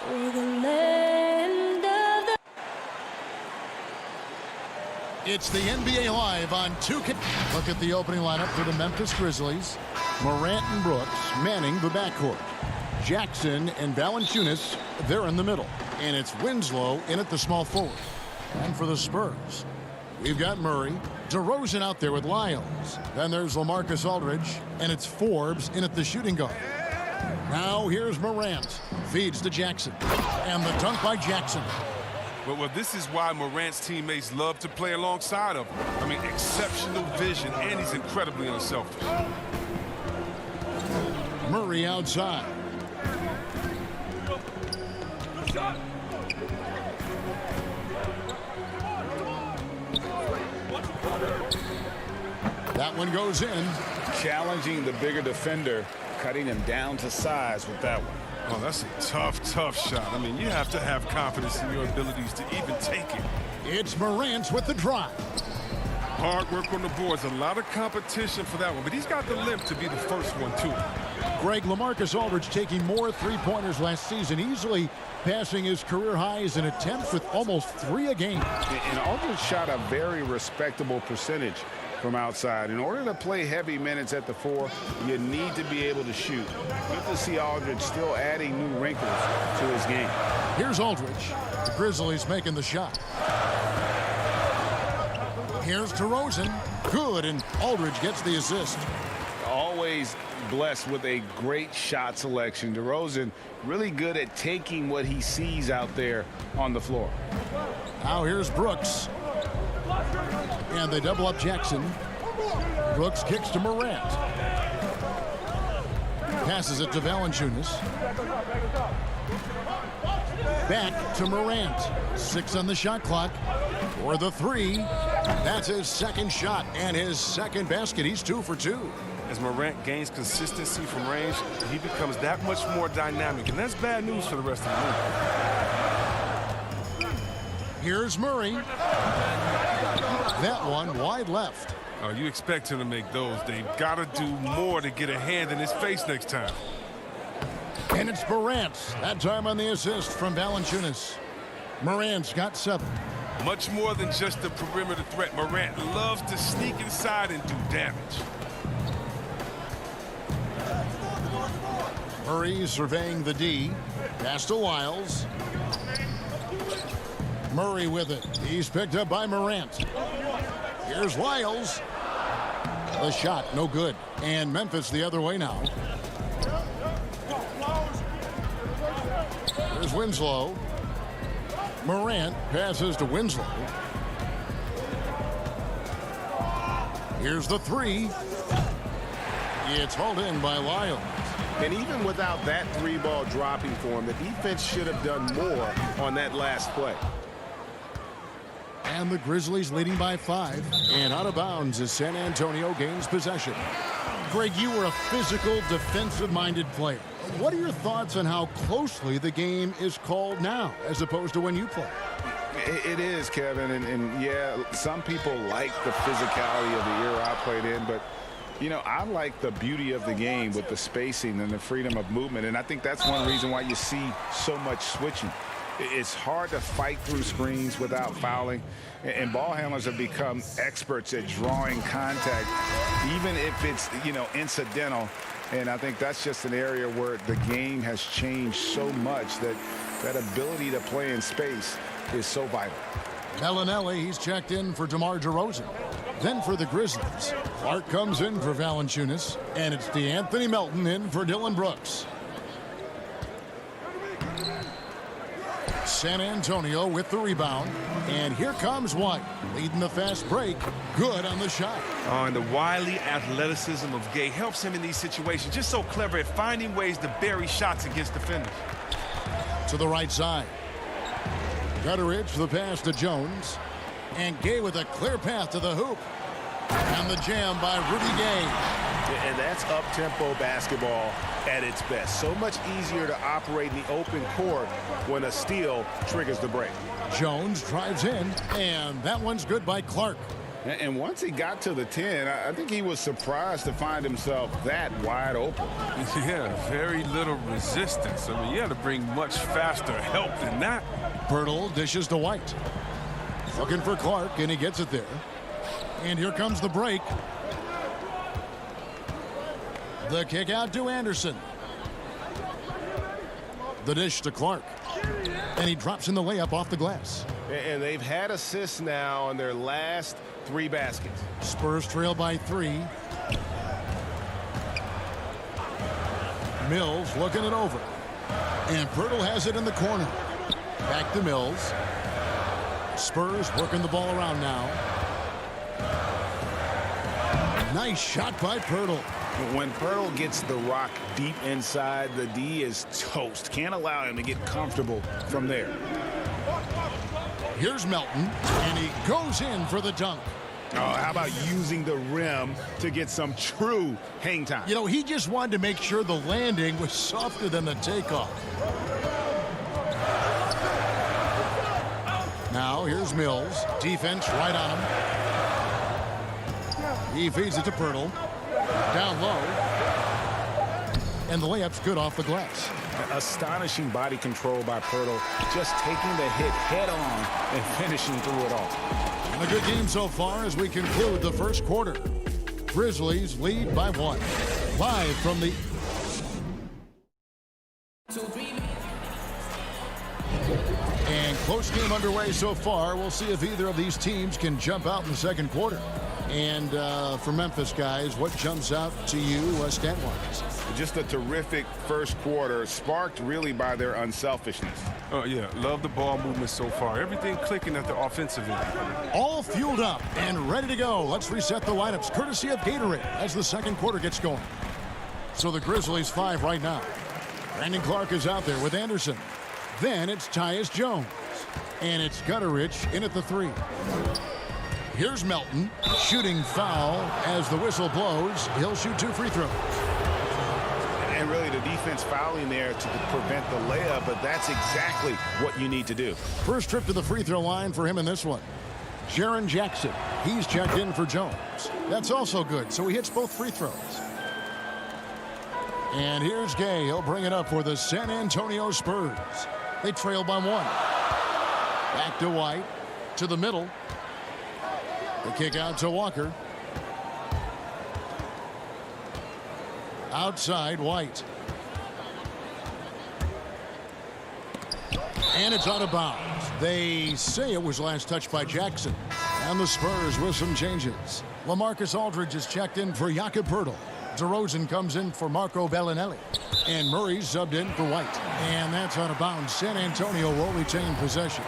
for the land of the... It's the NBA Live on 2K. Look at the opening lineup for the Memphis Grizzlies. Morant and Brooks manning the backcourt. Jackson and Valanciunas, they're in the middle. And it's Winslow in at the small forward. And for the Spurs, we've got Murray, DeRozan out there with Lyles. Then there's LaMarcus Aldridge, and it's Forbes in at the shooting guard. Now here's Morant. Feeds to Jackson. And the dunk by Jackson. Well, this is why Morant's teammates love to play alongside of him. I mean, exceptional vision, and he's incredibly unselfish. Murray outside. That one goes in. Challenging the bigger defender, cutting him down to size with that one. Oh, that's a tough shot. I mean, you have to have confidence in your abilities to even take it. It's Morant with the drive. Hard work on the boards. A lot of competition for that one, but he's got the limp to be the first one, too. Greg, LaMarcus Aldridge taking more three-pointers last season, easily passing his career highs in attempts with almost 3 a game. And Aldridge shot a very respectable percentage from outside. In order to play heavy minutes at the 4, you need to be able to shoot. Good to see Aldridge still adding new wrinkles to his game. Here's Aldridge. The Grizzlies making the shot. Here's DeRozan. Good, and Aldridge gets the assist. Always blessed with a great shot selection. DeRozan really good at taking what he sees out there on the floor. Now here's Brooks. And they double up Jackson. Brooks kicks to Morant. Passes it to Valanciunas. Back to Morant. 6 on the shot clock. For the 3. That's his second shot and his second basket. He's 2 for 2. As Morant gains consistency from range, he becomes that much more dynamic, and that's bad news for the rest of the league. Here's Murray. That one wide left. Oh, you expect him to make those. They've got to do more to get a hand in his face next time. And it's Morant. That time on the assist from Valanciunas. Morant's got 7. Much more than just a perimeter threat. Morant loves to sneak inside and do damage. Murray surveying the D. Pass to Lyles. Murray with it. He's picked up by Morant. Here's Lyles. The shot, no good. And Memphis the other way now. Here's Winslow. Morant passes to Winslow. Here's the 3. It's hauled in by Lyles. And even without that 3-ball dropping for him, the defense should have done more on that last play. And the Grizzlies leading by 5. And out of bounds as San Antonio gains possession. Greg, you were a physical, defensive-minded player. What are your thoughts on how closely the game is called now as opposed to when you played? It is, Kevin, and yeah, some people like the physicality of the era I played in, but you know, I like the beauty of the game with the spacing and the freedom of movement, and I think that's one reason why you see so much switching. It's hard to fight through screens without fouling, and ball handlers have become experts at drawing contact, even if it's, you know, incidental. And I think that's just an area where the game has changed so much that that ability to play in space is so vital. Bellinelli, he's checked in for DeMar DeRozan. Then for the Grizzlies, Clark comes in for Valanciunas, and it's DeAnthony Melton in for Dillon Brooks. San Antonio with the rebound, and here comes White, leading the fast break. Good on the shot. Oh, and the wily athleticism of Gay helps him in these situations. Just so clever at finding ways to bury shots against defenders. To the right side. Gutteridge for the pass to Jones. And Gay with a clear path to the hoop. And the jam by Rudy Gay. And that's up-tempo basketball at its best. So much easier to operate in the open court when a steal triggers the break. Jones drives in, and that one's good by Clark. And once he got to the 10, I think he was surprised to find himself that wide open. Yeah, very little resistance. I mean, you had to bring much faster help than that. Pirtle dishes to White. Looking for Clark, and he gets it there. And here comes the break. The kick out to Anderson. The dish to Clark. And he drops in the layup off the glass. And they've had assists now on their last 3 baskets. Spurs trail by 3. Mills looking it over. And Pirtle has it in the corner. Back to Mills. Spurs working the ball around now. Nice shot by Pirtle. When Pirtle gets the rock deep inside, the D is toast. Can't allow him to get comfortable from there. Here's Melton, and he goes in for the dunk. Oh, how about using the rim to get some true hang time? You know, he just wanted to make sure the landing was softer than the takeoff. Now, here's Mills. Defense right on him. He feeds it to Pirtle. Down low. And the layup's good off the glass. Astonishing body control by Pirtle. Just taking the hit head on and finishing through it all. And a good game so far as we conclude the first quarter. Grizzlies lead by 1. Live from the... And close game underway so far. We'll see if either of these teams can jump out in the second quarter. And for Memphis, guys, what jumps out to you stat-wise? Just a terrific first quarter, sparked really by their unselfishness. Oh, yeah, love the ball movement so far. Everything clicking at the offensive end. All fueled up and ready to go. Let's reset the lineups, courtesy of Gatorade, as the second quarter gets going. So the Grizzlies 5 right now. Brandon Clark is out there with Anderson. Then it's Tyus Jones. And it's Gutteridge in at the 3. Here's Melton, shooting foul as the whistle blows. He'll shoot 2 free throws. And really the defense fouling there to prevent the layup, but that's exactly what you need to do. First trip to the free throw line for him in this one. Jaren Jackson, he's checked in for Jones. That's also good, so he hits both free throws. And here's Gay. He'll bring it up for the San Antonio Spurs. They trail by 1. Back to White, to the middle. The kick out to Walker. Outside, White. And it's out of bounds. They say it was last touched by Jackson. And the Spurs with some changes. LaMarcus Aldridge is checked in for Jakob Poeltl. DeRozan comes in for Marco Bellinelli. And Murray's subbed in for White. And that's out of bounds. San Antonio will retain possession.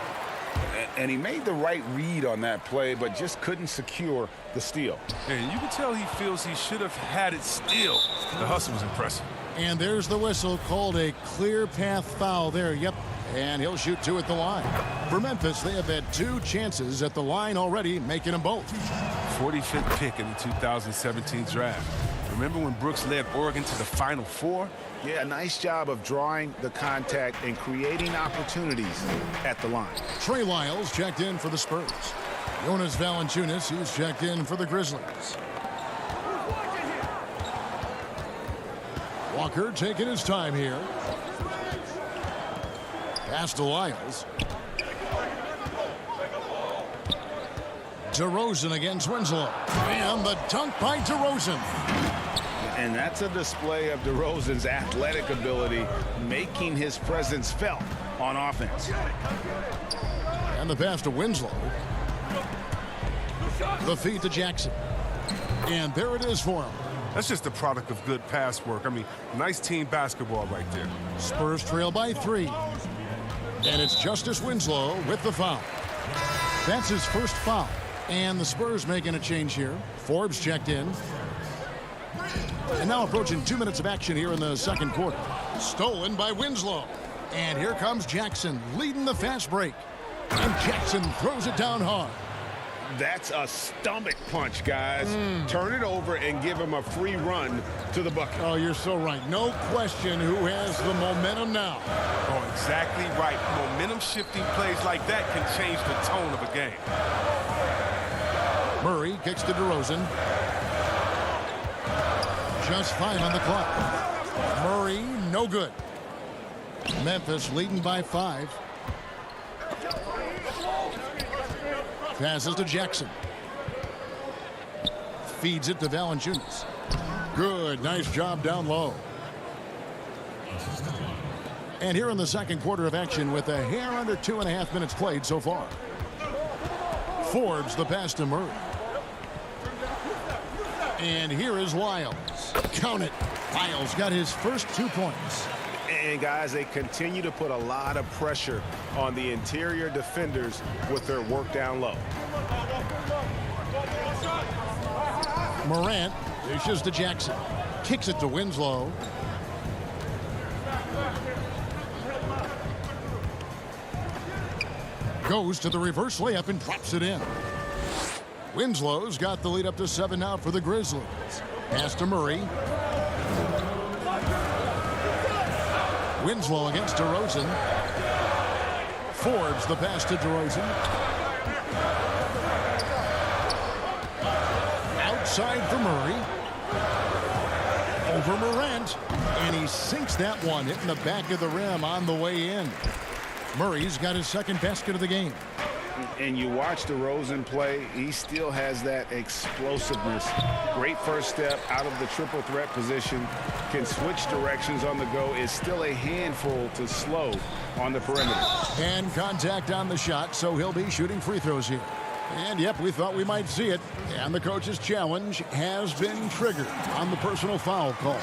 And he made the right read on that play, but just couldn't secure the steal. And you can tell he feels he should have had it still. The hustle was impressive. And there's the whistle, called a clear path foul there. Yep. And he'll shoot 2 at the line. For Memphis, they have had 2 chances at the line already, making them both. 45th pick in the 2017 draft. Remember when Brooks led Oregon to the Final Four? Yeah, a nice job of drawing the contact and creating opportunities at the line. Trey Lyles checked in for the Spurs. Jonas Valanciunas, he's checked in for the Grizzlies. Walker taking his time here. Pass to Lyles. DeRozan against Winslow. And the dunk by DeRozan. And that's a display of DeRozan's athletic ability, making his presence felt on offense. And the pass to Winslow. The feed to Jackson. And there it is for him. That's just a product of good pass work. I mean, nice team basketball right there. Spurs trail by 3. And it's Justice Winslow with the foul. That's his first foul. And the Spurs making a change here. Forbes checked in. And now approaching 2 minutes of action here in the second quarter. Stolen by Winslow. And here comes Jackson leading the fast break. And Jackson throws it down hard. That's a stomach punch, guys. Turn it over and give him a free run to the bucket. Oh, you're so right. No question who has the momentum now. Oh, exactly right. Momentum shifting plays like that can change the tone of a game. Murray kicks to DeRozan. Just 5 on the clock. Murray, no good. Memphis leading by 5. Passes to Jackson. Feeds it to Valanciunas. Good, nice job down low. And here in the second quarter of action with a hair under 2.5 minutes played so far. Forbes the pass to Murray. And here is Lyles. Count it. Lyles got his first 2 points. And guys, they continue to put a lot of pressure on the interior defenders with their work down low. Morant dishes to Jackson. Kicks it to Winslow. Goes to the reverse layup and drops it in. Winslow's got the lead up to 7 now for the Grizzlies. Pass to Murray. Winslow against DeRozan. Forbes the pass to DeRozan. Outside for Murray. Over Morant. And he sinks that one, hitting the back of the rim on the way in. Murray's got his second basket of the game. And you watch DeRozan play, he still has that explosiveness. Great first step out of the triple threat position. Can switch directions on the go. Is still a handful to slow on the perimeter. And contact on the shot, so he'll be shooting free throws here. And yep, we thought we might see it. And the coach's challenge has been triggered on the personal foul call.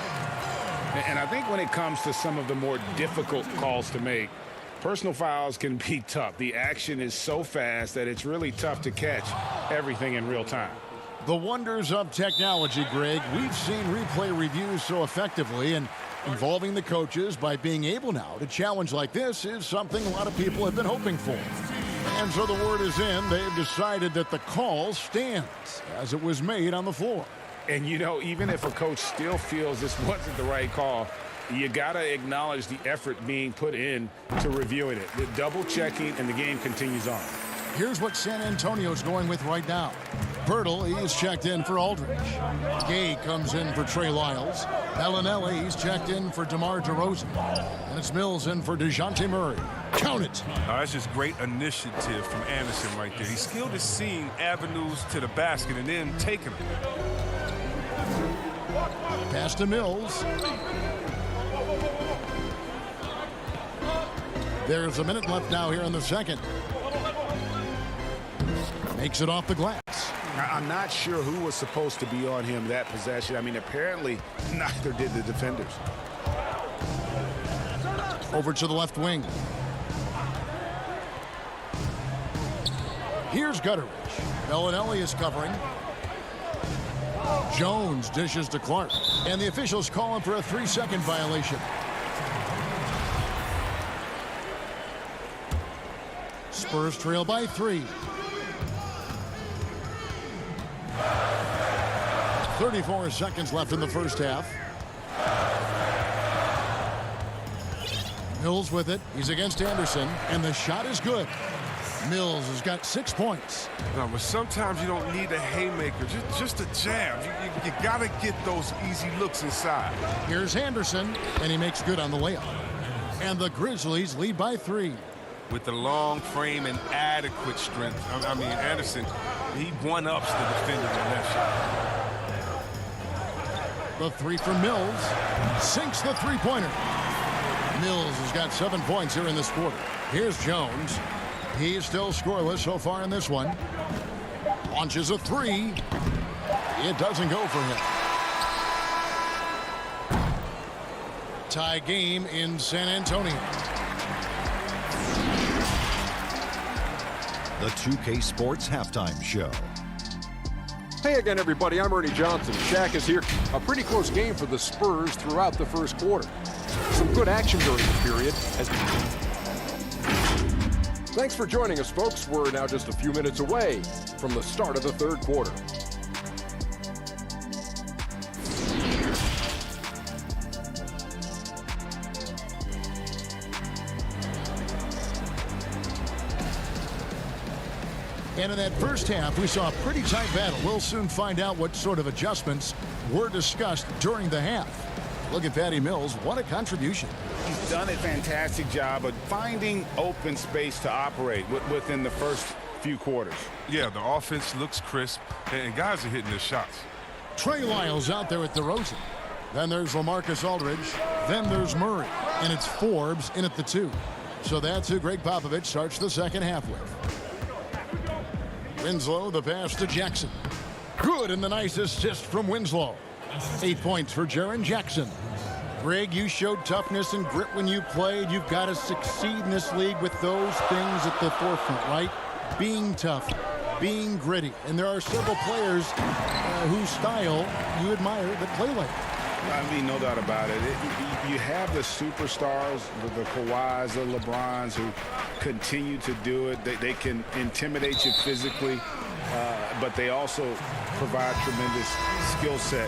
And I think when it comes to some of the more difficult calls to make, personal fouls can be tough. The action is so fast that it's really tough to catch everything in real time. The wonders of technology, Greg. We've seen replay reviews so effectively, and involving the coaches by being able now to challenge like this is something a lot of people have been hoping for. And so the word is in. They've decided that the call stands as it was made on the floor. And, you know, even if a coach still feels this wasn't the right call, you got to acknowledge the effort being put in to reviewing it. The double checking, and the game continues on. Here's what San Antonio's going with right now. Pirtle, he's checked in for Aldridge. Gay comes in for Trey Lyles. Bellinelli, he's checked in for DeMar DeRozan. And it's Mills in for DeJounte Murray. Count it. That's just great initiative from Anderson right there. He's skilled at seeing avenues to the basket and then taking them. Pass to Mills. There's a minute left now here in the second. Makes it off the glass. I'm not sure who was supposed to be on him that possession. I mean, apparently neither did the defenders. Over to the left wing. Here's Gutteridge. Bellinelli is covering. Jones dishes to Clark. And the officials call him for a 3-second violation. Spurs trail by 3. 34 seconds left in the first half. Mills with it. He's against Anderson, and the shot is good. Mills has got 6 points. No, but sometimes you don't need a haymaker, just a jab. You got to get those easy looks inside. Here's Anderson, and he makes good on the layup. And the Grizzlies lead by 3. With the long frame and adequate strength. I mean, Anderson, he one-ups the defender on that shot. The 3 from Mills. Sinks the three-pointer. Mills has got 7 points here in this quarter. Here's Jones. He's still scoreless so far in this one. Launches a 3. It doesn't go for him. Tie game in San Antonio. The 2K Sports Halftime Show. Hey again, everybody. I'm Ernie Johnson. Shaq is here. A pretty close game for the Spurs throughout the first quarter. Some good action during the period. Thanks for joining us, folks. We're now just a few minutes away from the start of the third quarter. And in that first half, we saw a pretty tight battle. We'll soon find out what sort of adjustments were discussed during the half. Look at Patty Mills. What a contribution. He's done a fantastic job of finding open space to operate within the first few quarters. Yeah, the offense looks crisp, and guys are hitting their shots. Trey Lyles out there at DeRozan. Then there's LaMarcus Aldridge. Then there's Murray. And it's Forbes in at the 2. So that's who Greg Popovich starts the second half with. Winslow, the pass to Jackson. Good, and the nice assist from Winslow. 8 points for Jaren Jackson. Greg, you showed toughness and grit when you played. You've got to succeed in this league with those things at the forefront, right? Being tough, being gritty. And there are several players whose style you admire that play like that. I mean, no doubt about it. You have the superstars, the Kawhis, the LeBrons, who continue to do it. They can intimidate you physically, but they also provide tremendous skill set.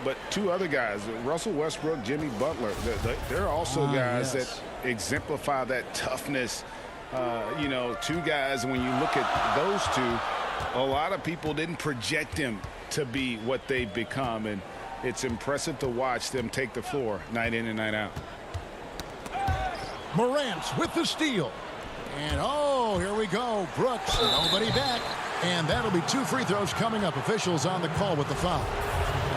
But two other guys, Russell Westbrook, Jimmy Butler, they're also guys that exemplify that toughness. You know, two guys, when you look at those two, a lot of people didn't project them to be what they've become. And it's impressive to watch them take the floor night in and night out. Morant with the steal. And, oh, here we go. Brooks, nobody back. And that'll be 2 free throws coming up. Officials on the call with the foul.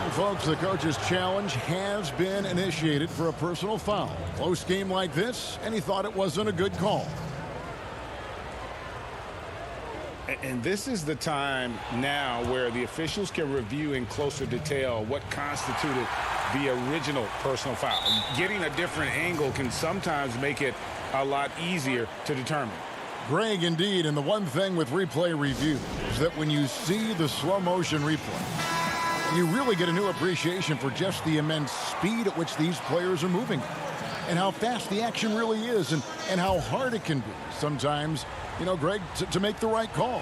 And, folks, the coach's challenge has been initiated for a personal foul. Close game like this, and he thought it wasn't a good call. And this is the time now where the officials can review in closer detail what constituted the original personal foul. Getting a different angle can sometimes make it a lot easier to determine. Greg, indeed, and the one thing with replay review is that when you see the slow motion replay, you really get a new appreciation for just the immense speed at which these players are moving and how fast the action really is and how hard it can be sometimes, you know, Greg, to make the right call.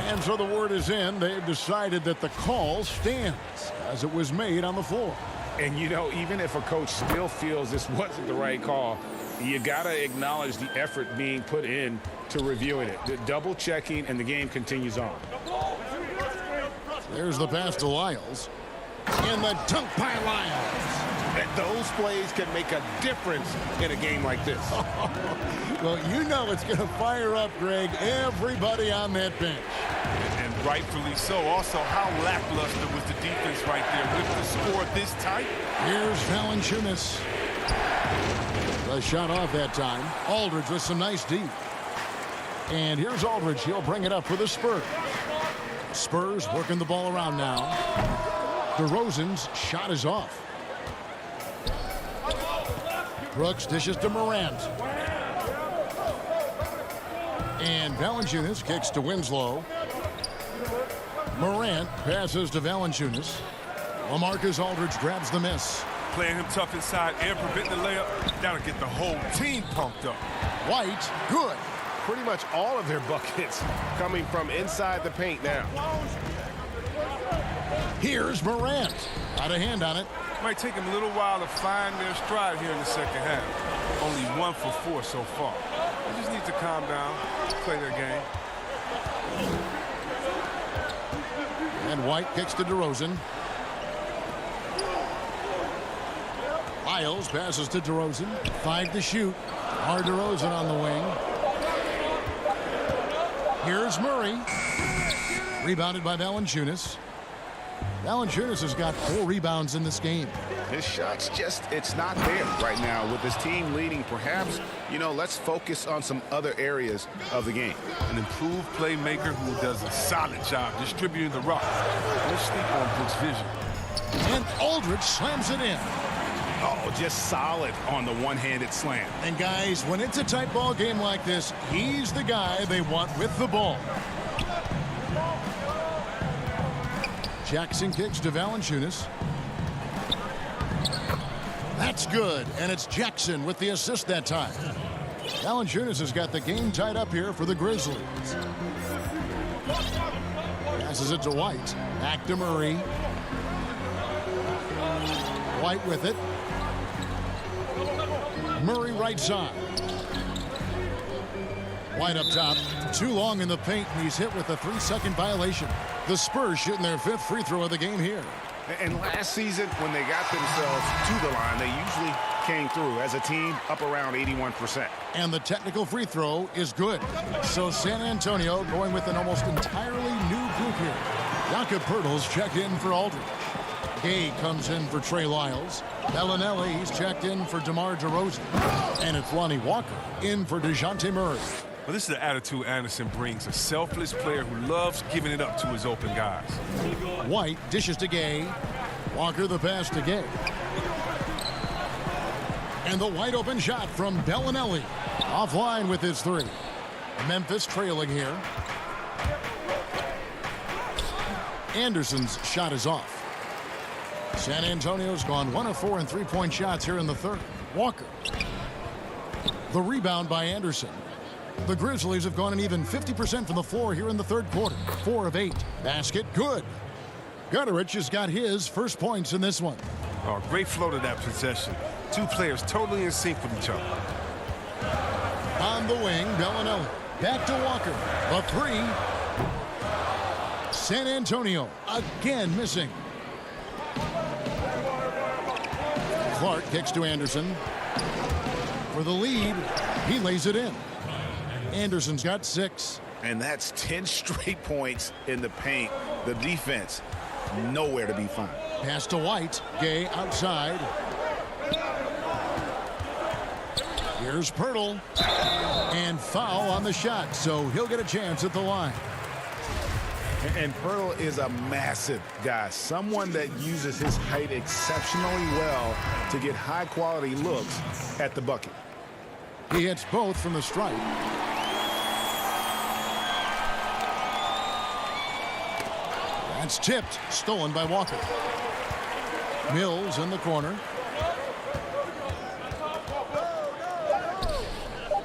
And so the word is in. They've decided that the call stands as it was made on the floor. And, you know, even if a coach still feels this wasn't the right call, you got to acknowledge the effort being put in to reviewing it. The double checking, and the game continues on. There's the pass to Lyles. And the dunk by Lyles. And those plays can make a difference in a game like this. Well, you know it's going to fire up, Greg, everybody on that bench. And rightfully so. Also, how lackluster was the defense right there with the score this tight? Here's Valanciunas. The shot off that time. Aldridge with some nice deep. And here's Aldridge. He'll bring it up for the Spurs. Spurs working the ball around now. DeRozan's shot is off. Brooks dishes to Morant. And Valanciunas kicks to Winslow. Morant passes to Valanciunas. LaMarcus Aldridge grabs the miss. Playing him tough inside and preventing the layup. That'll get the whole team pumped up. White, good. Pretty much all of their buckets coming from inside the paint now. Here's Morant. Got a hand on it. Might take him a little while to find their stride here in the second half. Only 1 for 4 so far. They just need to calm down, play their game. And White kicks to DeRozan. Lyles passes to DeRozan. 5 to shoot. Hard DeRozan on the wing. Here's Murray. Rebounded by Valanciunas. Valanciunas has got 4 rebounds in this game. His shot's just, it's not there right now with his team leading. Perhaps, you know, let's focus on some other areas of the game. An improved playmaker who does a solid job distributing the rock. Don't sleep on Brooks' vision. And Aldridge slams it in. Oh, just solid on the one-handed slam. And guys, when it's a tight ball game like this, he's the guy they want with the ball. Jackson kicks to Valanciunas. That's good, and it's Jackson with the assist that time. Valanciunas has got the game tied up here for the Grizzlies. Passes it to White. Back to Murray. White with it. Murray right side. White up top, too long in the paint, and he's hit with a 3-second violation. The Spurs shooting their 5th free throw of the game here. And last season, when they got themselves to the line, they usually came through as a team up around 81%. And the technical free throw is good. So San Antonio going with an almost entirely new group here. Jakob Poeltl's checked in for Aldridge. Gay comes in for Trey Lyles. Bellinelli, he's checked in for DeMar DeRozan. And it's Lonnie Walker in for DeJounte Murray. Well, this is the attitude Anderson brings, a selfless player who loves giving it up to his open guys. White dishes to Gay. Walker the pass to Gay. And the wide open shot from Bellinelli. Offline with his 3. Memphis trailing here. Anderson's shot is off. San Antonio's gone 1 of 4 in 3-point shots here in the 3rd. Walker. The rebound by Anderson. The Grizzlies have gone an even 50% from the floor here in the 3rd quarter. 4 of 8. Basket good. Gutterich has got his first points in this one. Oh, great flow to that possession. 2 players totally in sync with each other. On the wing, Bellinelli. Back to Walker. A 3. San Antonio again missing. Clark kicks to Anderson. For the lead, he lays it in. Anderson's got 6. And that's 10 straight points in the paint. The defense, nowhere to be found. Pass to White. Gay outside. Here's Poeltl. And foul on the shot, so he'll get a chance at the line. And Poeltl is a massive guy, someone that uses his height exceptionally well to get high-quality looks at the bucket. He hits both from the stripe. That's tipped, stolen by Walker. Mills in the corner.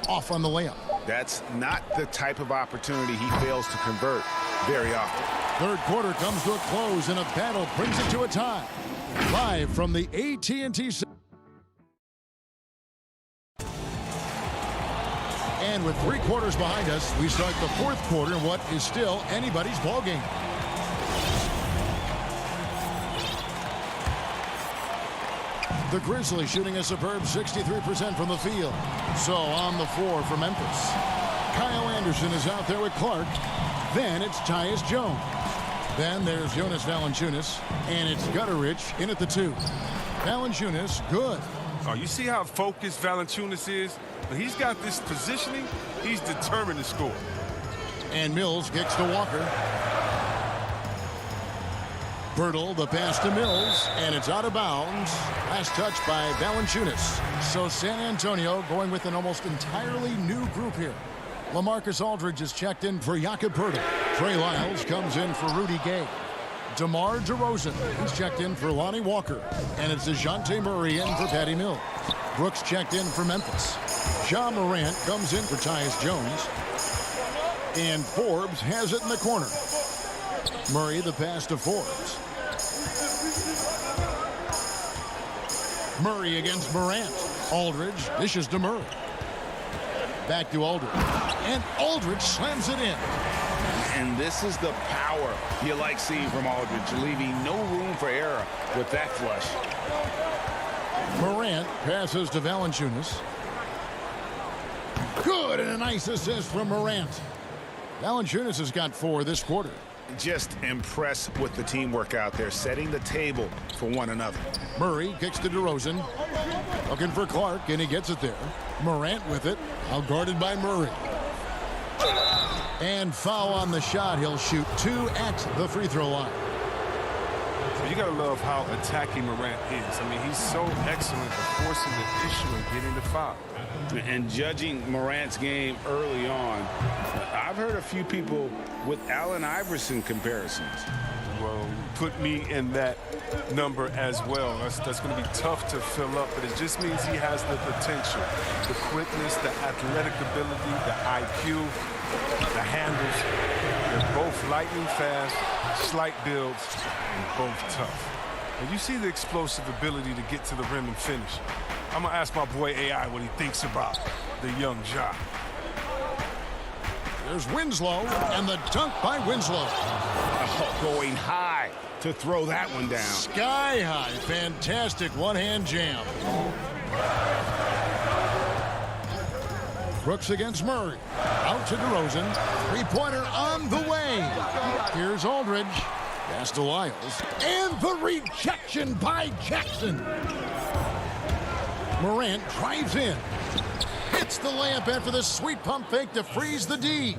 Off on the layup. That's not the type of opportunity he fails to convert very often. 3rd quarter comes to a close, and a battle brings it to a tie. Live from the AT&T. And with 3 quarters behind us, we start the 4th quarter in what is still anybody's ball game. The Grizzlies shooting a superb 63% from the field. So on the floor for Memphis. Kyle Anderson is out there with Clark. Then it's Tyus Jones. Then there's Jonas Valanciunas. And it's Gutterich in at the 2. Valanciunas, good. Oh, you see how focused Valanciunas is? When he's got this positioning, he's determined to score. And Mills kicks to Walker. Poeltl, the pass to Mills, and it's out of bounds. Last touch by Valanciunas. So San Antonio going with an almost entirely new group here. LaMarcus Aldridge is checked in for Jakob Poeltl. Trey Lyles comes in for Rudy Gay. DeMar DeRozan is checked in for Lonnie Walker. And it's DeJounte Murray in for Patty Mills. Brooks checked in for Memphis. Ja Morant comes in for Tyus Jones. And Forbes has it in the corner. Murray the pass to Forbes. Murray against Morant. Aldridge dishes to Murray. Back to Aldridge. And Aldridge slams it in. And this is the power you like seeing from Aldridge, leaving no room for error with that flush. Morant passes to Valanciunas. Good, and a nice assist from Morant. Valanciunas has got 4 this quarter. Just impressed with the teamwork out there, setting the table for one another. Murray kicks to DeRozan. Looking for Clark, and he gets it there. Morant with it, out guarded by Murray. And foul on the shot. He'll shoot 2 at the free throw line. You got to love how attacking Morant is. I mean, he's so excellent at forcing the issue and getting the foul. And judging Morant's game early on, I've heard a few people with Allen Iverson comparisons. Well, put me in that number as well. That's going to be tough to fill up, but it just means he has the potential, the quickness, the athletic ability, the IQ, the handles. They're both lightning fast, slight builds, and both tough. And you see the explosive ability to get to the rim and finish. I'm going to ask my boy AI what he thinks about the young Ja. Here's Winslow, and the dunk by Winslow. Oh, going high to throw that one down. Sky high. Fantastic one-hand jam. Brooks against Murray. Out to DeRozan. Three-pointer on the way. Here's Aldridge. Pass to Lyles. And the rejection by Jackson. Morant drives in. Hits the layup after the sweet pump fake to freeze the D.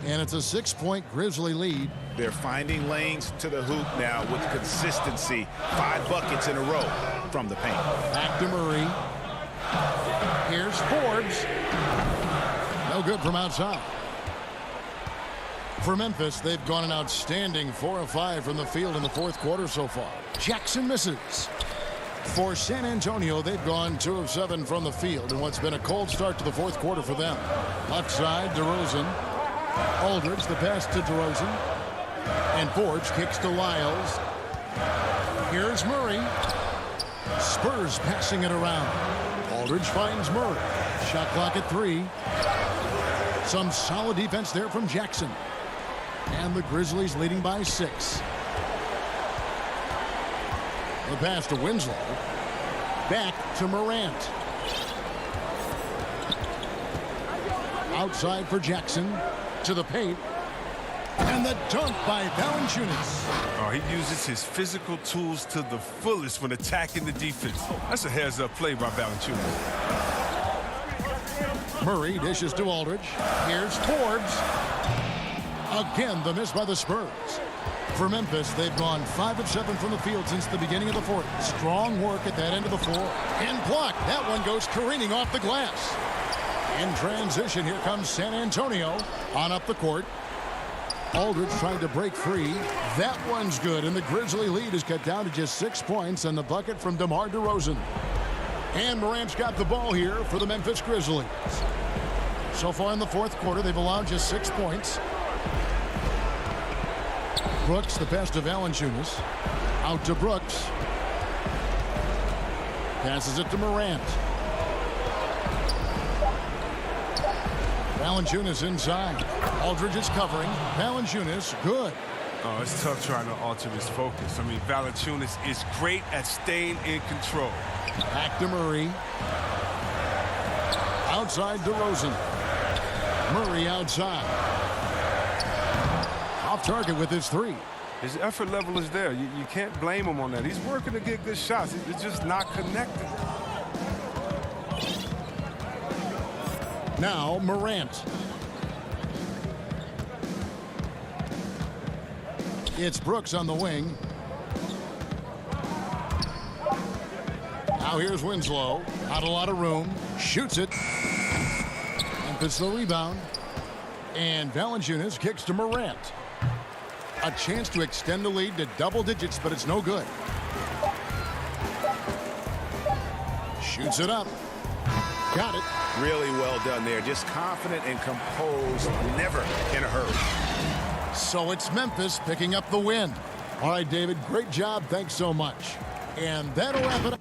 And it's a 6-point Grizzly lead. They're finding lanes to the hoop now with consistency. 5 buckets in a row from the paint. Back to Murray. Here's Forbes. No good from outside. For Memphis, they've gone an outstanding 4 of 5 from the field in the fourth quarter so far. Jackson misses. For San Antonio, they've gone 2 of 7 from the field in what's been a cold start to the fourth quarter for them. Outside, DeRozan. Aldridge, the pass to DeRozan. And Forbes kicks to Lyles. Here's Murray. Spurs passing it around. Aldridge finds Murray. Shot clock at 3. Some solid defense there from Jackson. And the Grizzlies leading by 6. The pass to Winslow. Back to Morant. Outside for Jackson. To the paint. And the dunk by Valanciunas. Oh, he uses his physical tools to the fullest when attacking the defense. That's a heads-up play by Valanciunas. Murray dishes to Aldridge. Here's Forbes. Again, the miss by the Spurs. For Memphis, they've gone 5 of 7 from the field since the beginning of the fourth. Strong work at that end of the floor. And blocked. That one goes careening off the glass. In transition, here comes San Antonio on up the court. Aldridge trying to break free. That one's good, and the Grizzly lead is cut down to just 6 points on the bucket from DeMar DeRozan. And Morant's got the ball here for the Memphis Grizzlies. So far in the fourth quarter, they've allowed just 6 points. Brooks, the pass to Valanciunas. Out to Brooks. Passes it to Morant. Valanciunas inside. Aldridge is covering. Valanciunas, good. Oh, it's tough trying to alter his focus. I mean, Valanciunas is great at staying in control. Back to Murray. Outside DeRozan. Murray outside. Off target with his 3. His effort level is there. You can't blame him on that. He's working to get good shots. It's just not connected. Now Morant. It's Brooks on the wing. Now here's Winslow. Not a lot of room. Shoots it. And puts the rebound. And Valanciunas kicks to Morant. A chance to extend the lead to double digits, but it's no good. Shoots it up. Got it. Really well done there. Just confident and composed. Never in a hurry. So it's Memphis picking up the win. All right, David, great job. Thanks so much. And that'll wrap it up.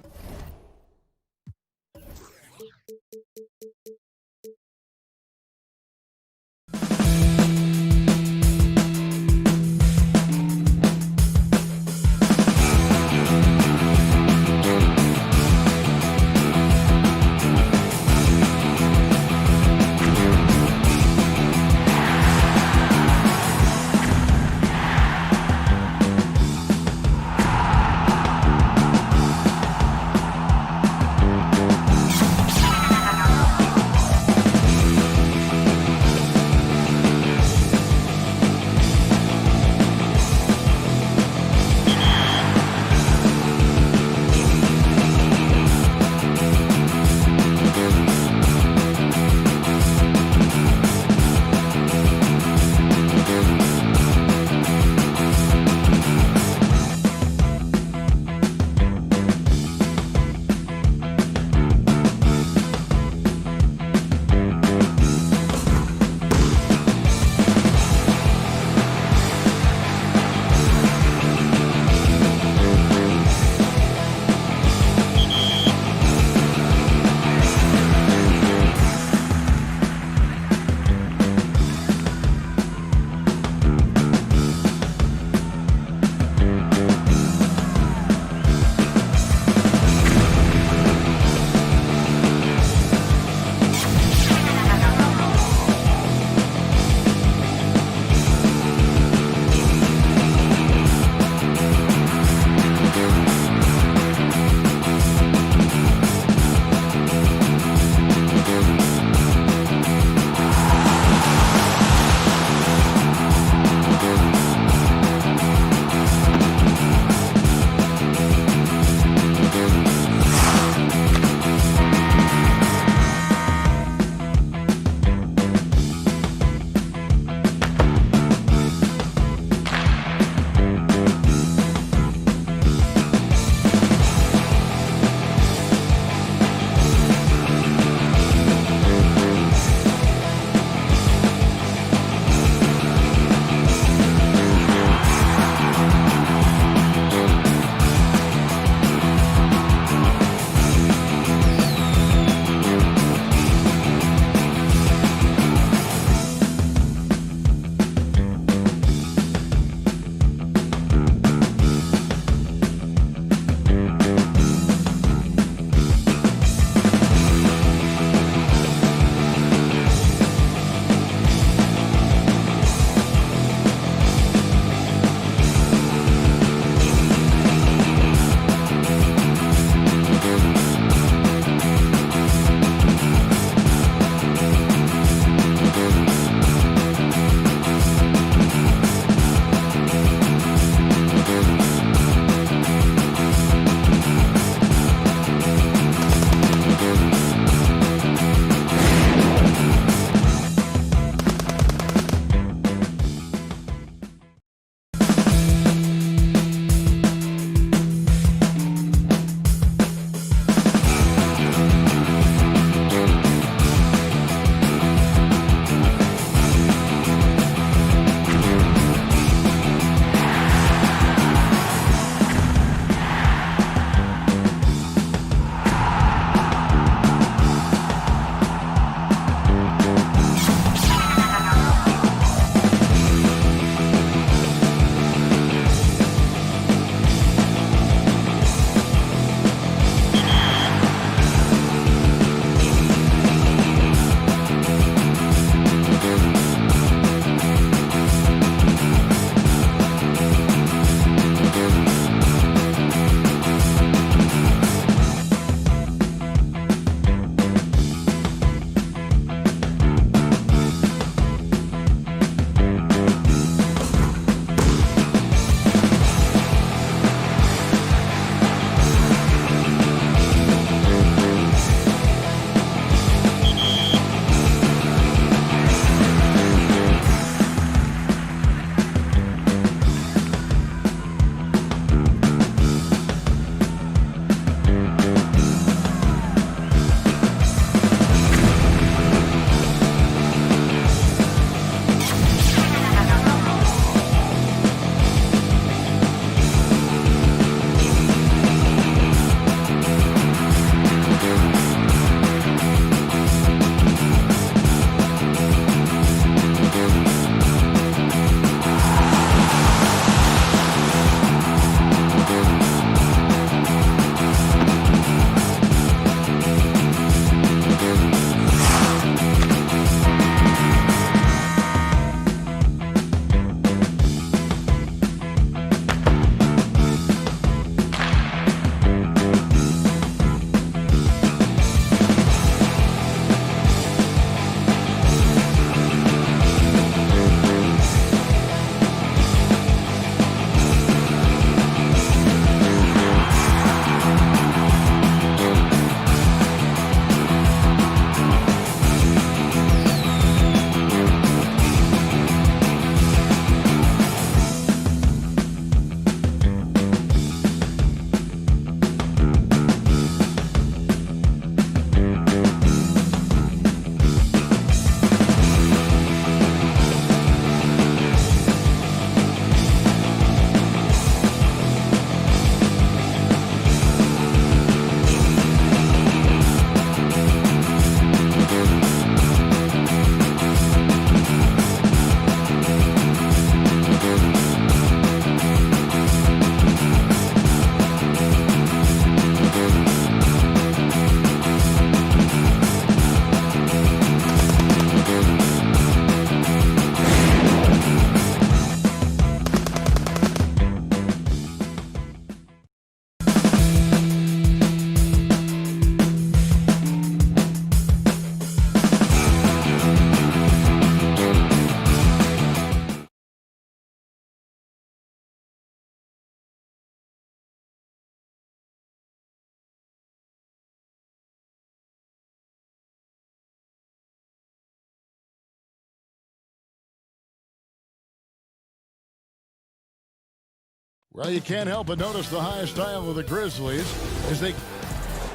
Well, you can't help but notice the high style of the Grizzlies as they...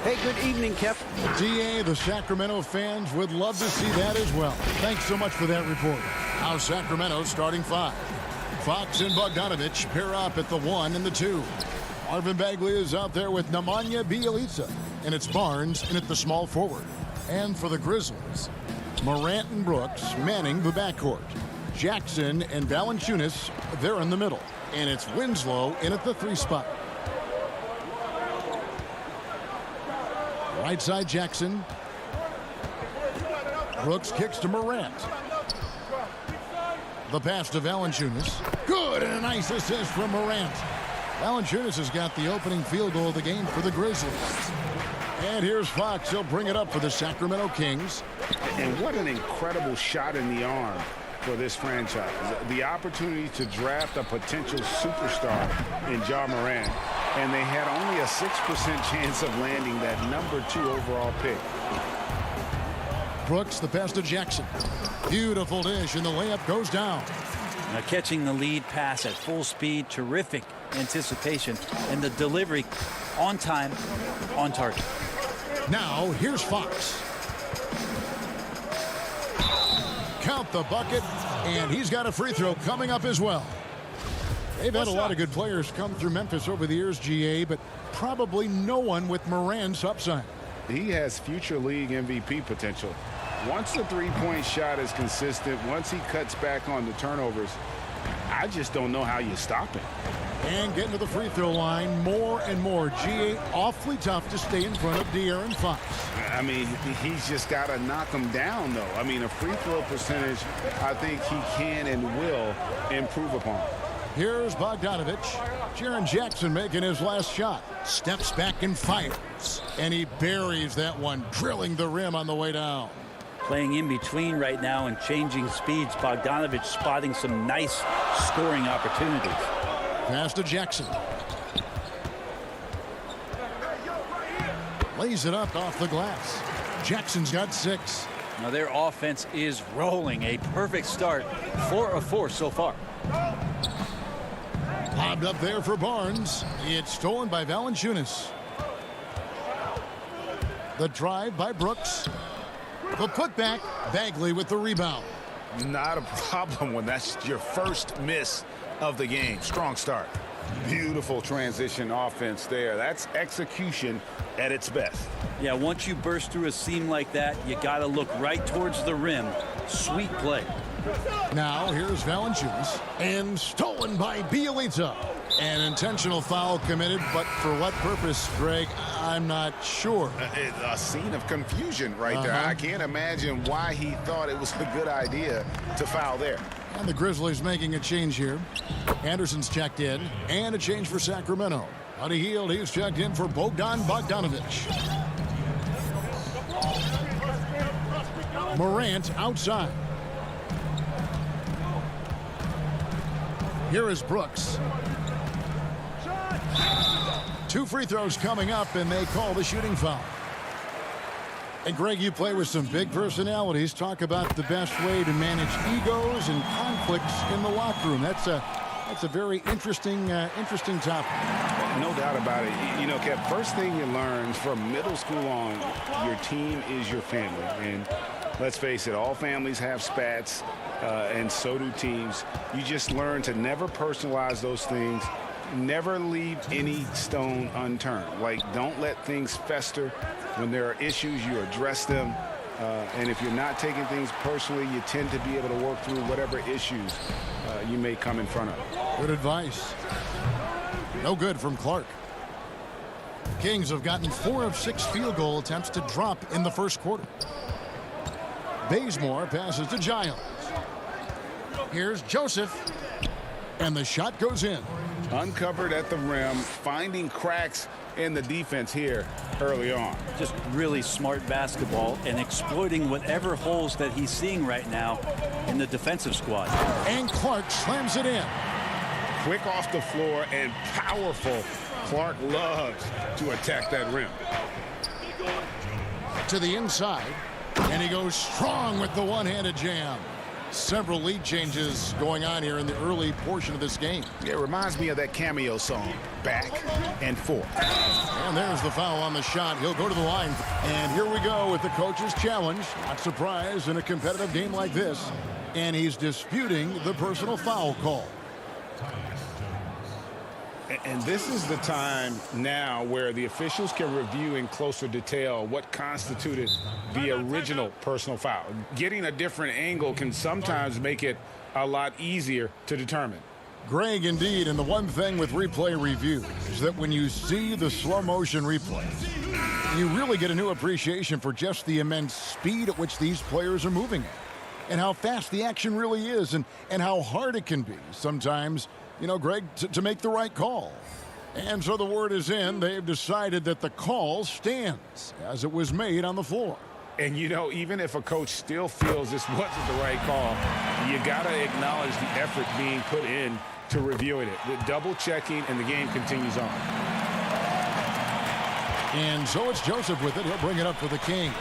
Hey, good evening, Kev. DA, the Sacramento fans would love to see that as well. Thanks so much for that report. Now Sacramento starting 5. Fox and Bogdanovich pair up at the 1 and the 2. Marvin Bagley is out there with Nemanja Bjelica. And it's Barnes in at the small forward. And for the Grizzlies, Morant and Brooks manning the backcourt. Jackson and Valanciunas, they're in the middle. And it's Winslow in at the 3 spot. Right side Jackson. Brooks kicks to Morant. The pass to Valanciunas. Good, and a nice assist from Morant. Valanciunas has got the opening field goal of the game for the Grizzlies. And here's Fox. He'll bring it up for the Sacramento Kings. And what an incredible shot in the arm for this franchise. The opportunity to draft a potential superstar in Ja Morant, and they had only a 6% chance of landing that #2 overall pick. Brooks, the pass to Jackson. Beautiful dish, and the layup goes down. Now catching the lead pass at full speed, terrific anticipation, and the delivery on time, on target. Now, here's Fox. Count the bucket, and he's got a free throw coming up as well. They've had a lot of good players come through Memphis over the years, GA, but probably no one with Morant's upside. He has future league MVP potential. Once the three-point shot is consistent, once he cuts back on the turnovers, I just don't know how you stop him. And getting to the free throw line more and more. GA, awfully tough to stay in front of De'Aaron Fox. I mean, he's just got to knock him down, though. I mean, a free throw percentage, I think he can and will improve upon. Here's Bogdanovich. Jaren Jackson making his last shot. Steps back and fires. And he buries that one, drilling the rim on the way down. Playing in between right now and changing speeds. Bogdanovich spotting some nice scoring opportunities. Pass to Jackson. Lays it up off the glass. Jackson's got 6. Now their offense is rolling. A perfect start. 4 of 4 so far. Lobbed up there for Barnes. It's stolen by Valanciunas. The drive by Brooks. The putback. Bagley with the rebound. Not a problem when that's your first miss of the game. Strong start. Beautiful transition offense there. That's execution at its best. Yeah, once you burst through a seam like that, you got to look right towards the rim. Sweet play. Now here's Valanciunas, and stolen by Bjelica. An intentional foul committed, but for what purpose, Greg? I'm not sure. A scene of confusion right there. I can't imagine why he thought it was a good idea to foul there. And the Grizzlies making a change here. Anderson's checked in, and a change for Sacramento. Buddy Hield, he's checked in for Bogdan Bogdanovich. Morant outside. Here is Brooks. 2 free throws coming up, and they call the shooting foul. And Greg, you play with some big personalities. Talk about the best way to manage egos and conflicts in the locker room. That's a very interesting topic. No doubt about it. You know, Kev, first thing you learn from middle school on, your team is your family. And let's face it, all families have spats, and so do teams. You just learn to never personalize those things. Never leave any stone unturned. Like, don't let things fester. When there are issues, you address them. And if you're not taking things personally, you tend to be able to work through whatever issues you may come in front of. Good advice. No good from Clark. Kings have gotten 4 of 6 field goal attempts to drop in the first quarter. Bazemore passes to Giles. Here's Joseph. And the shot goes in. Uncovered at the rim, finding cracks in the defense here early on. Just really smart basketball and exploiting whatever holes that he's seeing right now in the defensive squad. And Clark slams it in. Quick off the floor and powerful. Clark loves to attack that rim. To the inside. And he goes strong with the one-handed jam. Several lead changes going on here in the early portion of this game. It reminds me of that cameo song, Back and Forth. And there's the foul on the shot. He'll go to the line. And here we go with the coach's challenge. Not surprised in a competitive game like this. And he's disputing the personal foul call. And this is the time now where the officials can review in closer detail what constituted the original personal foul. Getting a different angle can sometimes make it a lot easier to determine. Greg, indeed, and the one thing with replay review is that when you see the slow motion replays, you really get a new appreciation for just the immense speed at which these players are moving at, and how fast the action really is, and how hard it can be sometimes, you know, Greg, to make the right call. And so the word is in. They've decided that the call stands as it was made on the floor. And, you know, even if a coach still feels this wasn't the right call, you got to acknowledge the effort being put in to reviewing it. The double checking, and the game continues on. And so it's Joseph with it. He'll bring it up for the Kings.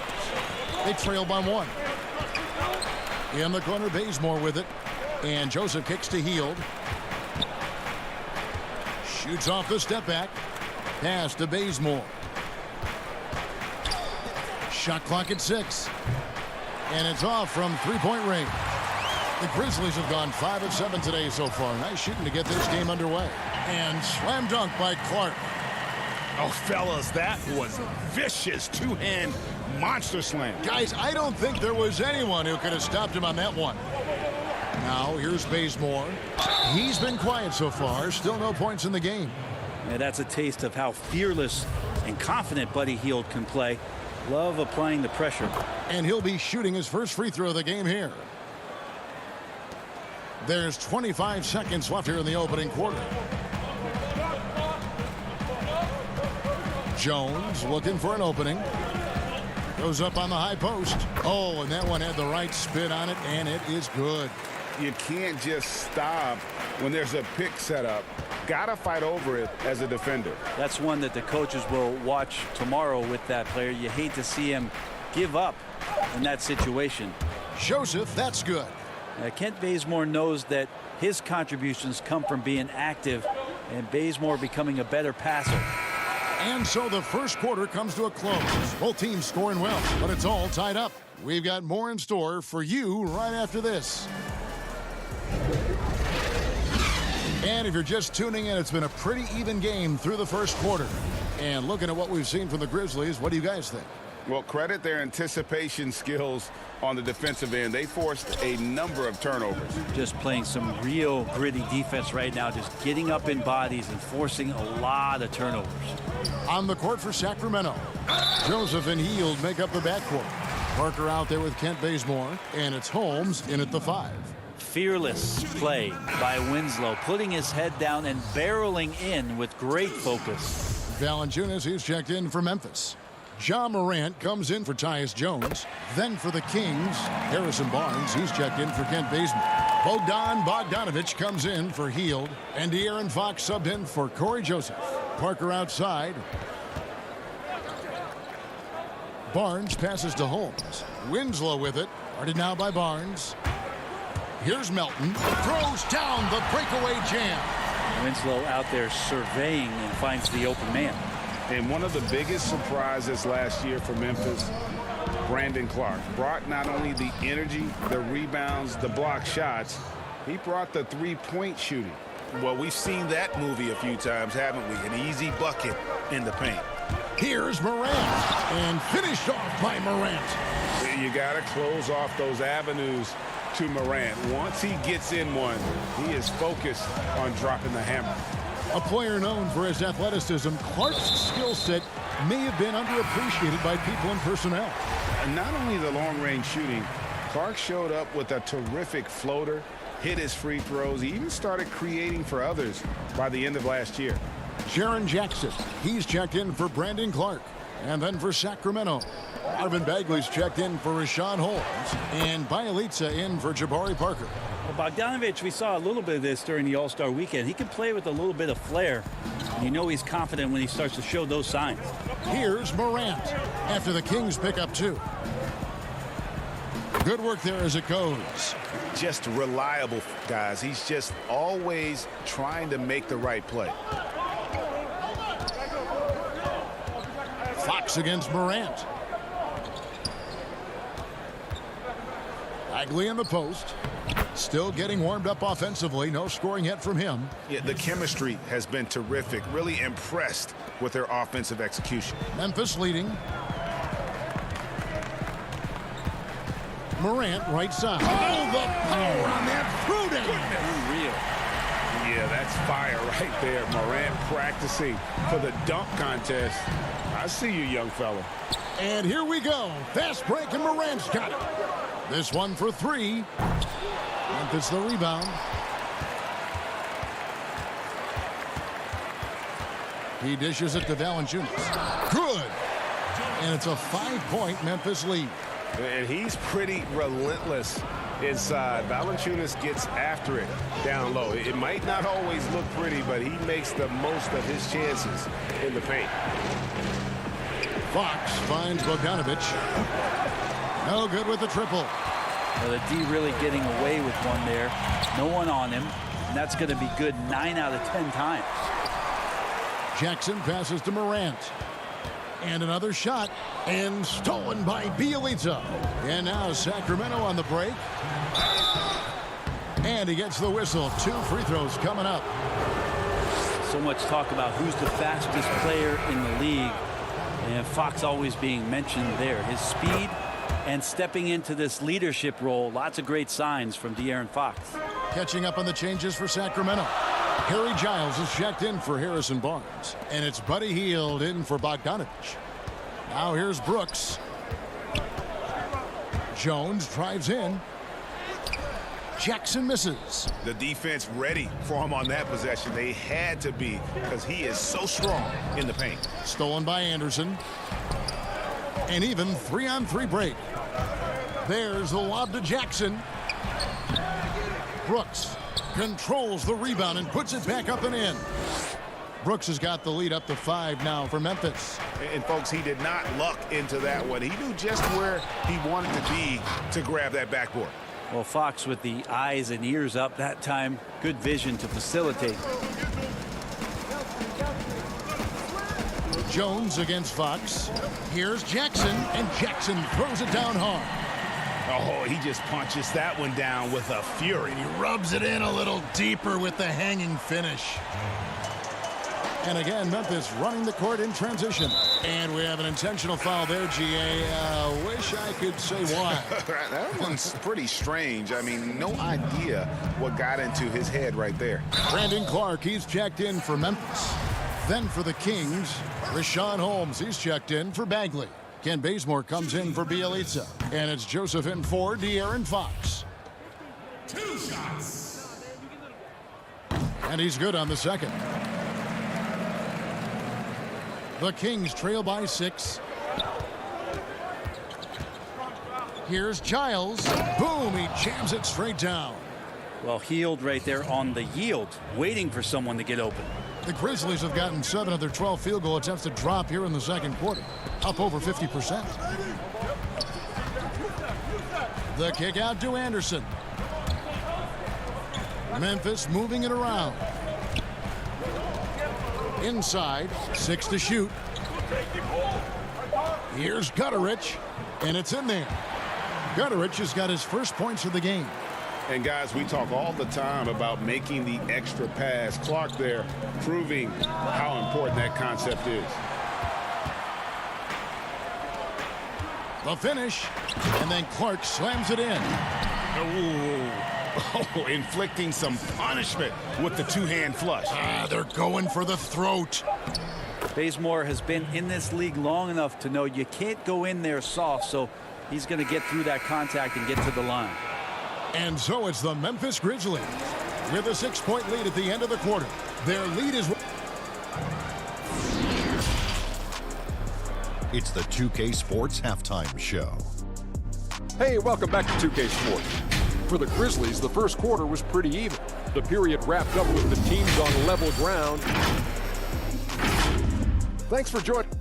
They trail by 1. In the corner, Bazemore with it. And Joseph kicks to Hield. Shoots off the step back. Pass to Bazemore. Shot clock at 6. And it's off from three-point range. The Grizzlies have gone 5 of 7 today so far. Nice shooting to get this game underway. And slam dunk by Clark. Oh, fellas, that was vicious two-hand monster slam. Guys, I don't think there was anyone who could have stopped him on that one. Now, here's Bazemore. He's been quiet so far. Still no points in the game. Yeah, that's a taste of how fearless and confident Buddy Hield can play. Love applying the pressure. And he'll be shooting his first free throw of the game here. There's 25 seconds left here in the opening quarter. Jones looking for an opening. Goes up on the high post. Oh, and that one had the right spin on it, and it is good. You can't just stop when there's a pick set up. Gotta fight over it as a defender. That's one that the coaches will watch tomorrow with that player. You hate to see him give up in that situation. Joseph, that's good. Kent Bazemore knows that his contributions come from being active and Bazemore becoming a better passer. And so the first quarter comes to a close. Both teams scoring well, but it's all tied up. We've got more in store for you right after this. And if you're just tuning in, it's been a pretty even game through the first quarter. And looking at what we've seen from the Grizzlies, what do you guys think? Well, credit their anticipation skills on the defensive end. They forced a number of turnovers. Just playing some real gritty defense right now, just getting up in bodies and forcing a lot of turnovers. On the court for Sacramento, Joseph and Hield make up the backcourt. Parker out there with Kent Bazemore, and it's Holmes in at the 5. Fearless play by Winslow, putting his head down and barreling in with great focus. Valanciunas, he's checked in for Memphis. John Morant comes in for Tyus Jones. Then for the Kings, Harrison Barnes, he's checked in for Kent Bazemore. Bogdan Bogdanovic comes in for Hield. And De'Aaron Fox subbed in for Corey Joseph. Parker outside. Barnes passes to Holmes. Winslow with it. Guarded now by Barnes. Here's Melton. Throws down the breakaway jam. Winslow out there surveying and finds the open man. And one of the biggest surprises last year for Memphis, Brandon Clark, brought not only the energy, the rebounds, the block shots, he brought the three-point shooting. Well, we've seen that movie a few times, haven't we? An easy bucket in the paint. Here's Morant, and finished off by Morant. You got to close off those avenues to Morant. Once he gets in one, he is focused on dropping the hammer. A player known for his athleticism, Clark's skill set may have been underappreciated by people and personnel. And not only the long-range shooting, Clark showed up with a terrific floater, hit his free throws. He even started creating for others by the end of last year. Jaren Jackson, he's checked in for Brandon Clark. And then for Sacramento, Marvin Bagley's checked in for Rashawn Holmes. And Bielitsa in for Jabari Parker. Well, Bogdanovic, we saw a little bit of this during the All-Star weekend. He can play with a little bit of flair. And you know he's confident when he starts to show those signs. Here's Morant after the Kings pick up 2. Good work there as it goes. Just reliable, guys. He's just always trying to make the right play. Fox against Morant. Bagley in the post. Still getting warmed up offensively. No scoring yet from him. Yeah, the chemistry has been terrific. Really impressed with their offensive execution. Memphis leading. Morant right side. Oh, the power on that fruiting. Unreal. Yeah, that's fire right there. Morant practicing for the dunk contest. I see you, young fella. And here we go. Fast break, and Morant's got it. This one for three. Memphis the rebound. He dishes it to Valanciunas. Good. And it's a 5-point Memphis lead. And he's pretty relentless inside. Valanciunas gets after it down low. It might not always look pretty, but he makes the most of his chances in the paint. Fox finds Bogdanovich. No good with the triple. Well, the D really getting away with one there. No one on him. And that's going to be good 9 out of 10 times. Jackson passes to Morant. And another shot. And stolen by Bielitsa. And now Sacramento on the break. And he gets the whistle. 2 free throws coming up. So much talk about who's the fastest player in the league. And Fox always being mentioned there. His speed and stepping into this leadership role. Lots of great signs from De'Aaron Fox. Catching up on the changes for Sacramento. Harry Giles is checked in for Harrison Barnes. And it's Buddy Hield in for Bogdanovich. Now here's Brooks. Jones drives in. Jackson misses. The defense ready for him on that possession. They had to be, because he is so strong in the paint. Stolen by Anderson. And even 3-on-3 break. There's the lob to Jackson. Brooks controls the rebound and puts it back up and in. Brooks has got the lead up to 5 now for Memphis. And folks, he did not luck into that one. He knew just where he wanted to be to grab that backboard. Well, Fox with the eyes and ears up that time. Good vision to facilitate. Jones against Fox. Here's Jackson, and Jackson throws it down hard. Oh, he just punches that one down with a fury. He rubs it in a little deeper with the hanging finish. And again, Memphis running the court in transition. And we have an intentional foul there, GA. Wish I could say why. That one's pretty strange. I mean, no idea what got into his head right there. Brandon Clark, he's checked in for Memphis. Then for the Kings, Rashawn Holmes, he's checked in for Bagley. Ken Bazemore comes in for Bielitsa. And it's Joseph in for De'Aaron Fox. 2 shots. And he's good on the second. The Kings trail by 6. Here's Giles. Boom, he jams it straight down. Well, Hield right there on the yield, waiting for someone to get open. The Grizzlies have gotten 7 of their 12 field goal attempts to drop here in the second quarter, up over 50%. The kick out to Anderson. Memphis moving it around. Inside, 6 to shoot. Here's Gutterich, and it's in there. Gutterich has got his first points of the game. And guys, we talk all the time about making the extra pass. Clark there proving how important that concept is. The finish, and then Clark slams it in. Oh, inflicting some punishment with the 2-hand flush. They're going for the throat. Bazemore has been in this league long enough to know you can't go in there soft, so he's going to get through that contact and get to the line. And so it's the Memphis Grizzlies with a 6-point lead at the end of the quarter. Their lead is... It's the 2K Sports Halftime Show. Hey, welcome back to 2K Sports. For the Grizzlies, the first quarter was pretty even. The period wrapped up with the teams on level ground. Thanks for joining.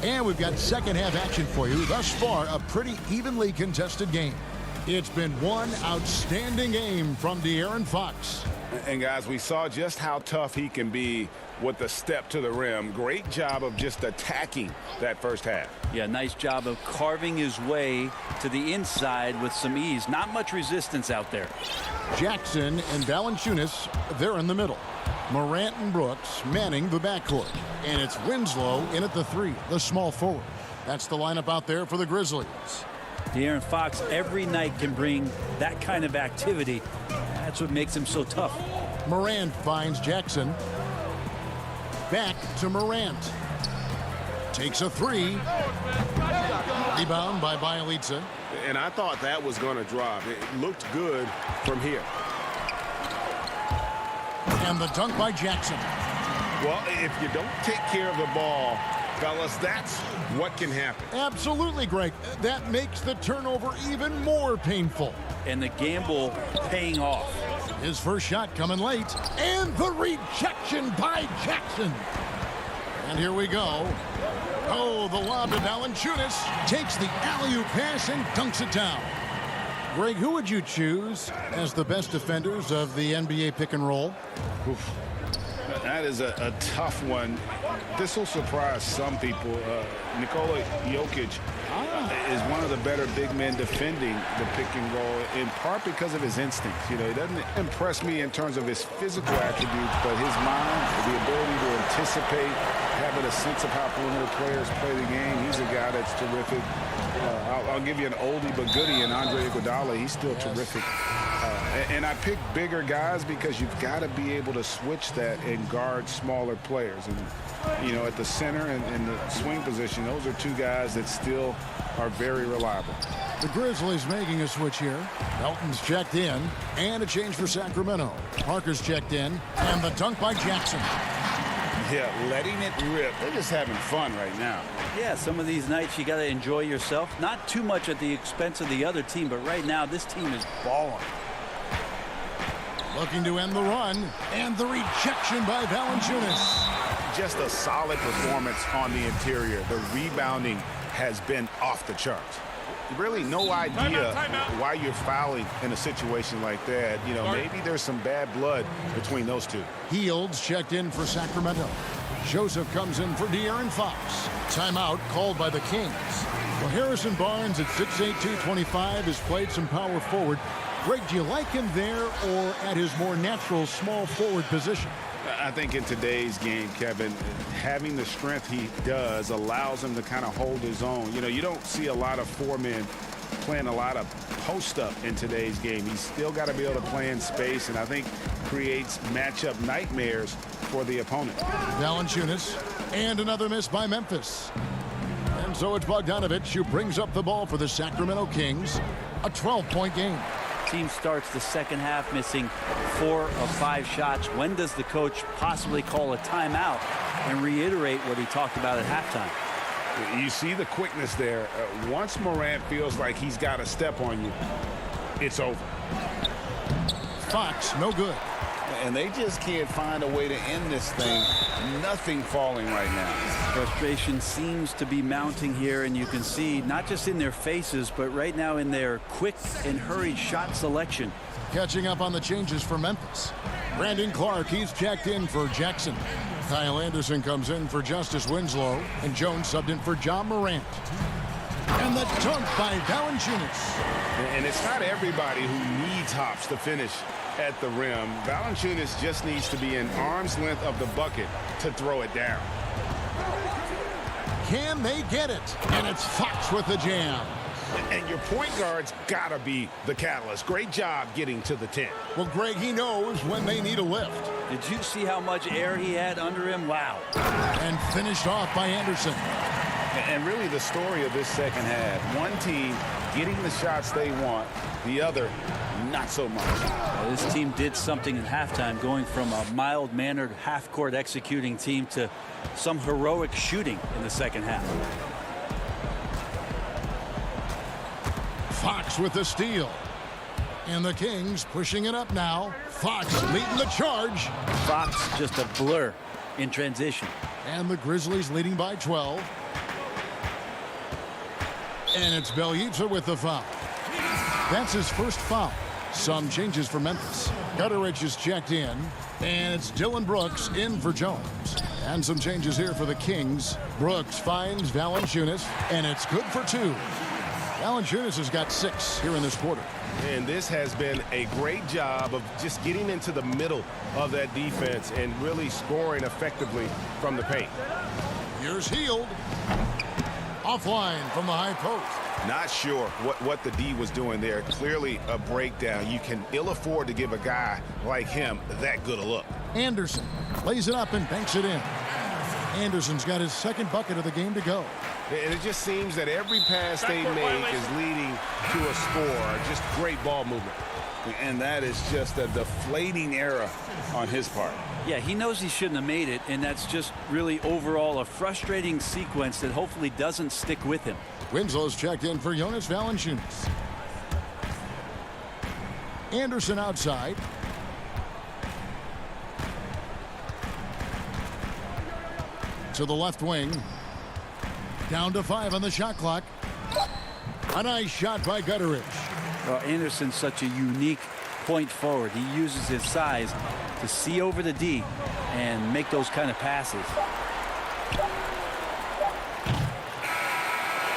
And we've got second half action for you. Thus far, a pretty evenly contested game. It's been one outstanding game from De'Aaron Fox. And guys, we saw just how tough he can be with the step to the rim. Great job of just attacking that first half. Yeah, nice job of carving his way to the inside with some ease. Not much resistance out there. Jackson and Valanciunas, they're in the middle. Morant and Brooks manning the backcourt. And it's Winslow in at the 3, the small forward. That's the lineup out there for the Grizzlies. De'Aaron Fox every night can bring that kind of activity. That's what makes him so tough. Morant finds Jackson. Back to Morant. Takes a 3. Rebound by Bielitsa. And I thought that was going to drop. It looked good from here. And the dunk by Jackson. Well, if you don't take care of the ball, fellas, that's what can happen. Absolutely, Greg. That makes the turnover even more painful. And the gamble paying off. His first shot coming late. And the rejection by Jackson. And here we go. Oh, the lob to Valanciunas. Takes the alley-oop pass and dunks it down. Greg, who would you choose as the best defenders of the NBA pick and roll? Oof. That is a tough one. This will surprise some people. Nikola Jokic is one of the better big men defending the pick and roll, in part because of his instincts. You know, he doesn't impress me in terms of his physical attributes, but his mind, the ability to anticipate, having a sense of how perimeter players play the game. He's a guy that's terrific. I'll give you an oldie but goodie in Andre Iguodala. He's still terrific. And I pick bigger guys because you've got to be able to switch that and guard smaller players. And, you know, at the center and the swing position, those are two guys that still are very reliable. The Grizzlies making a switch here. Melton's checked in, and a change for Sacramento. Parker's checked in, and the dunk by Jackson. Yeah, letting it rip. They're just having fun right now. Yeah, some of these nights you got to enjoy yourself. Not too much at the expense of the other team, but right now this team is balling. Looking to end the run, and the rejection by Valanciunas. Just a solid performance on the interior. The rebounding has been off the charts. Really no idea why you're fouling in a situation like that. You know, maybe there's some bad blood between those two. Fields checked in for Sacramento. Joseph comes in for De'Aaron Fox. Timeout called by the Kings. Well, Harrison Barnes at 6'8", 225 has played some power forward. Greg, do you like him there or at his more natural small forward position? I think in today's game, Kevin, having the strength he does allows him to kind of hold his own. You know, you don't see a lot of four men playing a lot of post-up in today's game. He's still got to be able to play in space, and I think creates matchup nightmares for the opponent. Valanciunas, and another miss by Memphis. And so it's Bogdanovich who brings up the ball for the Sacramento Kings. A 12-point game. Team starts the second half missing 4 of 5 shots. When does the coach possibly call a timeout and reiterate what he talked about at halftime? You see the quickness there. Once Morant feels like he's got a step on you, it's over. Fox, no good. And they just can't find a way to end this thing. Nothing falling right now. Frustration seems to be mounting here, and you can see not just in their faces, but right now in their quick and hurried shot selection. Catching up on the changes for Memphis. Brandon Clark, he's checked in for Jackson. Kyle Anderson comes in for Justice Winslow, and Jones subbed in for John Morant. And the dunk by Valanciunas. And it's not everybody who needs hops to finish at the rim. Valanciunas just needs to be an arm's length of the bucket to throw it down. Can they get it? And it's Fox with the jam. And your point guard's got to be the catalyst. Great job getting to the 10. Well, Greg, he knows when they need a lift. Did you see how much air he had under him? Wow. And finished off by Anderson. And really the story of this second half, one team getting the shots they want, the other not so much. This team did something at halftime, going from a mild-mannered half-court executing team to some heroic shooting in the second half. Fox with the steal. And the Kings pushing it up now. Fox leading the charge. Fox just a blur in transition. And the Grizzlies leading by 12. And it's Bjelica with the foul. That's his first foul. Some changes for Memphis. Gutteridge is checked in. And it's Dylan Brooks in for Jones. And some changes here for the Kings. Brooks finds Valanciunas, and it's good for 2. Valanciunas has got 6 here in this quarter. And this has been a great job of just getting into the middle of that defense and really scoring effectively from the paint. Here's Hield. Offline from the high post. Not sure what the D was doing there. Clearly a breakdown. You can ill afford to give a guy like him that good a look. Anderson lays it up and banks it in. Anderson's got his second bucket of the game to go. And it just seems that every pass they make is leading to a score. Just great ball movement. And that is just a deflating error on his part. Yeah, he knows he shouldn't have made it, and that's just really overall a frustrating sequence that hopefully doesn't stick with him. Winslow's checked in for Jonas Valanciunas. Anderson outside. To the left wing. Down to 5 on the shot clock. A nice shot by Gutteridge. Well, Anderson's such a unique point forward. He uses his size to see over the D and make those kind of passes.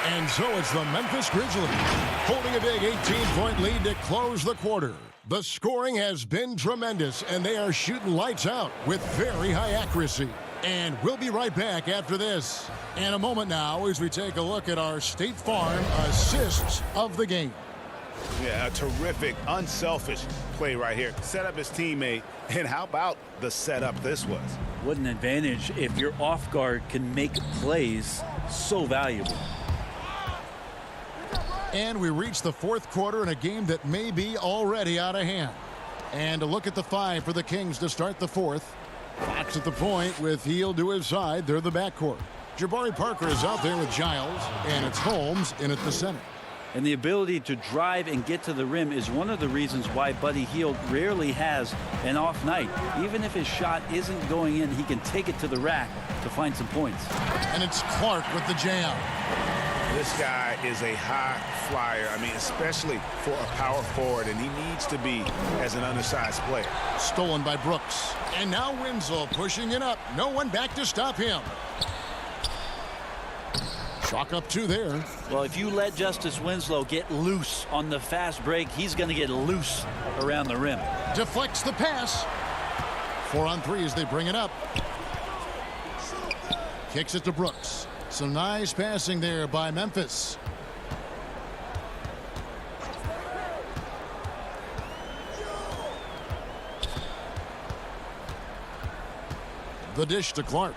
And so it's the Memphis Grizzlies holding a big 18-point lead to close the quarter. The scoring has been tremendous, and they are shooting lights out with very high accuracy. And we'll be right back after this. In a moment now as we take a look at our State Farm assists of the game. Yeah, a terrific, unselfish play right here. Set up his teammate, and how about the setup this was? What an advantage if your off guard can make plays so valuable. And we reach the fourth quarter in a game that may be already out of hand. And a look at the 5 for the Kings to start the fourth. Fox at the point with Hield to his side. They're the backcourt. Jabari Parker is out there with Giles, and it's Holmes in at the center. And the ability to drive and get to the rim is one of the reasons why Buddy Hield rarely has an off night. Even if his shot isn't going in, he can take it to the rack to find some points. And it's Clark with the jam. This guy is a high flyer. I mean, especially for a power forward, and he needs to be as an undersized player. Stolen by Brooks. And now Winslow pushing it up. No one back to stop him. Chalk up 2 there. Well, if you let Justice Winslow get loose on the fast break, he's going to get loose around the rim. Deflects the pass. 4 on 3 as they bring it up. Kicks it to Brooks. Some nice passing there by Memphis. The dish to Clark.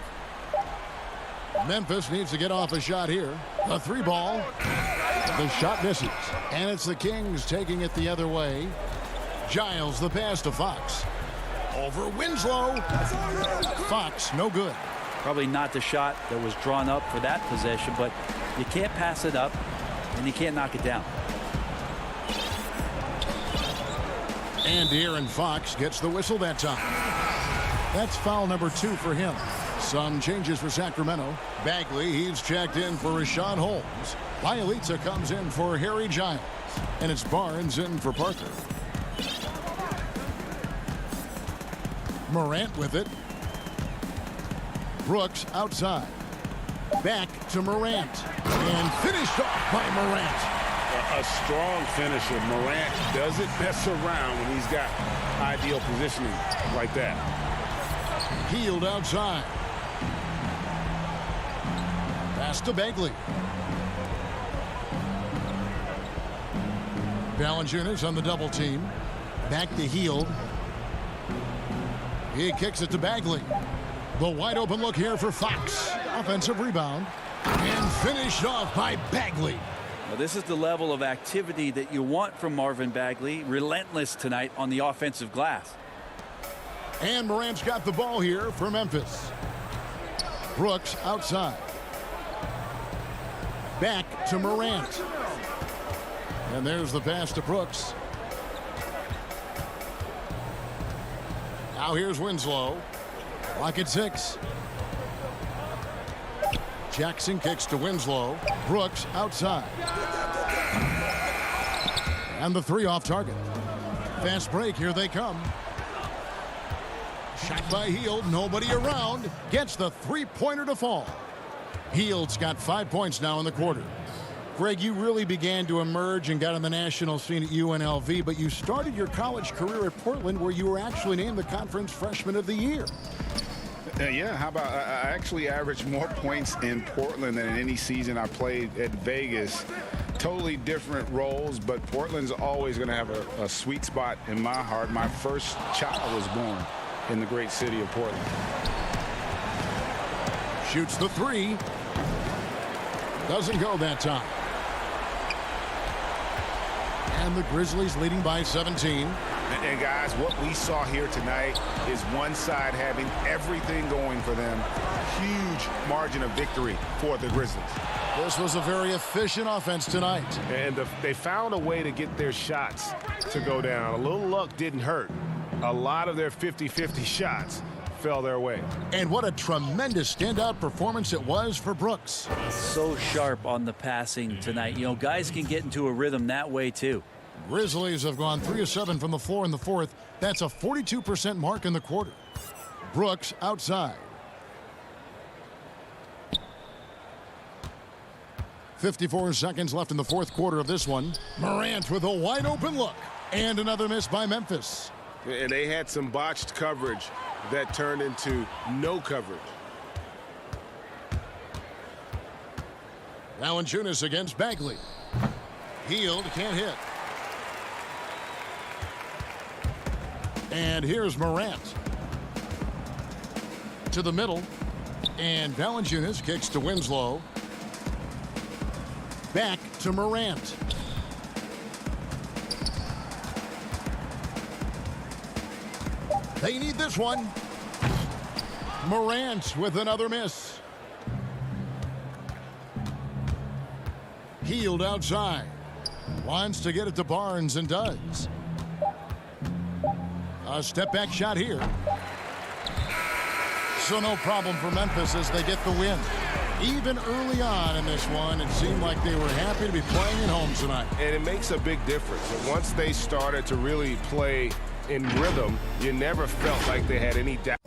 Memphis needs to get off a shot here. The 3 ball. The shot misses. And it's the Kings taking it the other way. Giles the pass to Fox. Over Winslow. Fox no good. Probably not the shot that was drawn up for that possession, but you can't pass it up and you can't knock it down. And De'Aaron Fox gets the whistle that time. That's foul number 2 for him. Some changes for Sacramento. Bagley, he's checked in for Rashawn Holmes. Bjelica comes in for Harry Giles. And it's Barnes in for Parker. Morant with it. Brooks outside. Back to Morant. And finished off by Morant. A strong finisher. Morant doesn't mess around when he's got ideal positioning like that. Hield outside. Pass to Bagley. Valanciunas on the double team. Back to Hield. He kicks it to Bagley. The wide open look here for Fox. Offensive rebound. And finished off by Bagley. Well, this is the level of activity that you want from Marvin Bagley. Relentless tonight on the offensive glass. And Morant's got the ball here for Memphis. Brooks outside. Back to Morant. And there's the pass to Brooks. Now here's Winslow. Clock at 6. Jackson kicks to Winslow. Brooks outside. And the three off target. Fast break, here they come. Shot by Hield, nobody around. Gets the three-pointer to fall. Hield's got 5 points now in the quarter. Greg, you really began to emerge and got on the national scene at UNLV, but you started your college career at Portland, where you were actually named the Conference Freshman of the Year. Yeah, how about I actually averaged more points in Portland than in any season I played at Vegas. Totally different roles, but Portland's always going to have a sweet spot in my heart. My first child was born in the great city of Portland. Shoots the three. Doesn't go that time. And the Grizzlies leading by 17. And guys, what we saw here tonight is one side having everything going for them. Huge margin of victory for the Grizzlies. This was a very efficient offense tonight. And they found a way to get their shots to go down. A little luck didn't hurt. A lot of their 50-50 shots fell their way. And what a tremendous standout performance it was for Brooks. So sharp on the passing tonight. You know, guys can get into a rhythm that way too. Grizzlies have gone 3 of 7 from the floor in the fourth. That's a 42% mark in the quarter. Brooks outside. 54 seconds left in the fourth quarter of this one. Morant with a wide open look. And another miss by Memphis. And they had some botched coverage that turned into no coverage. Valanciunas against Bagley. Hield can't hit. And here's Morant. To the middle. And Valanciunas kicks to Winslow. Back to Morant. They need this one. Morant with another miss. Hield outside. Wants to get it to Barnes and does. A step back shot here. So no problem for Memphis as they get the win. Even early on in this one, it seemed like they were happy to be playing at home tonight. And it makes a big difference. And once they started to really play in rhythm, you never felt like they had any doubt.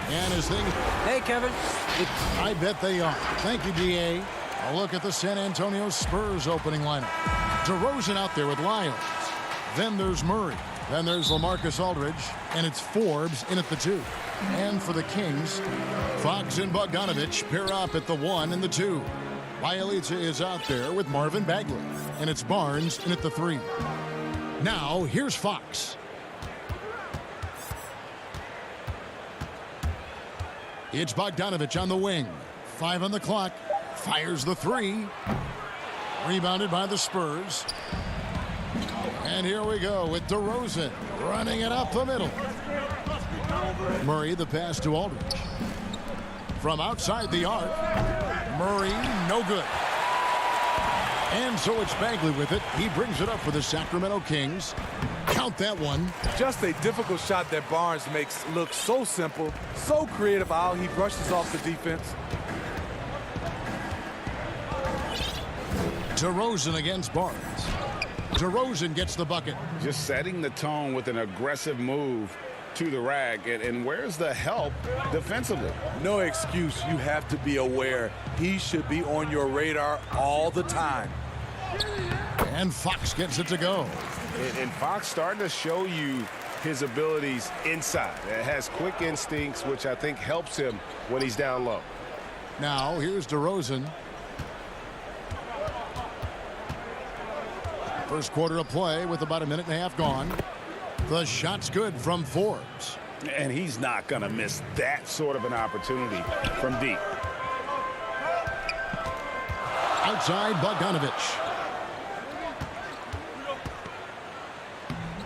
And his thing. Hey, Kevin. I bet they are. Thank you, DA. A look at the San Antonio Spurs opening lineup. DeRozan out there with Lyles. Then there's Murray. Then there's LaMarcus Aldridge. And it's Forbes in at the 2. And for the Kings, Fox and Bogdanovich pair up at the 1 and the 2. Bielitsa is out there with Marvin Bagley. And it's Barnes in at the 3. Now, here's Fox. It's Bogdanovich on the wing. 5 on the clock. Fires the 3. Rebounded by the Spurs. And here we go with DeRozan running it up the middle. Murray, the pass to Aldridge. From outside the arc. Murray, no good. And so it's Bagley with it. He brings it up for the Sacramento Kings. Count that one. Just a difficult shot that Barnes makes look so simple, so creative how he brushes off the defense. DeRozan against Barnes. DeRozan gets the bucket. Just setting the tone with an aggressive move to the rack. And where's the help defensively? No excuse. You have to be aware. He should be on your radar all the time. And Fox gets it to go. And Fox starting to show you his abilities inside. It has quick instincts, which I think helps him when he's down low. Now, here's DeRozan. First quarter of play with about a minute and a half gone. The shot's good from Forbes. And he's not going to miss that sort of an opportunity from deep. Outside, Bogdanovich.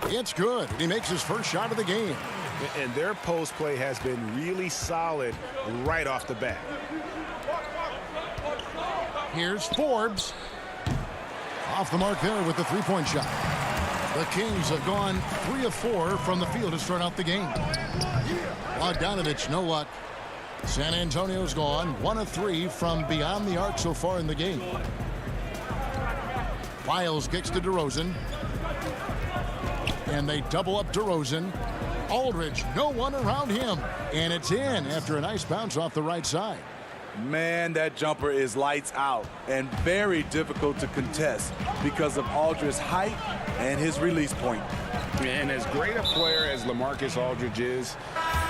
It's good. He makes his first shot of the game. And their post play has been really solid right off the bat. Here's Forbes. Off the mark there with the three-point shot. The Kings have gone 3 of 4 from the field to start out the game. Bogdanovich, no luck. San Antonio's gone 1 of 3 from beyond the arc so far in the game. Lyles kicks to DeRozan. And they double up DeRozan. Aldridge, no one around him. And it's in after a nice bounce off the right side. Man, that jumper is lights out and very difficult to contest because of Aldridge's height and his release point. And as great a player as LaMarcus Aldridge is,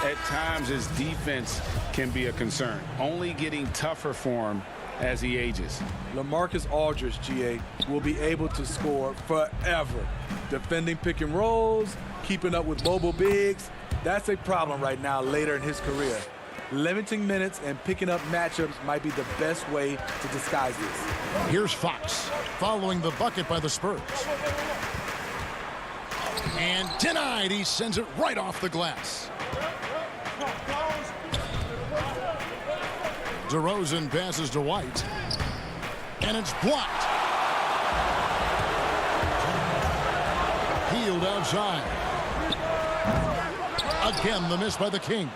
at times his defense can be a concern, only getting tougher for him as he ages. LaMarcus Aldridge, GA, will be able to score forever. Defending pick and rolls, keeping up with mobile bigs, that's a problem right now later in his career. Limiting minutes and picking up matchups might be the best way to disguise this. Here's Fox following the bucket by the Spurs. And denied. He sends it right off the glass. DeRozan passes to White. And it's blocked. Healed outside. Again, the miss by the Kings.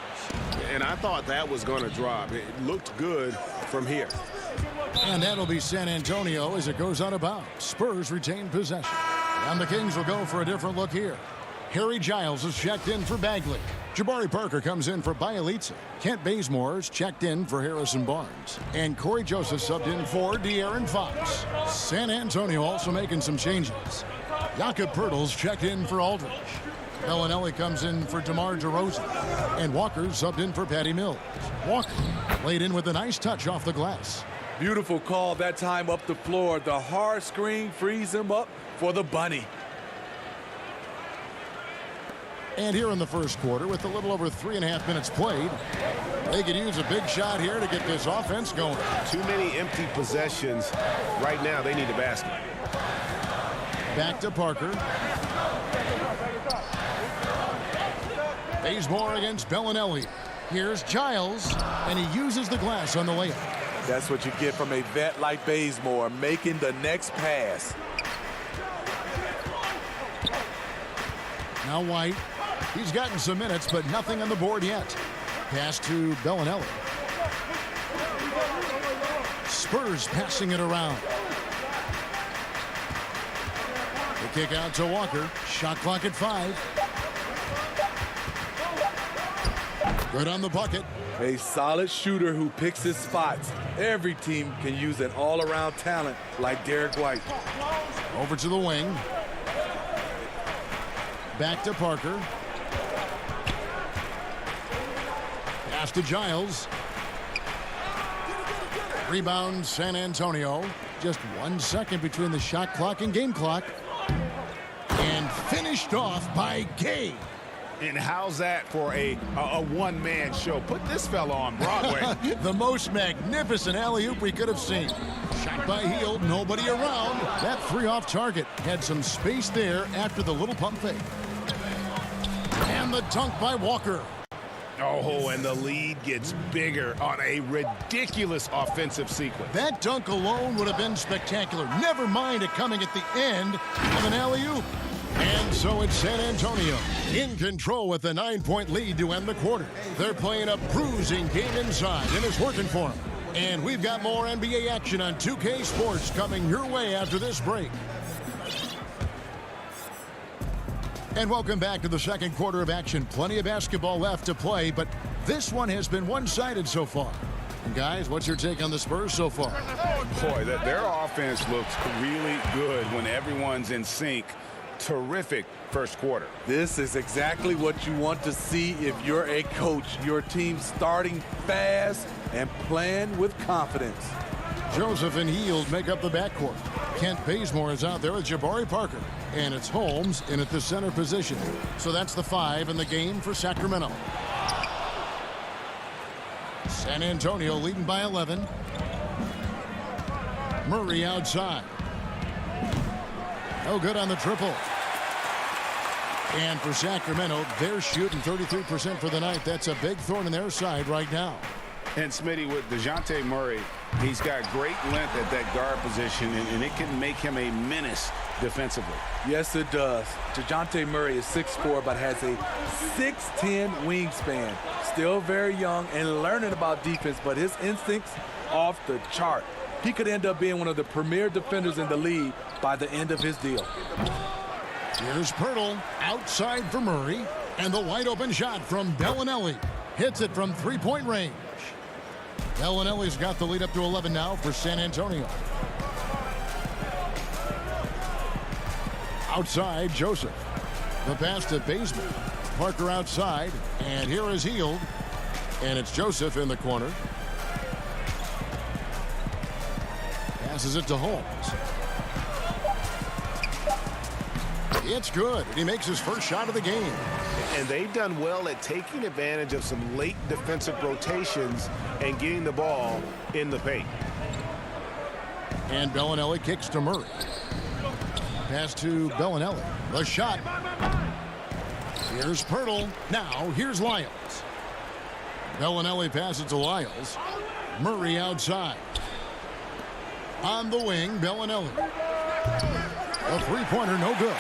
And I thought that was going to drop. It looked good from here. And that'll be San Antonio as it goes out of bounds. Spurs retain possession. And the Kings will go for a different look here. Harry Giles is checked in for Bagley. Jabari Parker comes in for Bielitsa. Kent Bazemore's checked in for Harrison Barnes. And Corey Joseph subbed in for De'Aaron Fox. San Antonio also making some changes. Jakob Poeltl's checked in for Aldridge. Bellinelli comes in for DeMar DeRozan. And Walker subbed in for Patty Mills. Walker laid in with a nice touch off the glass. Beautiful call that time up the floor. The hard screen frees him up for the bunny. And here in the first quarter, with a little over 3.5 minutes played, they could use a big shot here to get this offense going. Too many empty possessions. Right now, they need a basket. Back to Parker. Bazemore against Bellinelli. Here's Giles, and he uses the glass on the layup. That's what you get from a vet like Bazemore, making the next pass. Now White. He's gotten some minutes, but nothing on the board yet. Pass to Bellinelli. Spurs passing it around. The kick out to Walker. Shot clock at 5. Good on the bucket. A solid shooter who picks his spots. Every team can use an all-around talent like Derek White. Over to the wing. Back to Parker. Pass to Giles. Rebound San Antonio. Just 1 second between the shot clock and game clock. And finished off by Gay. And how's that for a one-man show? Put this fella on Broadway. The most magnificent alley-oop we could have seen. Shot by Hield, nobody around. That three off target had some space there after the little pump fake. And the dunk by Walker. Oh, and the lead gets bigger on a ridiculous offensive sequence. That dunk alone would have been spectacular. Never mind it coming at the end of an alley-oop. And so it's San Antonio in control with a 9-point lead to end the quarter. They're playing a bruising game inside, and it's working for them. And we've got more NBA action on 2K Sports coming your way after this break. And welcome back to the second quarter of action. Plenty of basketball left to play, but this one has been one-sided so far. And guys, what's your take on the Spurs so far? Boy, their offense looks really good when everyone's in sync. Terrific first quarter. This is exactly what you want to see if you're a coach. Your team starting fast and playing with confidence. Joseph and Hield make up the backcourt. Kent Bazemore is out there with Jabari Parker. And it's Holmes in at the center position. So that's the 5 in the game for Sacramento. San Antonio leading by 11. Murray outside. No good on the triple. And for Sacramento, they're shooting 33% for the night. That's a big thorn in their side right now. And Smitty, with DeJounte Murray, he's got great length at that guard position, and it can make him a menace defensively. Yes, it does. DeJounte Murray is 6'4", but has a 6'10" wingspan. Still very young and learning about defense, but his instincts off the chart. He could end up being one of the premier defenders in the league by the end of his deal. Here's Pirtle outside for Murray, and the wide open shot from Bellinelli. Hits it from three-point range. Bellinelli's got the lead up to 11 now for San Antonio. Outside, Joseph. The pass to Bazemore. Parker outside, and here is Hield. And it's Joseph in the corner. Passes it to Holmes. It's good, and he makes his first shot of the game. And they've done well at taking advantage of some late defensive rotations and getting the ball in the paint. And Bellinelli kicks to Murray. Pass to Bellinelli. The shot. Here's Pirtle. Now here's Lyles. Bellinelli passes to Lyles. Murray outside. On the wing, Bellinelli. A three-pointer, no good.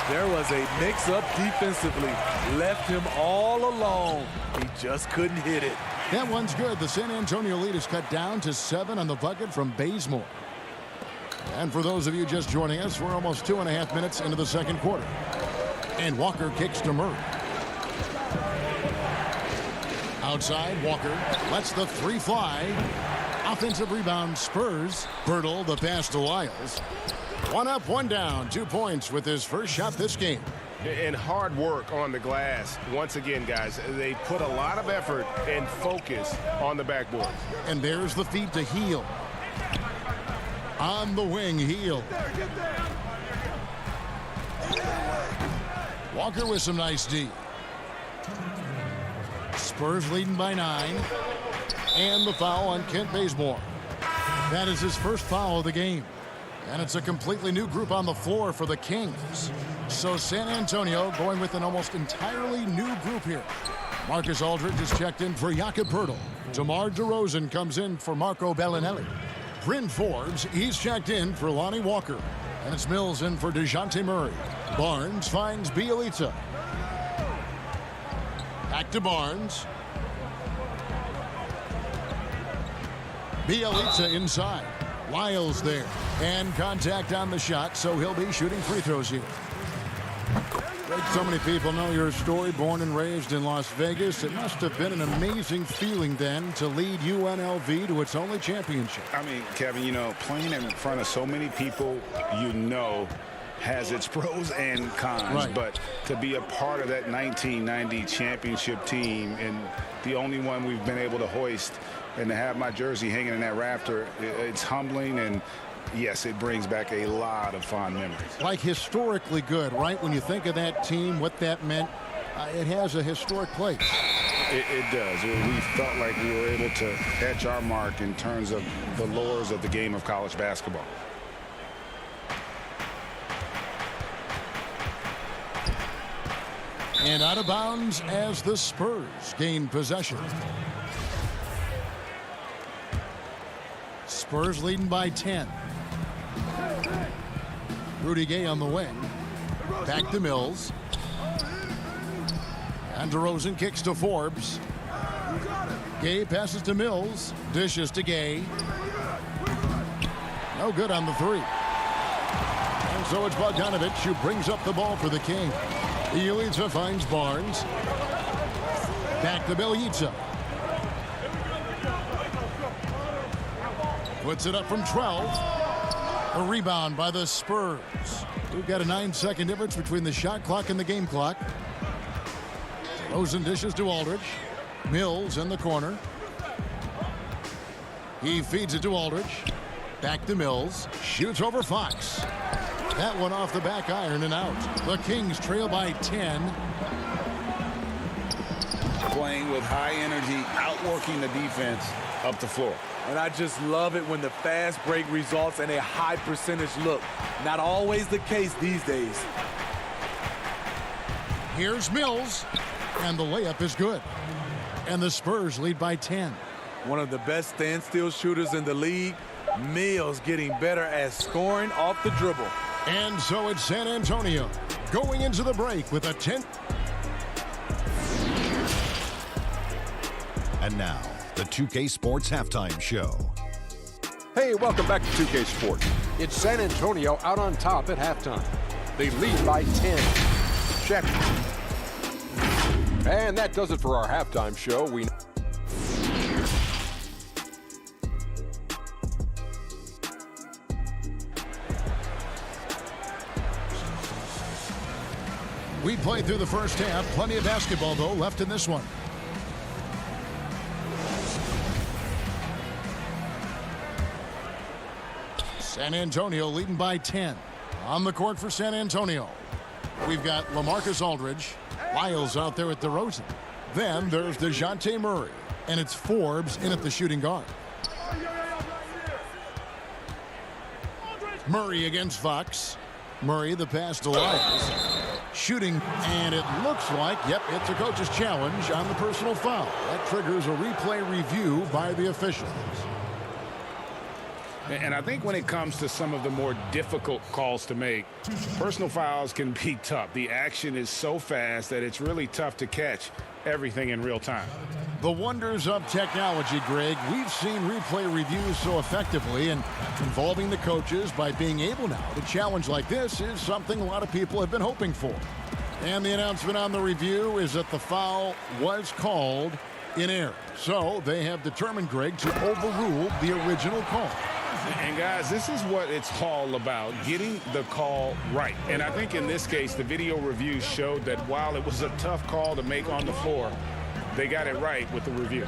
There was a mix-up defensively. Left him all alone. He just couldn't hit it. That one's good. The San Antonio lead is cut down to 7 on the bucket from Bazemore. And for those of you just joining us, we're almost 2.5 minutes into the second quarter. And Walker kicks to Murray. Outside, Walker lets the three fly. Offensive rebound, Spurs. Pirtle, the pass to Lyles. 1 up, 1 down. 2 points with his first shot this game. And hard work on the glass. Once again, guys, they put a lot of effort and focus on the backboard. And there's the feed to Hield. On the wing, Hield. Walker with some nice D. Spurs leading by 9. And the foul on Kent Bazemore. That is his first foul of the game. And it's a completely new group on the floor for the Kings. So San Antonio going with an almost entirely new group here. Marcus Aldridge is checked in for Jakob Pirtle. DeMar DeRozan comes in for Marco Bellinelli. Bryn Forbes, he's checked in for Lonnie Walker. And it's Mills in for DeJounte Murray. Barnes finds Bielitsa. Back to Barnes. Bielitsa inside. Lyles there. And contact on the shot, so he'll be shooting free throws here. Greg, so many people know your story. Born and raised in Las Vegas, it must have been an amazing feeling then to lead UNLV to its only championship. I mean, Kevin, you know, playing in front of so many people you know has its pros and cons, right. But to be a part of that 1990 championship team and the only one we've been able to hoist and to have my jersey hanging in that rafter, it's humbling, and yes, it brings back a lot of fond memories. Like historically good, right? When you think of that team, what that meant, it has a historic place. It does. We felt like we were able to etch our mark in terms of the lures of the game of college basketball. And out of bounds as the Spurs gain possession. Spurs leading by 10. Rudy Gay on the wing. Back to Mills. And DeRozan kicks to Forbes. Gay passes to Mills. Dishes to Gay. No good on the three. And so it's Bogdanovich who brings up the ball for the King. Bjelica finds Barnes. Back to Bjelica. Puts it up from 12. A rebound by the Spurs. We've got a 9-second difference between the shot clock and the game clock. Rosen dishes to Aldridge. Mills in the corner. He feeds it to Aldridge. Back to Mills. Shoots over Fox. That one off the back iron and out. The Kings trail by 10. Playing with high energy, outworking the defense up the floor. And I just love it when the fast break results in a high percentage look. Not always the case these days. Here's Mills. And the layup is good. And the Spurs lead by 10. One of the best standstill shooters in the league. Mills getting better at scoring off the dribble. And so it's San Antonio going into the break with a 10. And now, the 2K Sports Halftime Show. Hey, welcome back to 2K Sports. It's San Antonio out on top at halftime. They lead by 10. Check. And that does it for our halftime show. We played through the first half. Plenty of basketball, though, left in this one. San Antonio leading by 10. On the court for San Antonio. We've got LaMarcus Aldridge. Lyles out there at DeRozan. Then there's DeJounte Murray. And it's Forbes in at the shooting guard. Murray against Fox. Murray the pass to Lyles. Shooting, and it looks like, yep, it's a coach's challenge on the personal foul. That triggers a replay review by the officials. And I think when it comes to some of the more difficult calls to make, personal fouls can be tough. The action is so fast that it's really tough to catch everything in real time. The wonders of technology, Greg. We've seen replay reviews so effectively, and involving the coaches by being able now to challenge like this is something a lot of people have been hoping for. And the announcement on the review is that the foul was called in error. So they have determined, Greg, to overrule the original call. And guys, this is what it's all about, getting the call right. And I think in this case, the video review showed that while it was a tough call to make on the floor, they got it right with the review.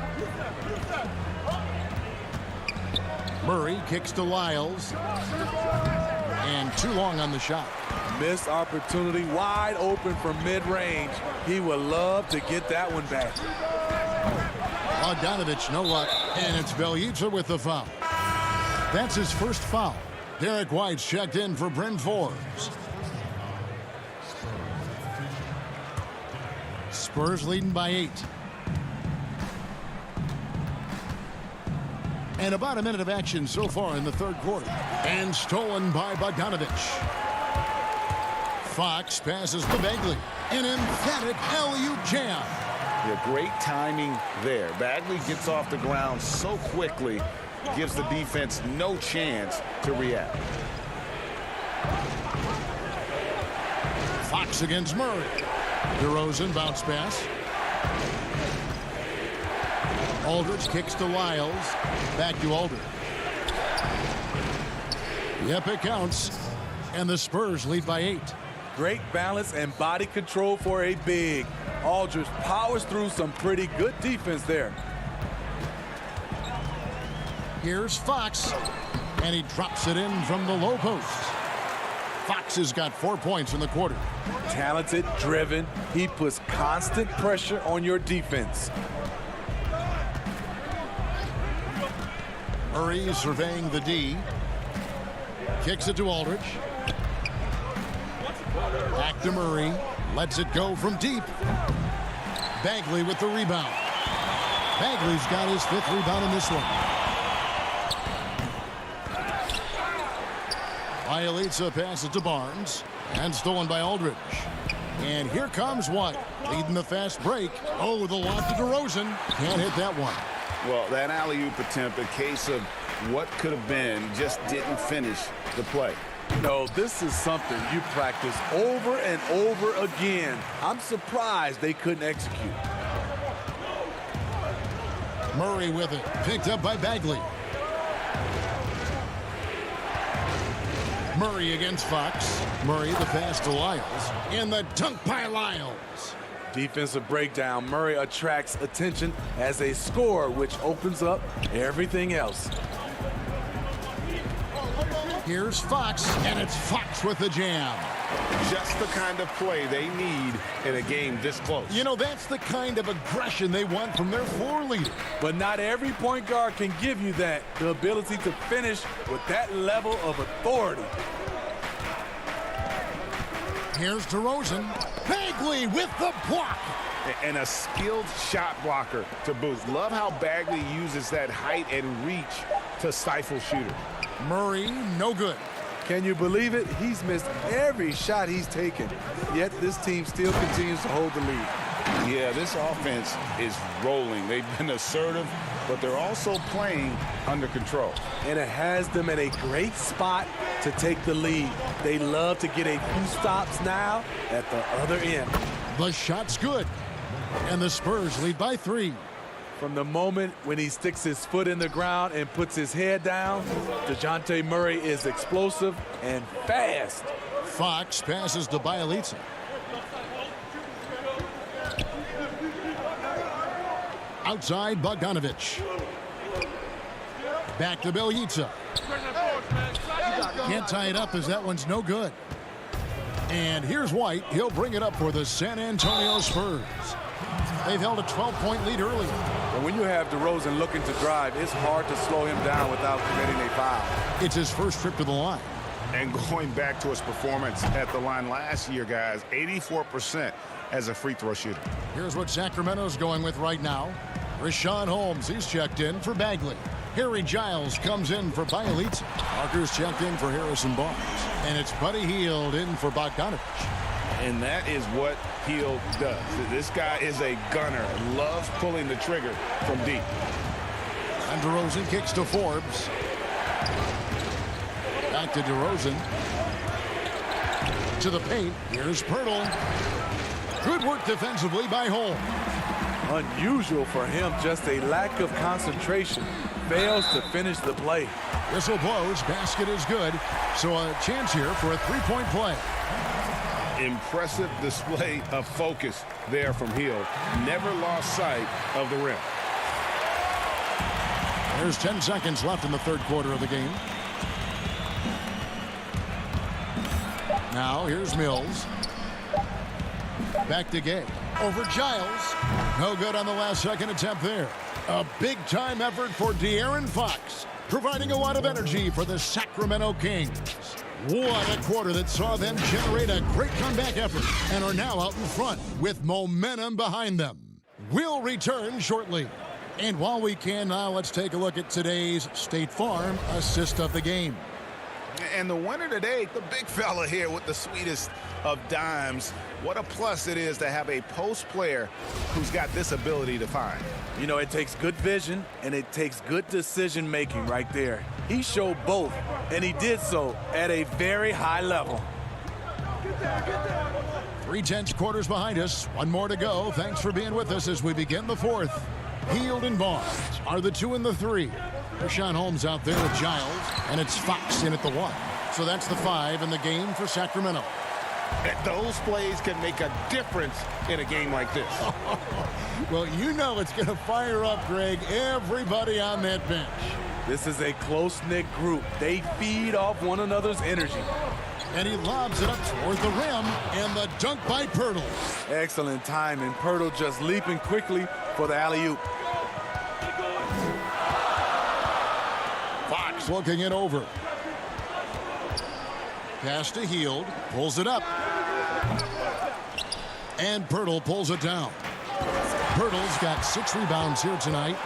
Murray kicks to Lyles. And too long on the shot. Missed opportunity, wide open from mid-range. He would love to get that one back. Bogdanovich, no luck. And it's Bjelica with the foul. That's his first foul. Derek White's checked in for Bryn Forbes. Spurs leading by 8. And about a minute of action so far in the third quarter. And stolen by Bogdanovich. Fox passes to Bagley. An emphatic alley-oop jam. Yeah, great timing there. Bagley gets off the ground so quickly, gives the defense no chance to react. Fox Fox against Murray. DeRozan bounce pass. Aldridge kicks to Lyles. Back to Aldridge. Yep, it counts. And the Spurs lead by 8. Great balance and body control for a big. Aldridge powers through some pretty good defense there. Here's Fox, and he drops it in from the low post. Fox has got 4 points in the quarter. Talented, driven. He puts constant pressure on your defense. Murray surveying the D. Kicks it to Aldridge. Back to Murray. Lets it go from deep. Bagley with the rebound. Bagley's got his 5th rebound in this one. Bielitsa passes to Barnes. And stolen by Aldridge. And here comes White. Leading the fast break. Oh, the lob to DeRozan. Can't hit that one. Well, that alley-oop attempt, a case of what could have been, just didn't finish the play. No, this is something you practice over and over again. I'm surprised they couldn't execute. Murray with it. Picked up by Bagley. Murray against Fox. Murray the pass to Lyles. And the dunk by Lyles. Defensive breakdown. Murray attracts attention as a scorer, which opens up everything else. Here's Fox, and it's Fox with the jam. Just the kind of play they need in a game this close. You know, that's the kind of aggression they want from their floor leader. But not every point guard can give you that, the ability to finish with that level of authority. Here's DeRozan. Bagley with the block. And a skilled shot blocker to boot. Love how Bagley uses that height and reach to stifle shooters. Murray, no good. Can you believe it? He's missed every shot he's taken. Yet this team still continues to hold the lead. Yeah, this offense is rolling. They've been assertive, but they're also playing under control. And it has them in a great spot to take the lead. They love to get a few stops now at the other end. The shot's good. And the Spurs lead by 3. From the moment when he sticks his foot in the ground and puts his head down, DeJounte Murray is explosive and fast. Fox passes to Bielitsa. Outside, Bogdanovich. Back to Bielitsa. Can't tie it up as that one's no good. And here's White. He'll bring it up for the San Antonio Spurs. They've held a 12-point lead earlier. And when you have DeRozan looking to drive, it's hard to slow him down without committing a foul. It's his first trip to the line. And going back to his performance at the line last year, guys, 84% as a free throw shooter. Here's what Sacramento's going with right now. Rashawn Holmes, he's checked in for Bagley. Harry Giles comes in for Bielitsa. Parker's checked in for Harrison Barnes. And it's Buddy Hield in for Bogdanovich. And that is what Hield does. This guy is a gunner. Loves pulling the trigger from deep. And DeRozan kicks to Forbes. Back to DeRozan. To the paint. Here's Pirtle. Good work defensively by Holmes. Unusual for him, just a lack of concentration. Fails to finish the play. Whistle blows, basket is good. So a chance here for a three-point play. Impressive display of focus there from Hield. Never lost sight of the rim. There's 10 seconds left in the third quarter of the game. Now here's Mills. Back to Gay. Over Giles. No good on the last second attempt there. A big-time effort for De'Aaron Fox, providing a lot of energy for the Sacramento Kings. What a quarter that saw them generate a great comeback effort and are now out in front with momentum behind them. We'll return shortly. And while we can now, let's take a look at today's State Farm assist of the game. And the winner today, the big fella here with the sweetest of dimes. What a plus it is to have a post player who's got this ability to find. You know, it takes good vision and it takes good decision making right there. He showed both, and he did so at a very high level. 3 quarters behind us. One more to go. Thanks for being with us as we begin the fourth. Hield and Barnes are the 2 and the 3. Rashawn Holmes out there with Giles, and it's Fox in at the 1. So that's the 5 in the game for Sacramento. Those plays can make a difference in a game like this. Well, you know it's going to fire up, Greg, everybody on that bench. This is a close-knit group. They feed off one another's energy. And he lobs it up toward the rim, and the dunk by Pirtle. Excellent time, and Pirtle just leaping quickly for the alley-oop. Fox looking it over. Pass to Hield, pulls it up. And Pirtle pulls it down. Pirtle's got 6 rebounds here tonight.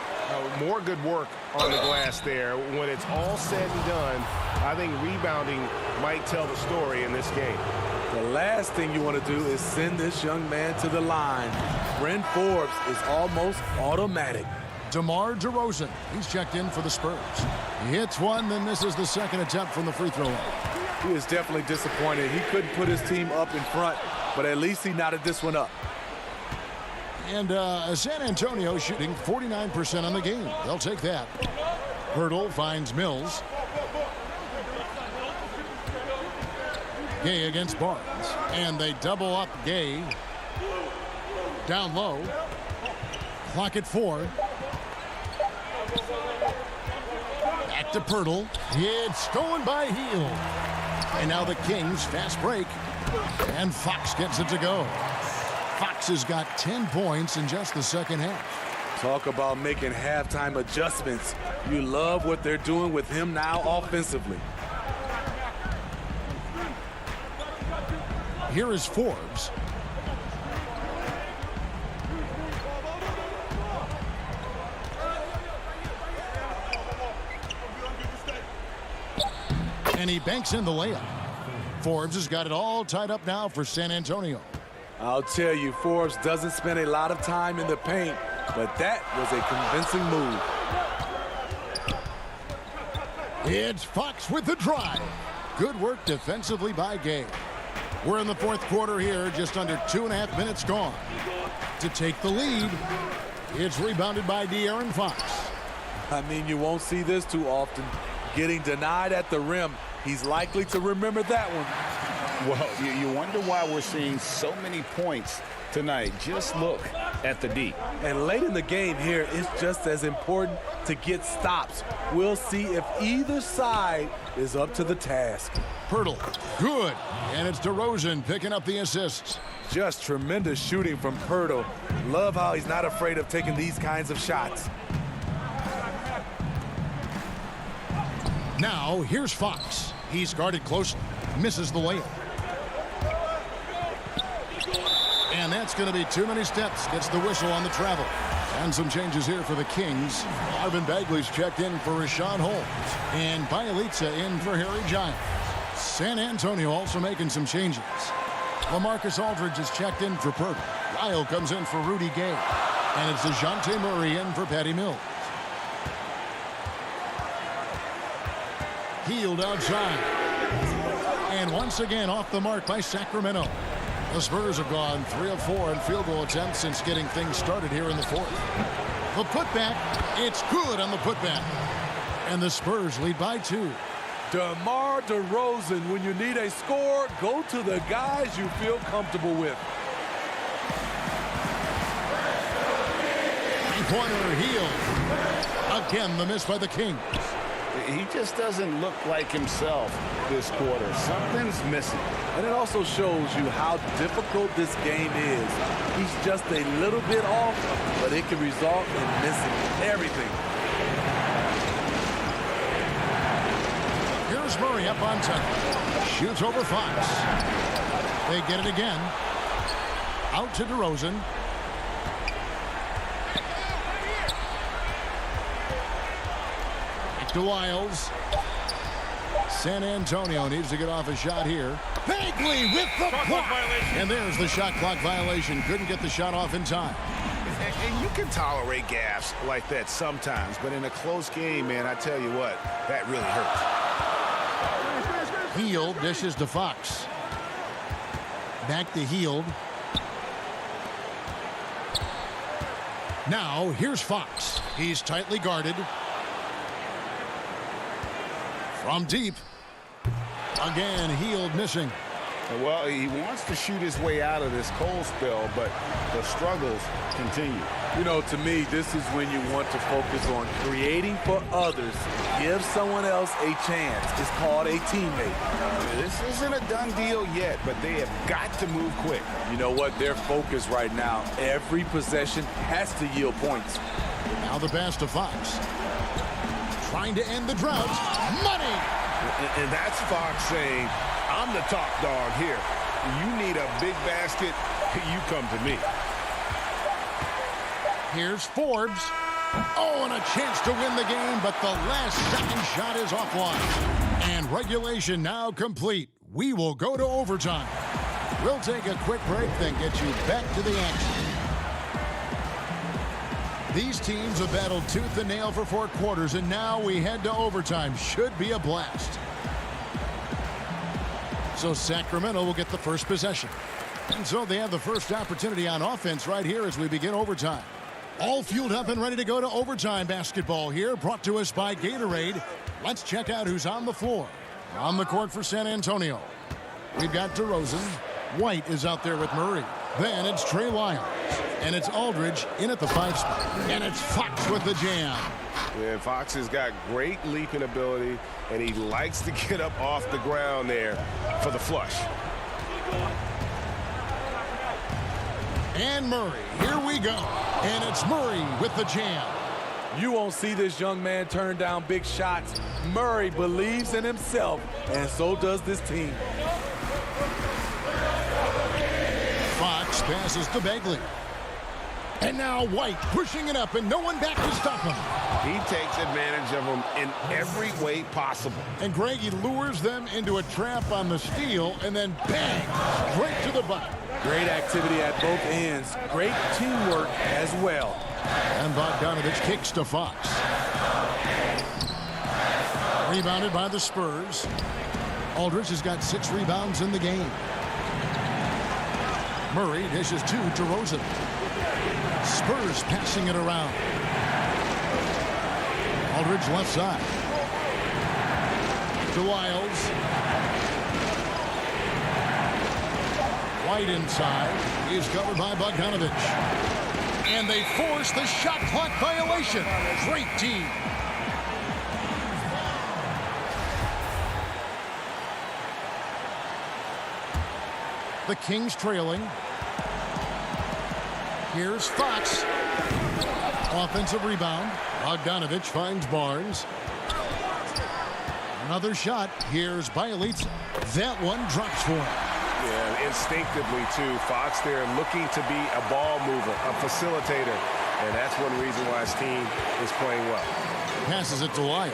More good work on the glass there. When it's all said and done, I think rebounding might tell the story in this game. The last thing you want to do is send this young man to the line. Bryn Forbes is almost automatic. DeMar DeRozan, he's checked in for the Spurs. He hits one, then misses the second attempt from the free throw line. He is definitely disappointed. He couldn't put his team up in front, but at least he knotted this one up. And San Antonio shooting 49% on the game. They'll take that. Pirtle finds Mills. Gay against Barnes. And they double up Gay. Down low. Clock at 4. Back to Pirtle. It's stolen by Hield. And now the Kings fast break. And Fox gets it to go. Fox has got 10 points in just the second half. Talk about making halftime adjustments. You love what they're doing with him now offensively. Here is Forbes. And he banks in the layup. Forbes has got it all tied up now for San Antonio. I'll tell you, Forbes doesn't spend a lot of time in the paint, but that was a convincing move. It's Fox with the drive. Good work defensively by Gay. We're in the fourth quarter here, just under 2.5 minutes gone. To take the lead, it's rebounded by De'Aaron Fox. I mean, you won't see this too often. Getting denied at the rim, he's likely to remember that one. Well, you wonder why we're seeing so many points tonight. Just look at the D. And late in the game here, it's just as important to get stops. We'll see if either side is up to the task. Pirtle, good. And it's DeRozan picking up the assists. Just tremendous shooting from Pirtle. Love how he's not afraid of taking these kinds of shots. Now, here's Fox. He's guarded closely. Misses the layup. And that's going to be too many steps. Gets the whistle on the travel. And some changes here for the Kings. Marvin Bagley's checked in for Rashawn Holmes. And Bielitsa in for Harry Giles. San Antonio also making some changes. LaMarcus Aldridge is checked in for Pirtle. Lyle comes in for Rudy Gay. And it's DeJounte Murray in for Patty Mills. Hield outside. And once again off the mark by Sacramento. The Spurs have gone 3 of 4 in field goal attempts since getting things started here in the fourth. The putback, it's good on the putback. And the Spurs lead by 2. DeMar DeRozan, when you need a score, go to the guys you feel comfortable with. Three-pointer Hield. Again, the miss by the Kings. He just doesn't look like himself this quarter. Something's missing. And it also shows you how difficult this game is. He's just a little bit off, but it can result in missing everything. Here's Murray up on top. Shoots over Fox. They get it again. Out to DeRozan. Back to Wiles. San Antonio needs to get off a shot here. Bagley with the block. And there's the shot clock violation. Couldn't get the shot off in time. And you can tolerate gaffes like that sometimes, but in a close game, man, I tell you what, that really hurts. Hield dishes to Fox. Back to Hield. Now, here's Fox. He's tightly guarded. From deep. Again, Hield missing. Well, he wants to shoot his way out of this cold spell, but the struggles continue. You know, to me, this is when you want to focus on creating for others. Give someone else a chance. It's called a teammate. This isn't a done deal yet, but they have got to move quick. You know what? Their focus right now, every possession has to yield points. Now the pass to Fox. Trying to end the drought. Money! And that's Fox saying, I'm the top dog here. You need a big basket, you come to me. Here's Forbes. Oh, and a chance to win the game, but the last second shot is offline. And regulation now complete. We will go to overtime. We'll take a quick break, then get you back to the action. These teams have battled tooth and nail for 4 quarters, and now we head to overtime. Should be a blast. So Sacramento will get the first possession. And so they have the first opportunity on offense right here as we begin overtime. All fueled up and ready to go to overtime basketball here, brought to us by Gatorade. Let's check out who's on the floor. On the court for San Antonio, we've got DeRozan. White is out there with Murray. Then it's Trey Lyles. And it's Aldridge in at the 5 spot. And it's Fox with the jam. Yeah, Fox has got great leaping ability, and he likes to get up off the ground there for the flush. And Murray, here we go. And it's Murray with the jam. You won't see this young man turn down big shots. Murray believes in himself, and so does this team. Fox passes to Bagley. And now White pushing it up, and no one back to stop him. He takes advantage of them in every way possible. And Greg, he lures them into a trap on the steal, and then bang, straight to the bucket. Great activity at both ends. Great teamwork as well. And Bogdanovich kicks to Fox. Rebounded by the Spurs. Aldridge has got 6 rebounds in the game. Murray dishes to DeRozan. Spurs passing it around. Aldridge left side. To Lyles. White inside. He's covered by Bogdanovich. And they force the shot clock violation. Great team. The Kings trailing. Here's Fox. Offensive rebound. Bogdanovich finds Barnes. Another shot. Here's Bielitsa. That one drops for him. Yeah, instinctively, too. Fox there looking to be a ball mover, a facilitator. And that's one reason why his team is playing well. Passes it to Lyles.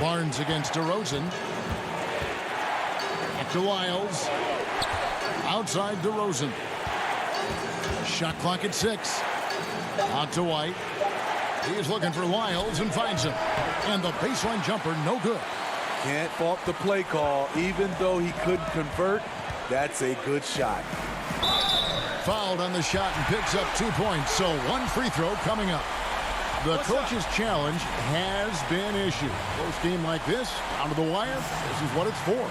Barnes against DeRozan. To Lyles. Outside DeRozan. Shot clock at 6. Out to White. He is looking for Lyles and finds him. And the baseline jumper, no good. Can't fault the play call. Even though he couldn't convert, that's a good shot. Fouled on the shot and picks up 2 points. So 1 free throw coming up. The coach's challenge has been issued. Close game like this, down to the wire, this is what it's for.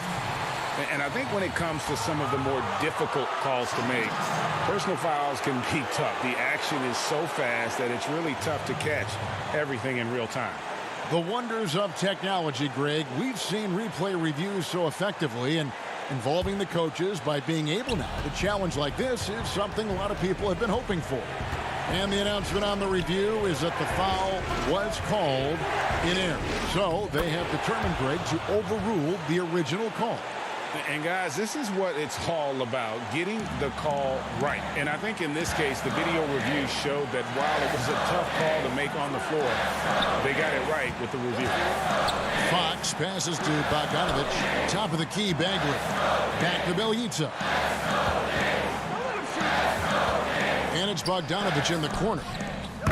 And I think when it comes to some of the more difficult calls to make, personal fouls can be tough. The action is so fast that it's really tough to catch everything in real time. The wonders of technology, Greg. We've seen replay reviews so effectively, and involving the coaches by being able now to challenge like this is something a lot of people have been hoping for. And the announcement on the review is that the foul was called in error. So they have determined, Greg, to overrule the original call. And guys, this is what it's all about, getting the call right. And I think in this case, the video review showed that while it was a tough call to make on the floor, they got it right with the review. Fox passes to Bogdanovich. Top of the key, Bagley. Back to Bielitsa. And it's Bogdanovich in the corner.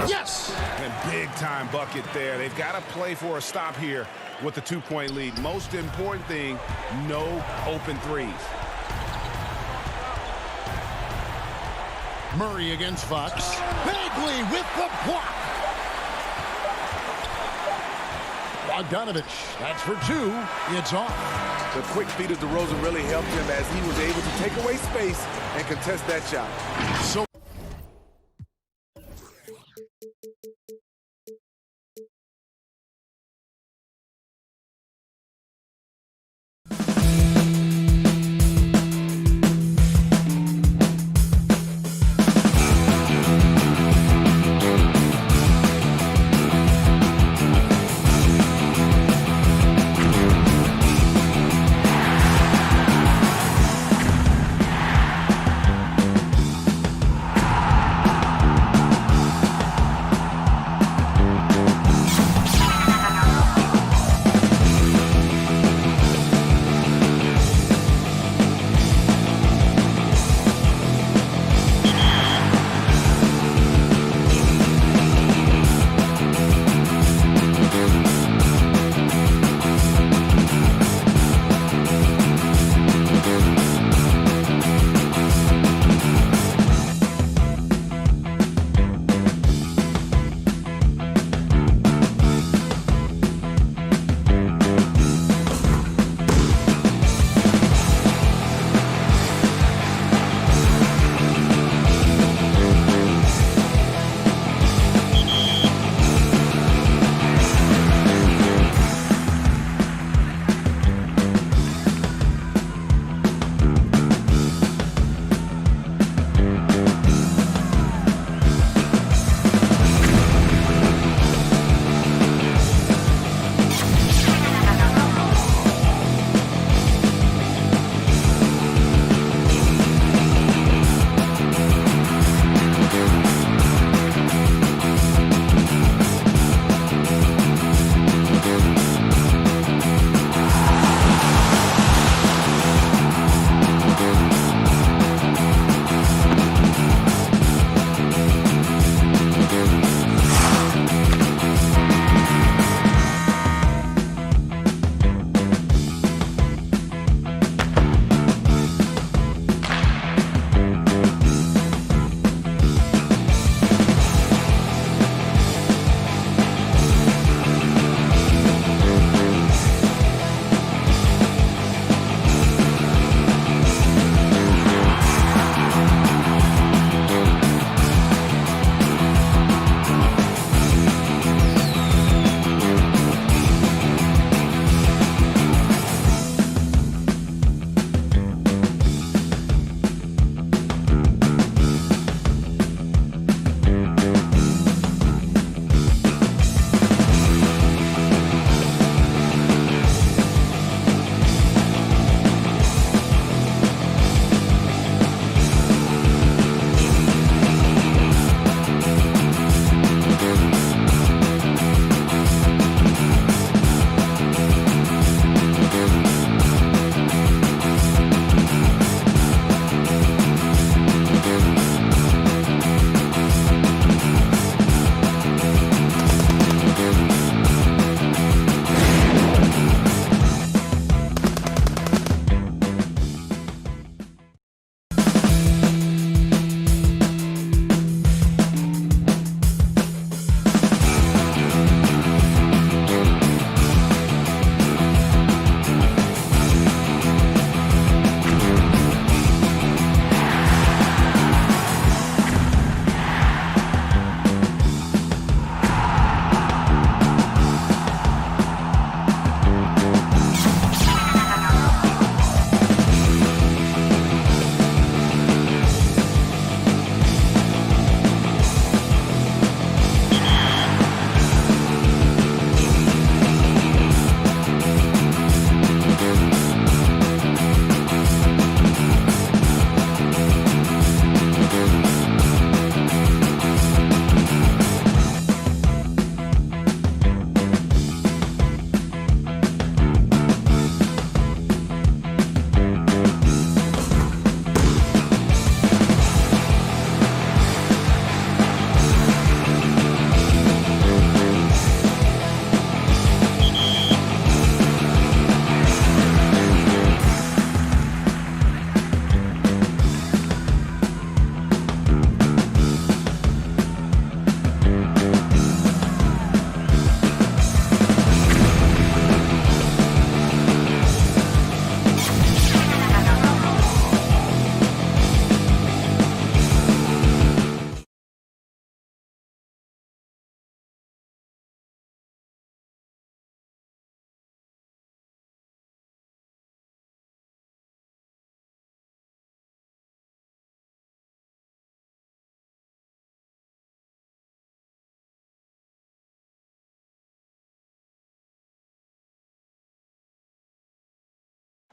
Yes! And big-time bucket there. They've got to play for a stop here with the 2-point lead. Most important thing, no open threes. Murray against Fox. Bagley with the block. Bogdanovich, that's for 2. It's off. The quick feet of DeRozan really helped him as he was able to take away space and contest that shot. So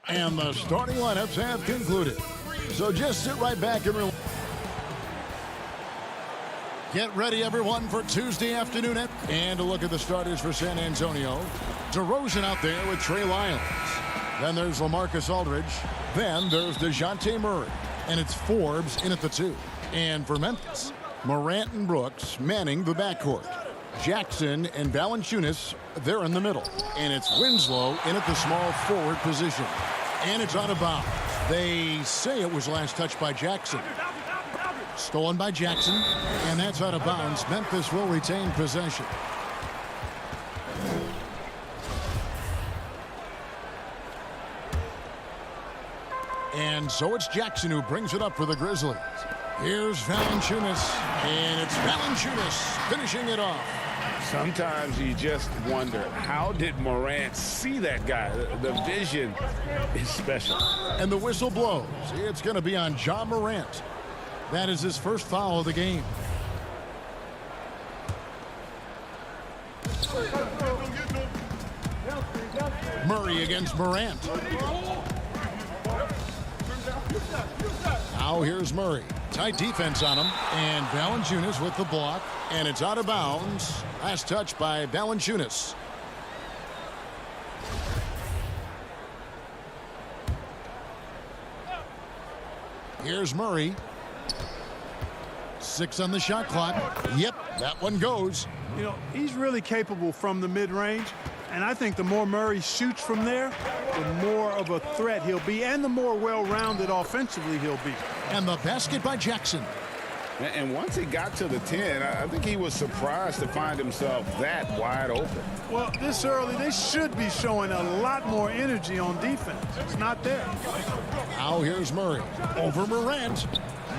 And the starting lineups have concluded. So just sit right back and relax. Get ready, everyone, for Tuesday afternoon. And a look at the starters for San Antonio. DeRozan out there with Trey Lyons. Then there's LaMarcus Aldridge. Then there's DeJounte Murray. And it's Forbes in at the 2. And for Memphis, Morant and Brooks manning the backcourt. Jackson and Valanciunas, they're in the middle. And it's Winslow in at the small forward position. And it's out of bounds. They say it was last touched by Jackson. Stolen by Jackson, and that's out of bounds. Memphis will retain possession. And so it's Jackson who brings it up for the Grizzlies. Here's Valanciunas, and it's Valanciunas finishing it off. Sometimes you just wonder, how did Morant see that guy? The vision is special. And the whistle blows. It's going to be on Ja Morant. That is his first foul of the game. Murray against Morant. Now here's Murray. Tight defense on him. And Valanciunas with the block. And it's out of bounds. Last touch by Valanciunas. Here's Murray. 6 on the shot clock. Yep, that one goes. You know, he's really capable from the mid-range. And I think the more Murray shoots from there, the more of a threat he'll be and the more well-rounded offensively he'll be. And the basket by Jackson. And once he got to the 10, I think he was surprised to find himself that wide open. Well, this early, they should be showing a lot more energy on defense. It's not there. Now here's Murray. Over Morant.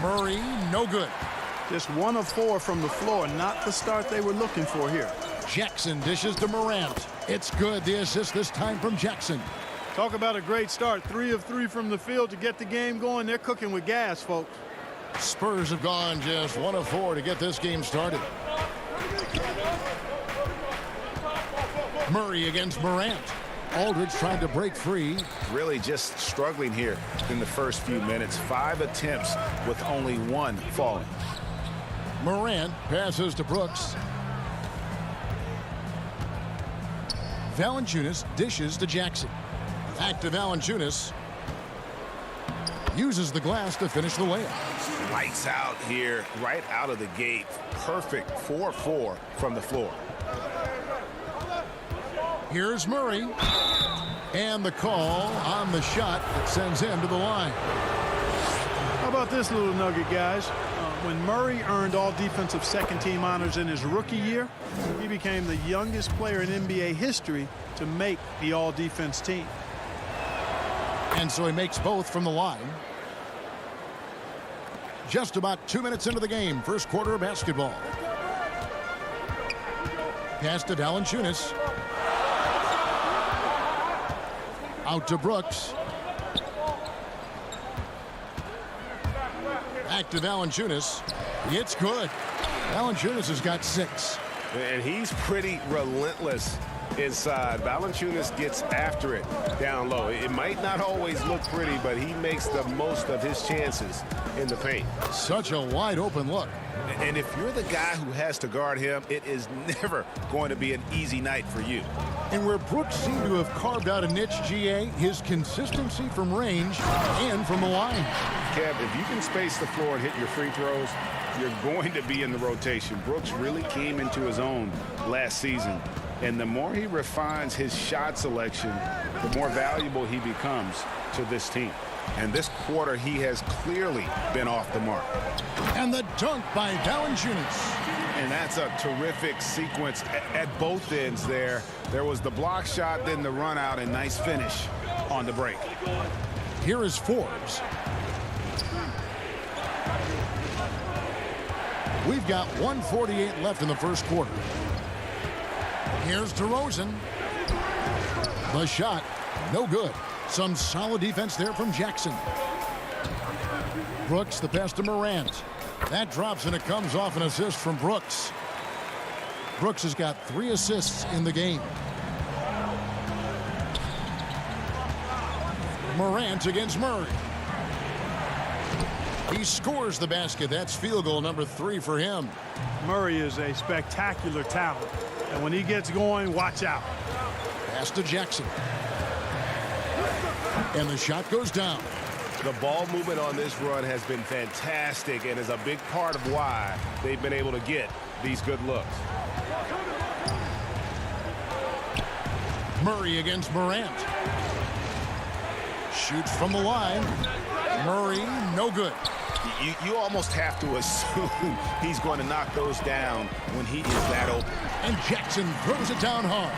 Murray, no good. Just 1 of 4 from the floor, not the start they were looking for here. Jackson dishes to Morant. It's good. The assist this time from Jackson. Talk about a great start. 3 of 3 from the field to get the game going. They're cooking with gas, folks. Spurs have gone just 1 of 4 to get this game started. Murray against Morant. Aldridge tried to break free. Really just struggling here in the first few minutes. 5 attempts with only 1 falling. Morant passes to Brooks. Valanciunas dishes to Jackson. Back to Valanciunas. Uses the glass to finish the layup. Lights out here, right out of the gate. Perfect 4-4 from the floor. Here's Murray. And the call on the shot that sends him to the line. How about this little nugget, guys? When Murray earned all defensive second-team honors in his rookie year, he became the youngest player in NBA history to make the all-defense team. And so he makes both from the line. Just about 2 minutes into the game, first quarter of basketball. Pass to Valanciunas. Out to Brooks. Back to Valanciunas. It's good. Valanciunas has got 6. And he's pretty relentless inside. Valanciunas gets after it down low. It might not always look pretty, but he makes the most of his chances in the paint. Such a wide open look. And if you're the guy who has to guard him, it is never going to be an easy night for you. And where Brooks seemed to have carved out a niche, GA, his consistency from range and from the line. Kev, if you can space the floor and hit your free throws, you're going to be in the rotation. Brooks really came into his own last season. And the more he refines his shot selection, the more valuable he becomes to this team. And this quarter, he has clearly been off the mark. And the dunk by Valanciunas. And that's a terrific sequence at both ends there. There was the block shot, then the run out, and nice finish on the break. Here is Forbes. We've got 1:48 left in the first quarter. Here's DeRozan. The shot, no good. Some solid defense there from Jackson. Brooks, the pass to Morant. That drops, and it comes off an assist from Brooks. Brooks has got 3 assists in the game. Morant against Murray. He scores the basket. That's field goal number 3 for him. Murray is a spectacular talent, and when he gets going, watch out. Pass to Jackson. And the shot goes down. The ball movement on this run has been fantastic and is a big part of why they've been able to get these good looks. Murray against Morant. Shoots from the line. Murray, no good. You almost have to assume he's going to knock those down when he is that open. And Jackson throws it down hard.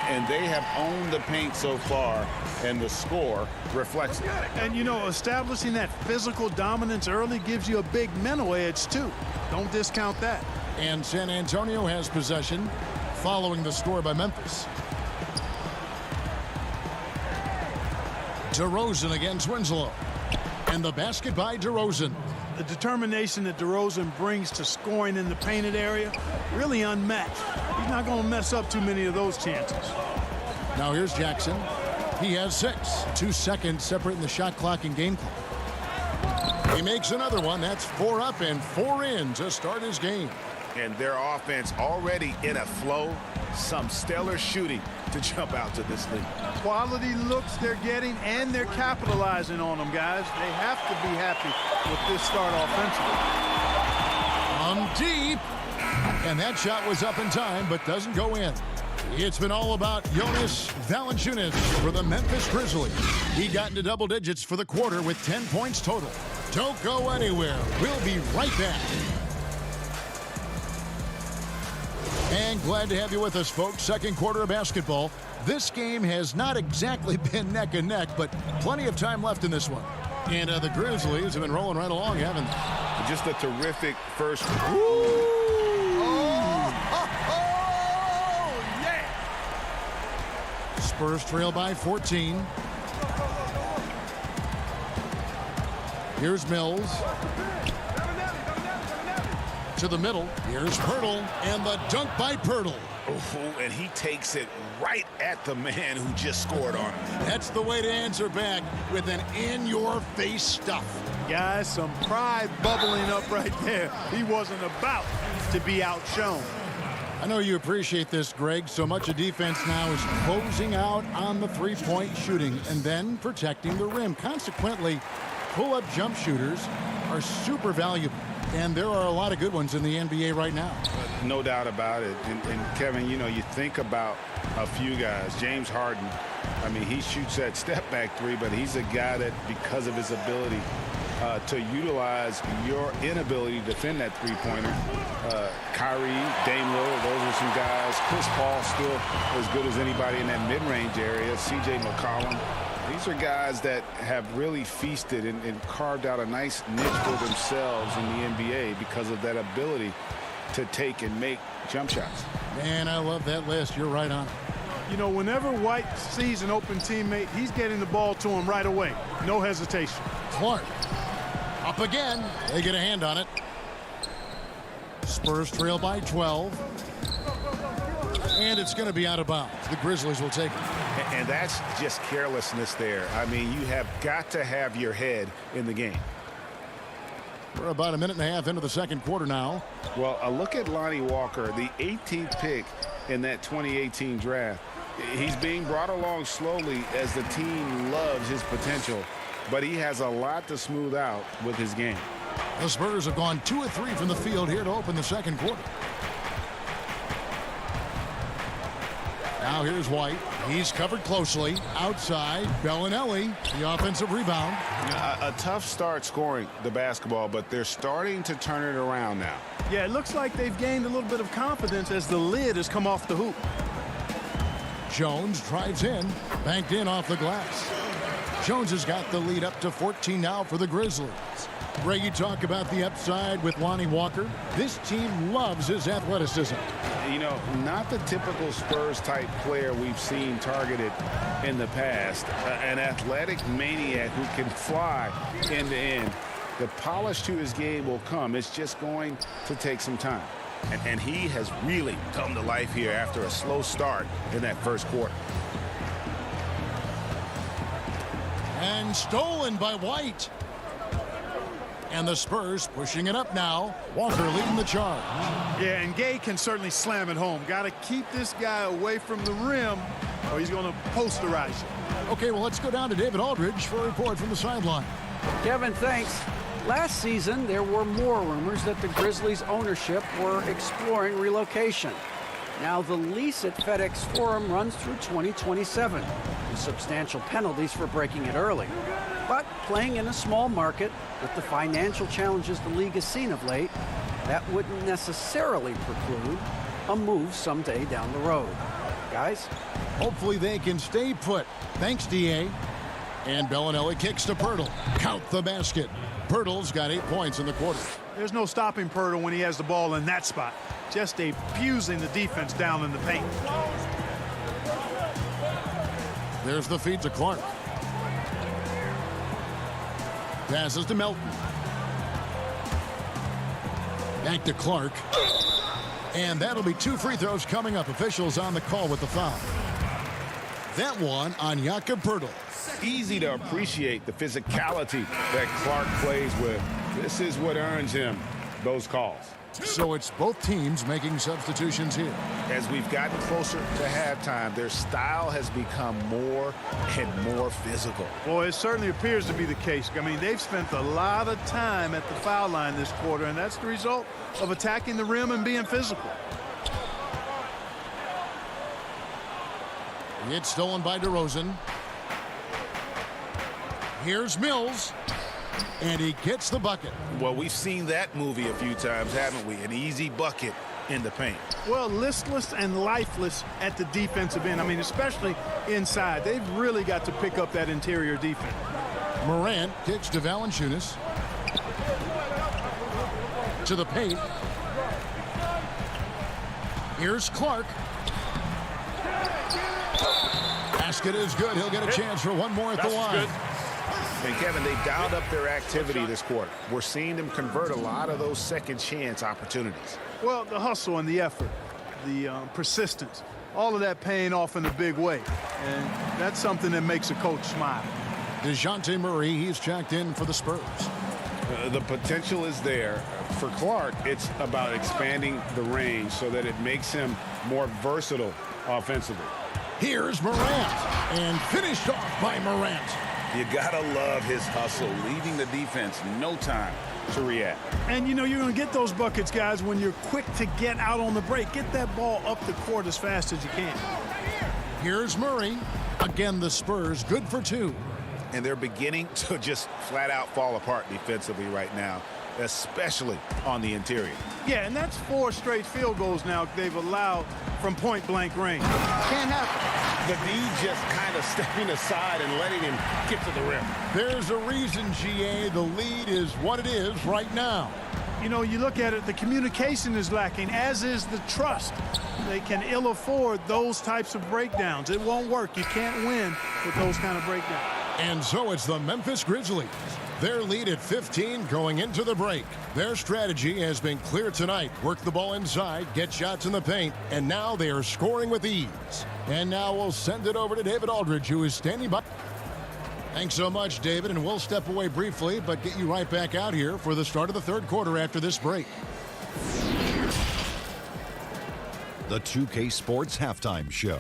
And they have owned the paint so far, and the score reflects it. And, you know, establishing that physical dominance early gives you a big mental edge, too. Don't discount that. And San Antonio has possession following the score by Memphis. DeRozan against Winslow. And the basket by DeRozan. The determination that DeRozan brings to scoring in the painted area, really unmatched. He's not going to mess up too many of those chances. Now here's Jackson. He has 6. 2 seconds separating the shot clock and game clock. He makes another one. That's 4 up and 4 in to start his game. And their offense already in a flow. Some stellar shooting to jump out to this league. Quality looks they're getting, and they're capitalizing on them, guys. They have to be happy with this start offensively. Deep. And that shot was up in time, but doesn't go in. It's been all about Jonas Valanciunas for the Memphis Grizzlies. He got into double digits for the quarter with 10 points total. Don't go anywhere. We'll be right back. And glad to have you with us, folks. Second quarter of basketball. This game has not exactly been neck and neck, but plenty of time left in this one. And the Grizzlies have been rolling right along, haven't they? Just a terrific first. Yeah! Spurs trail by 14. Here's Mills. To the middle. Here's Pirtle, and the dunk by Pirtle. Oh, and he takes it right at the man who just scored on him. That's the way to answer back with an in-your-face stuff. Guys, some pride bubbling up right there. He wasn't about to be outshone. I know you appreciate this, Greg. So much of defense now is closing out on the three-point shooting and then protecting the rim. Consequently, pull-up jump shooters are super valuable. And there are a lot of good ones in the NBA right now. No doubt about it. And Kevin, you know, you think about a few guys. James Harden, I mean, he shoots that step-back three, but he's a guy that, because of his ability to utilize your inability to defend that three-pointer. Kyrie, Dame Lillard, those are some guys. Chris Paul still as good as anybody in that mid-range area. C.J. McCollum. These are guys that have really feasted and carved out a nice niche for themselves in the NBA because of that ability to take and make jump shots. Man, I love that list. You're right on. You know, whenever White sees an open teammate, he's getting the ball to him right away. No hesitation. Clark. Up again. They get a hand on it. Spurs trail by 12. And it's going to be out of bounds. The Grizzlies will take it. And that's just carelessness there. I mean, you have got to have your head in the game. We're about a minute and a half into the second quarter now. Well, a look at Lonnie Walker, the 18th pick in that 2018 draft. He's being brought along slowly as the team loves his potential, but he has a lot to smooth out with his game. The Spurs have gone 2 of 3 from the field here to open the second quarter. Now here's White. He's covered closely. Outside, Bellinelli, the offensive rebound. A tough start scoring the basketball, but they're starting to turn it around now. Yeah, it looks like they've gained a little bit of confidence as the lid has come off the hoop. Jones drives in, banked in off the glass. Jones has got the lead up to 14 now for the Grizzlies. Greg, you talk about the upside with Lonnie Walker. This team loves his athleticism. You know, not the typical Spurs-type player we've seen targeted in the past. An athletic maniac who can fly end to end. The polish to his game will come. It's just going to take some time. And he has really come to life here after a slow start in that first quarter. And stolen by White. And the Spurs pushing it up now. Walker leading the charge. Yeah, and Gay can certainly slam it home. Got to keep this guy away from the rim or he's going to posterize you. Okay, well, let's go down to David Aldridge for a report from the sideline. Kevin, thanks. Last season, there were more rumors that the Grizzlies ownership were exploring relocation. Now the lease at FedEx Forum runs through 2027, with substantial penalties for breaking it early. But playing in a small market with the financial challenges the league has seen of late, that wouldn't necessarily preclude a move someday down the road. Guys? Hopefully they can stay put. Thanks, D.A. And Bellinelli kicks to Pirtle. Count the basket. Pirtle's got 8 points in the quarter. There's no stopping Pirtle when he has the ball in that spot. Just abusing the defense down in the paint. There's the feed to Clark. Passes to Melton. Back to Clark. And that'll be 2 free throws coming up. Officials on the call with the foul. That one on Jakob Pirtle. Easy to appreciate the physicality that Clark plays with. This is what earns him those calls. So it's both teams making substitutions here. As we've gotten closer to halftime, their style has become more and more physical. Well, it certainly appears to be the case. I mean, they've spent a lot of time at the foul line this quarter, and that's the result of attacking the rim and being physical. It's stolen by DeRozan. Here's Mills. And he gets the bucket. Well, we've seen that movie a few times, haven't we? An easy bucket in the paint. Well, listless and lifeless at the defensive end. I mean, especially inside. They've really got to pick up that interior defense. Morant kicks to Valanciunas. To the paint. Here's Clark. Basket is good. He'll get a chance for one more at the line. Good. And Kevin, they dialed up their activity this quarter. We're seeing them convert a lot of those second chance opportunities. Well, the hustle and the effort, the persistence, all of that paying off in a big way. And that's something that makes a coach smile. DeJounte Murray, he's checked in for the Spurs. The potential is there. For Clark, it's about expanding the range so that it makes him more versatile offensively. Here's Morant. And finished off by Morant. You gotta love his hustle, leaving the defense no time to react. And you know you're going to get those buckets, guys, when you're quick to get out on the break. Get that ball up the court as fast as you can. Here's Murray. Again, the Spurs good for 2. And they're beginning to just flat out fall apart defensively right now, especially on the interior. Yeah, and that's 4 straight field goals now they've allowed from point-blank range. Can't happen. The D just kind of stepping aside and letting him get to the rim. There's a reason, GA, the lead is what it is right now. You know, you look at it, the communication is lacking, as is the trust. They can ill afford those types of breakdowns. It won't work. You can't win with those kind of breakdowns. And so it's the Memphis Grizzlies. Their lead at 15 going into the break. Their strategy has been clear tonight. Work the ball inside, get shots in the paint, and now they are scoring with ease. And now we'll send it over to David Aldridge, who is standing by. Thanks so much, David, and we'll step away briefly, but get you right back out here for the start of the third quarter after this break. The 2K Sports Halftime Show.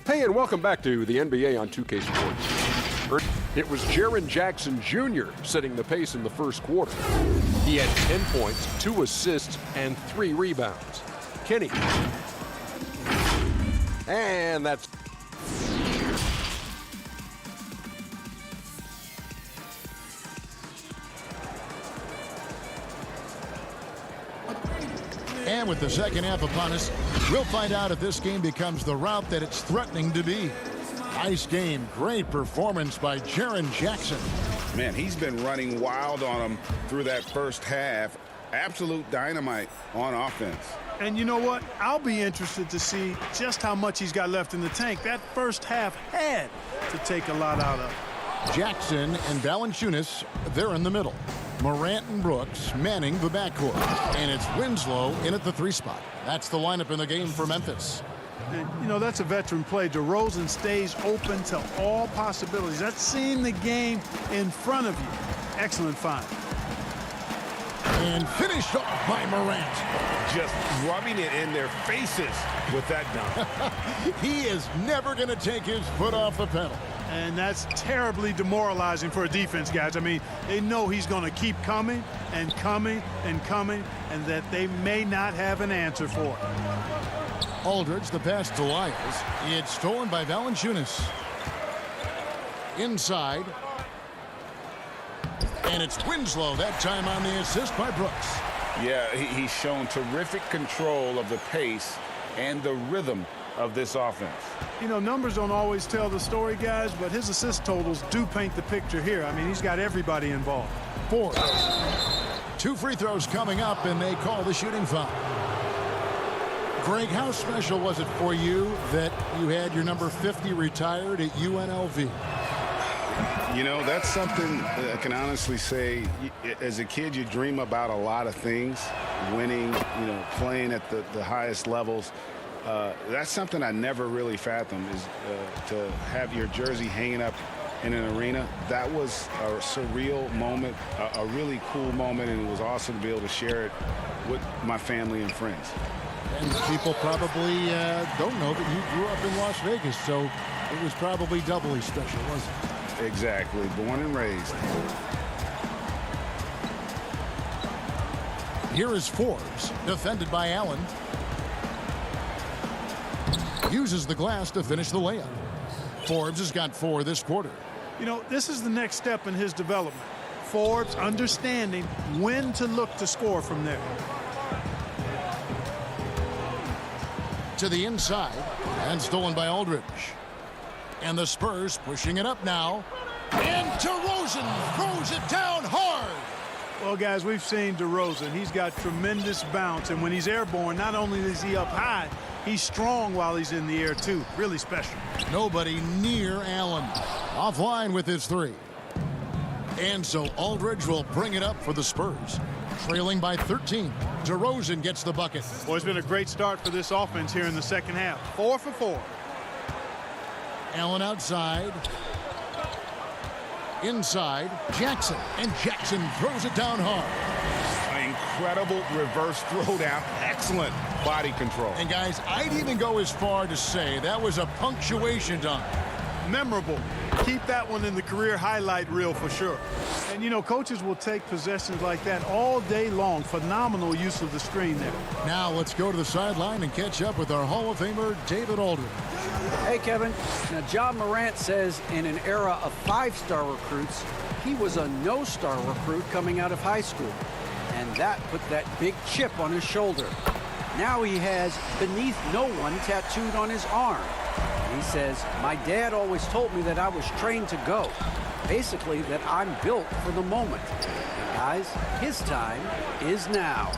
Hey, and welcome back to the NBA on 2K Sports. It was Jaren Jackson Jr. setting the pace in the first quarter. He had 10 points, 2 assists, and 3 rebounds. Kenny. And that's... And with the second half upon us, we'll find out if this game becomes the route that it's threatening to be. Nice game. Great performance by Jaren Jackson. Man, he's been running wild on him through that first half. Absolute dynamite on offense. And you know what? I'll be interested to see just how much he's got left in the tank. That first half had to take a lot out of. Jackson and Valanciunas, they're in the middle. Morant and Brooks manning the backcourt. And it's Winslow in at the 3 spot. That's the lineup in the game for Memphis. And, you know, that's a veteran play. DeRozan stays open to all possibilities. That's seeing the game in front of you. Excellent find. And finished off by Morant. Just rubbing it in their faces with that dunk. He is never going to take his foot off the pedal. And that's terribly demoralizing for a defense, guys. I mean, they know he's going to keep coming and coming and coming, and that they may not have an answer for it. Aldridge, the pass to Lyles. It's stolen by Valanciunas. Inside. And it's Winslow, that time on the assist by Brooks. Yeah, he's shown terrific control of the pace and the rhythm of this offense. You know, numbers don't always tell the story, guys, but his assist totals do paint the picture here. I mean, he's got everybody involved. Forbes. 2 free throws coming up, and they call the shooting foul. Greg, how special was it for you that you had your number 50 retired at UNLV? You know, that's something I can honestly say. As a kid, you dream about a lot of things, winning, you know, playing at the highest levels. That's something I never really fathomed, is to have your jersey hanging up in an arena. That was a surreal moment, a really cool moment, and it was awesome to be able to share it with my family and friends. And people probably don't know that you grew up in Las Vegas, so it was probably doubly special, wasn't it? Exactly. Born and raised. Here is Forbes, defended by Allen. Uses the glass to finish the layup. Forbes has got 4 this quarter. You know, this is the next step in his development. Forbes understanding when to look to score from there. To the inside, and stolen by Aldridge. And the Spurs pushing it up now. And DeRozan throws it down hard. Well, guys, we've seen DeRozan. He's got tremendous bounce, and when he's airborne, not only is he up high, he's strong while he's in the air, too. Really special. Nobody near Allen. Offline with his 3. And so Aldridge will bring it up for the Spurs. Trailing by 13. DeRozan gets the bucket. Well, it's been a great start for this offense here in the second half. 4 for 4. Allen outside. Inside. Jackson. And Jackson throws it down hard. An incredible reverse throwdown. Excellent body control. And guys, I'd even go as far to say that was a punctuation dunk. Memorable. Keep that one in the career highlight reel for sure. And, you know, coaches will take possessions like that all day long. Phenomenal use of the screen there. Now let's go to the sideline and catch up with our Hall of Famer, David Aldridge. Hey, Kevin. Now, John Morant says in an era of 5-star recruits, he was a no-star recruit coming out of high school. And that put that big chip on his shoulder. Now he has "beneath no one" tattooed on his arm. He says, my dad always told me that I was trained to go. Basically, that I'm built for the moment. And guys, his time is now.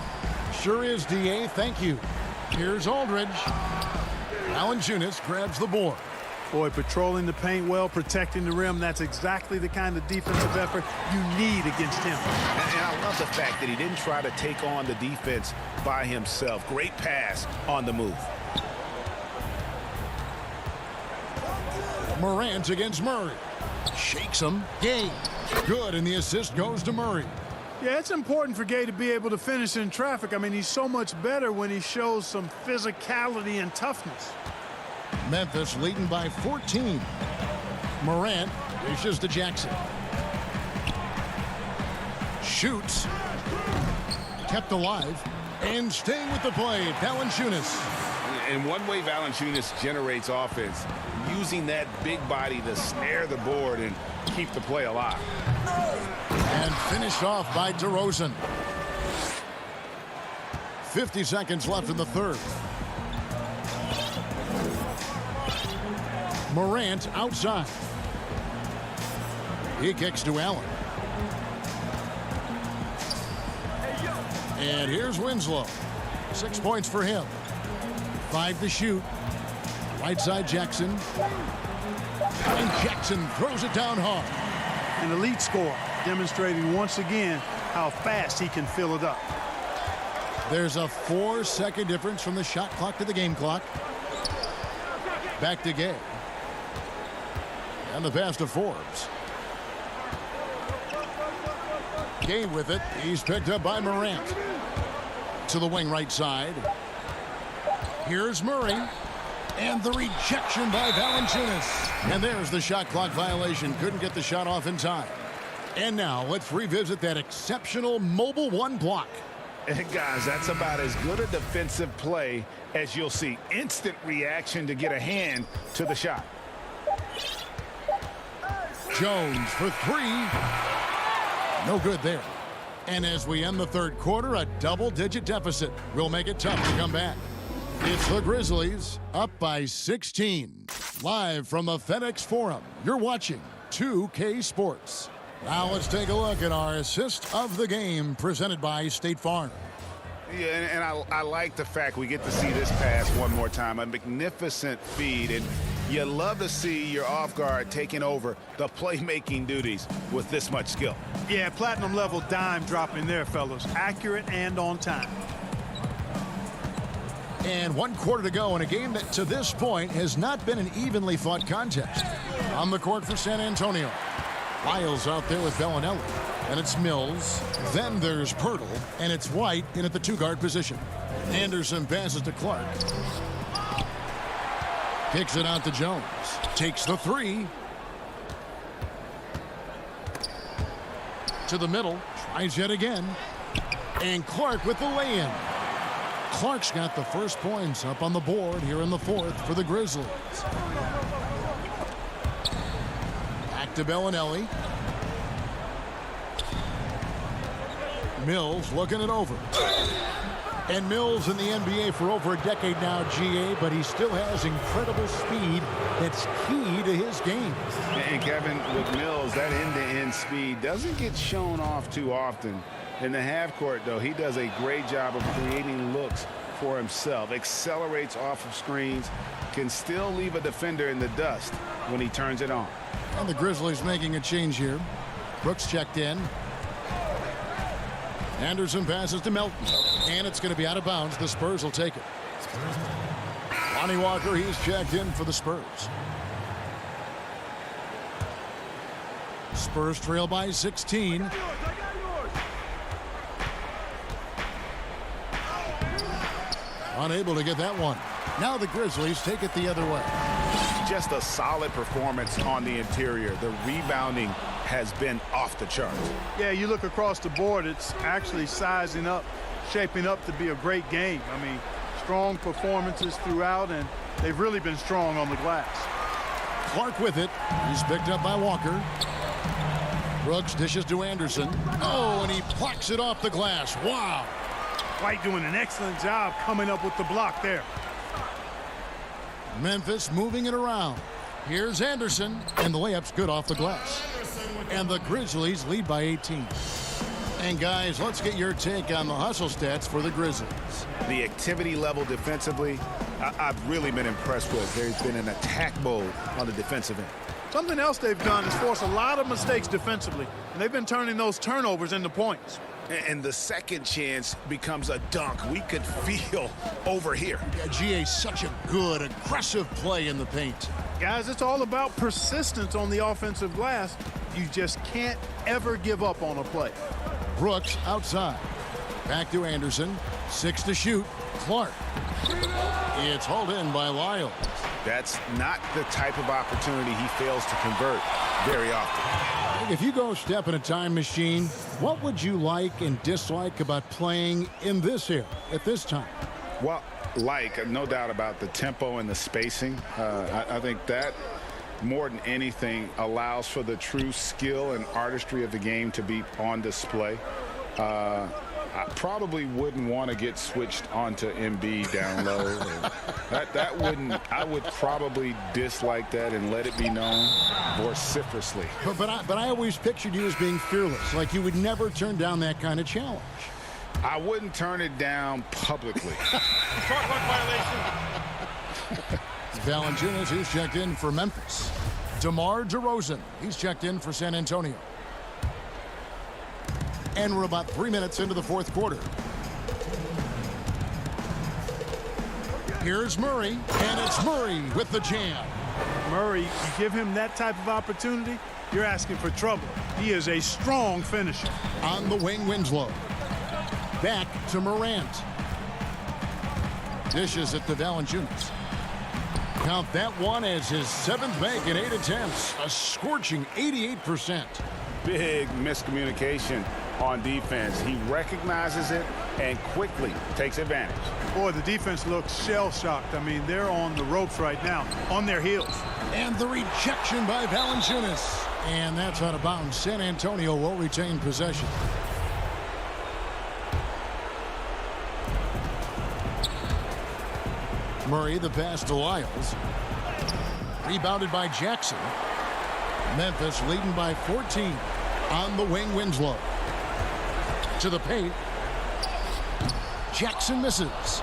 Sure is, D.A. Thank you. Here's Aldridge. Valanciunas grabs the board. Boy, patrolling the paint well, protecting the rim. That's exactly the kind of defensive effort you need against him. And I love the fact that he didn't try to take on the defense by himself. Great pass on the move. Morant against Murray. Shakes him. Gay. Good, and the assist goes to Murray. Yeah, it's important for Gay to be able to finish in traffic. I mean, he's so much better when he shows some physicality and toughness. Memphis leading by 14. Morant dishes to Jackson. Shoots. Kept alive. And staying with the play, Valanciunas. And one way Valanciunas generates offense, using that big body to snare the board and keep the play alive. And finished off by DeRozan. 50 seconds left in the third. Morant outside. He kicks to Allen. And here's Winslow. 6 points for him. 5 to shoot. Right side Jackson. And Jackson throws it down hard. An elite scorer, demonstrating once again how fast he can fill it up. There's a 4-second difference from the shot clock to the game clock. Back to Gay. And the pass to Forbes. Gay with it. He's picked up by Morant. To the wing right side. Here's Murray. And the rejection by Valanciunas. And there's the shot clock violation. Couldn't get the shot off in time. And now let's revisit that exceptional mobile one block. And guys, that's about as good a defensive play as you'll see. Instant reaction to get a hand to the shot. Jones for three. No good there. And as we end the third quarter, a double-digit deficit will make it tough to come back. It's the Grizzlies up by 16. Live from the FedEx Forum, you're watching 2K Sports. Now let's take a look at our assist of the game presented by State Farm. Yeah, and I like the fact we get to see this pass one more time. A magnificent feed, and you love to see your off guard taking over the playmaking duties with this much skill. Yeah, platinum level dime dropping there, fellas. Accurate and on time. And 1 quarter to go in a game that to this point has not been an evenly fought contest. On the court for San Antonio. Lyles out there with Bellinelli. And it's Mills. Then there's Pirtle. And it's White in at the 2-guard position. Anderson passes to Clark. Kicks it out to Jones. Takes the 3. To the middle. Tries yet again. And Clark with the lay-in. Clark's got the first points up on the board here in the fourth for the Grizzlies. Back to Bellinelli. Mills looking it over. And Mills in the NBA for over a decade now, GA, but he still has incredible speed that's key to his game. And Kevin, with Mills, that end-to-end speed doesn't get shown off too often. In the half court, though, he does a great job of creating looks for himself, accelerates off of screens, can still leave a defender in the dust when he turns it on. And the Grizzlies making a change here. Brooks checked in. Anderson passes to Melton. And it's going to be out of bounds. The Spurs will take it. Lonnie Walker, he's checked in for the Spurs. Spurs trail by 16. Unable to get that one. Now the Grizzlies take it the other way. Just a solid performance on the interior. The rebounding has been off the charts. Yeah, you look across the board, it's actually sizing up, shaping up to be a great game. I mean, strong performances throughout, and they've really been strong on the glass. Clark with it. He's picked up by Walker. Brooks dishes to Anderson. Oh, and he plucks it off the glass. Wow. White doing an excellent job coming up with the block there. Memphis moving it around. Here's Anderson, and the layup's good off the glass. And the Grizzlies lead by 18. And guys, let's get your take on the hustle stats for the Grizzlies. The activity level defensively, I've really been impressed with. There's been an attack mode on the defensive end. Something else they've done is force a lot of mistakes defensively, and they've been turning those turnovers into points. And the second chance becomes a dunk. We could feel over here. Yeah, GA, such a good, aggressive play in the paint. Guys, it's all about persistence on the offensive glass. You just can't ever give up on a play. Brooks outside. Back to Anderson. 6 to shoot. Clark. It's hauled in by Lyles. That's not the type of opportunity he fails to convert very often. If you go step in a time machine, what would you like and dislike about playing in this era at this time? Well, no doubt about the tempo and the spacing. I think that more than anything allows for the true skill and artistry of the game to be on display. I probably wouldn't want to get switched onto Embiid down low. I would probably dislike that and let it be known vociferously. But I always pictured you as being fearless, like you would never turn down that kind of challenge. I wouldn't turn it down publicly. Valanciunas, he's checked in for Memphis. DeMar DeRozan, he's checked in for San Antonio. And we're about 3 minutes into the fourth quarter. Here's Murray, and it's Murray with the jam. Murray, you give him that type of opportunity, you're asking for trouble. He is a strong finisher. On the wing, Winslow. Back to Morant. Dishes it to Valanciunas. Count that one as his 7th make in 8 attempts. A scorching 88%. Big miscommunication on defense. He recognizes it and quickly takes advantage. Boy, the defense looks shell-shocked. I mean, they're on the ropes right now, on their heels. And the rejection by Valanciunas. And that's out of bounds. San Antonio will retain possession. Murray, the pass to Lyles. Rebounded by Jackson. Memphis leading by 14. On the wing, Winslow. To the paint. Jackson misses.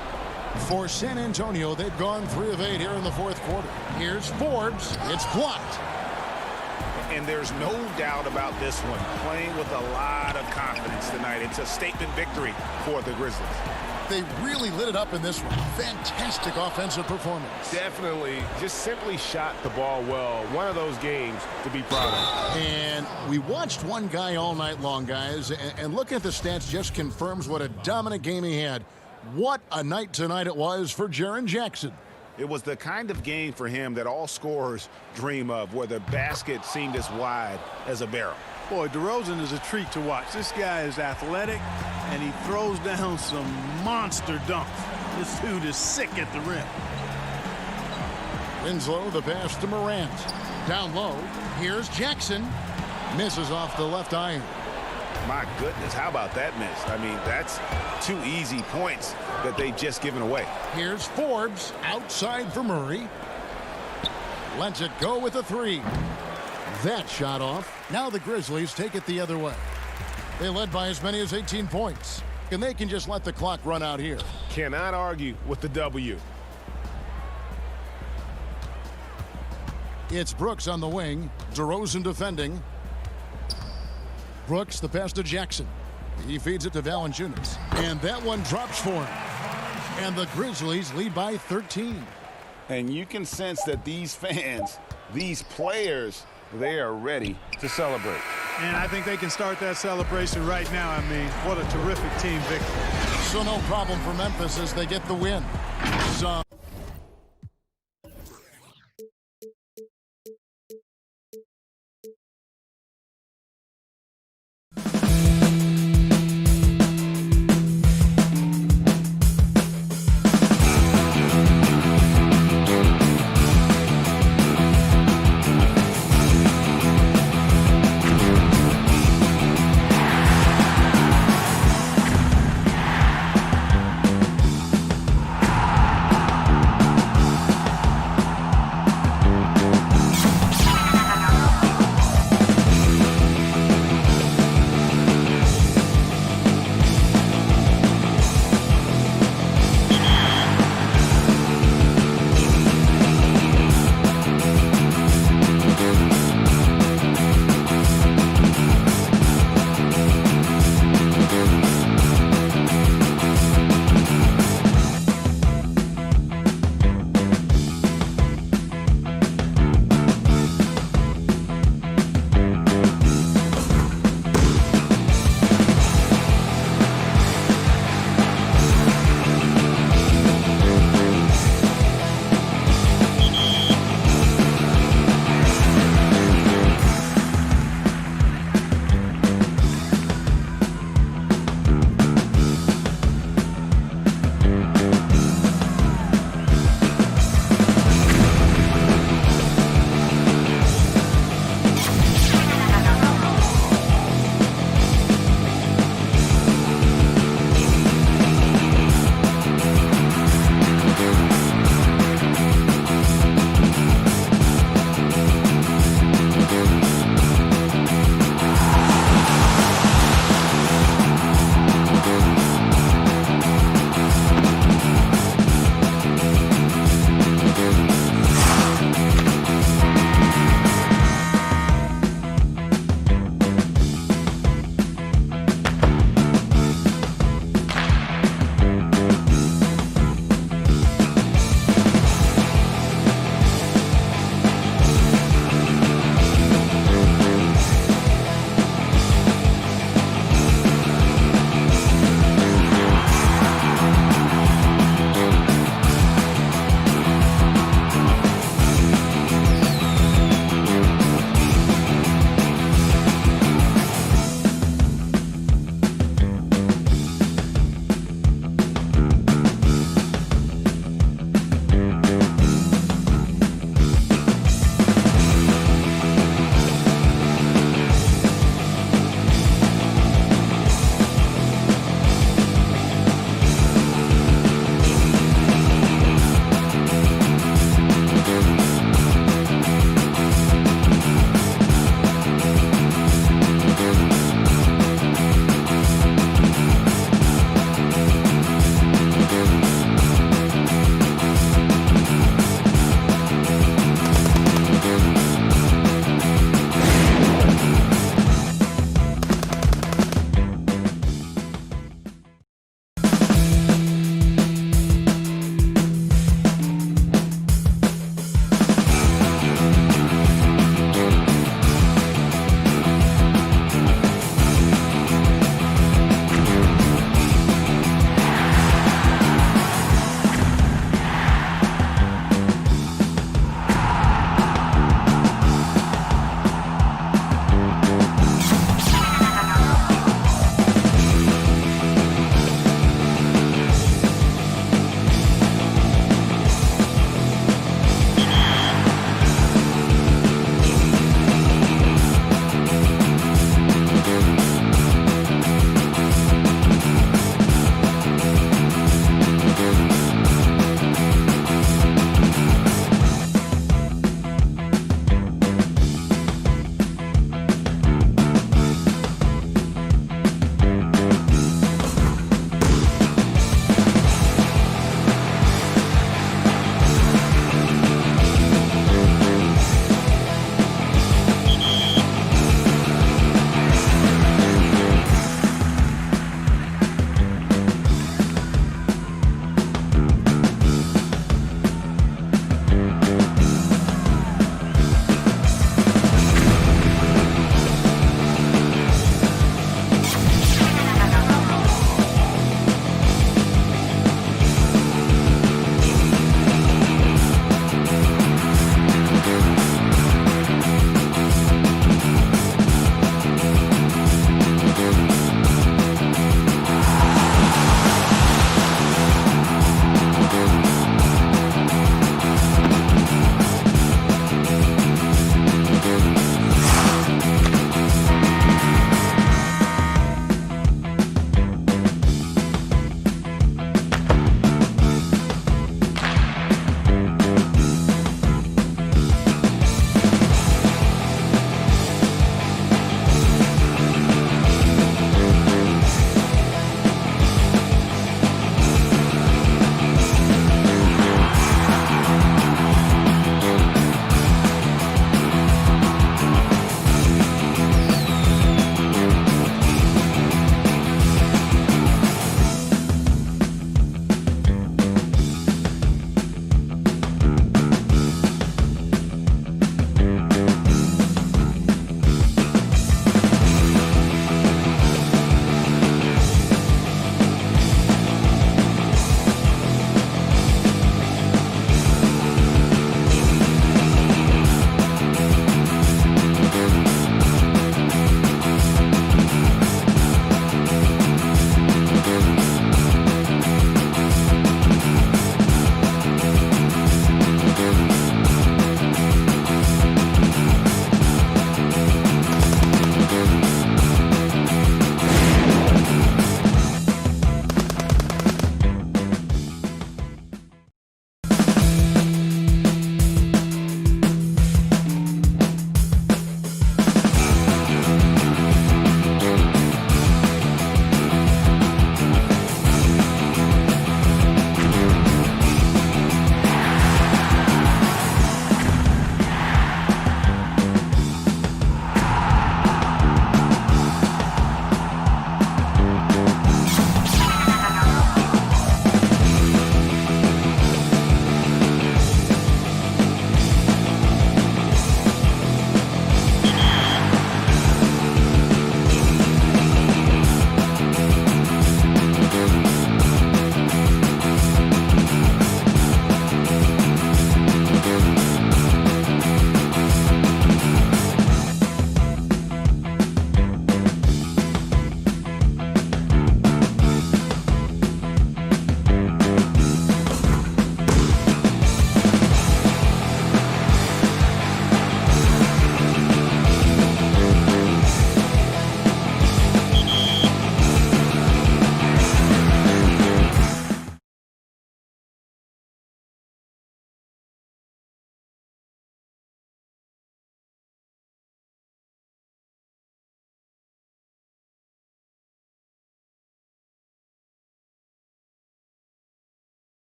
For San Antonio, they've gone 3 of 8 here in the 4th quarter. Here's Forbes. It's blocked. And there's no doubt about this one. Playing with a lot of confidence tonight. It's a statement victory for the Grizzlies. They really lit it up in this one. Fantastic offensive performance. Definitely. Just simply shot the ball well. One of those games to be proud of. And we watched one guy all night long, guys. And looking at the stats just confirms what a dominant game he had. What a night tonight it was for Jaren Jackson. It was the kind of game for him that all scorers dream of, where the basket seemed as wide as a barrel. Boy, DeRozan is a treat to watch. This guy is athletic, and he throws down some monster dunks. This dude is sick at the rim. Winslow, the pass to Morant. Down low. Here's Jackson. Misses off the left iron. My goodness, how about that miss? I mean, that's 2 easy points that they've just given away. Here's Forbes outside for Murray. Lets it go with a 3. That shot off. Now the Grizzlies take it the other way. They led by as many as 18 points. And they can just let the clock run out here. Cannot argue with the W. It's Brooks on the wing. DeRozan defending. Brooks, the pass to Jackson. He feeds it to Valanciunas. And that one drops for him. And the Grizzlies lead by 13. And you can sense that these fans, these players, they are ready to celebrate. And I think they can start that celebration right now. I mean, what a terrific team victory. So no problem for Memphis as they get the win. So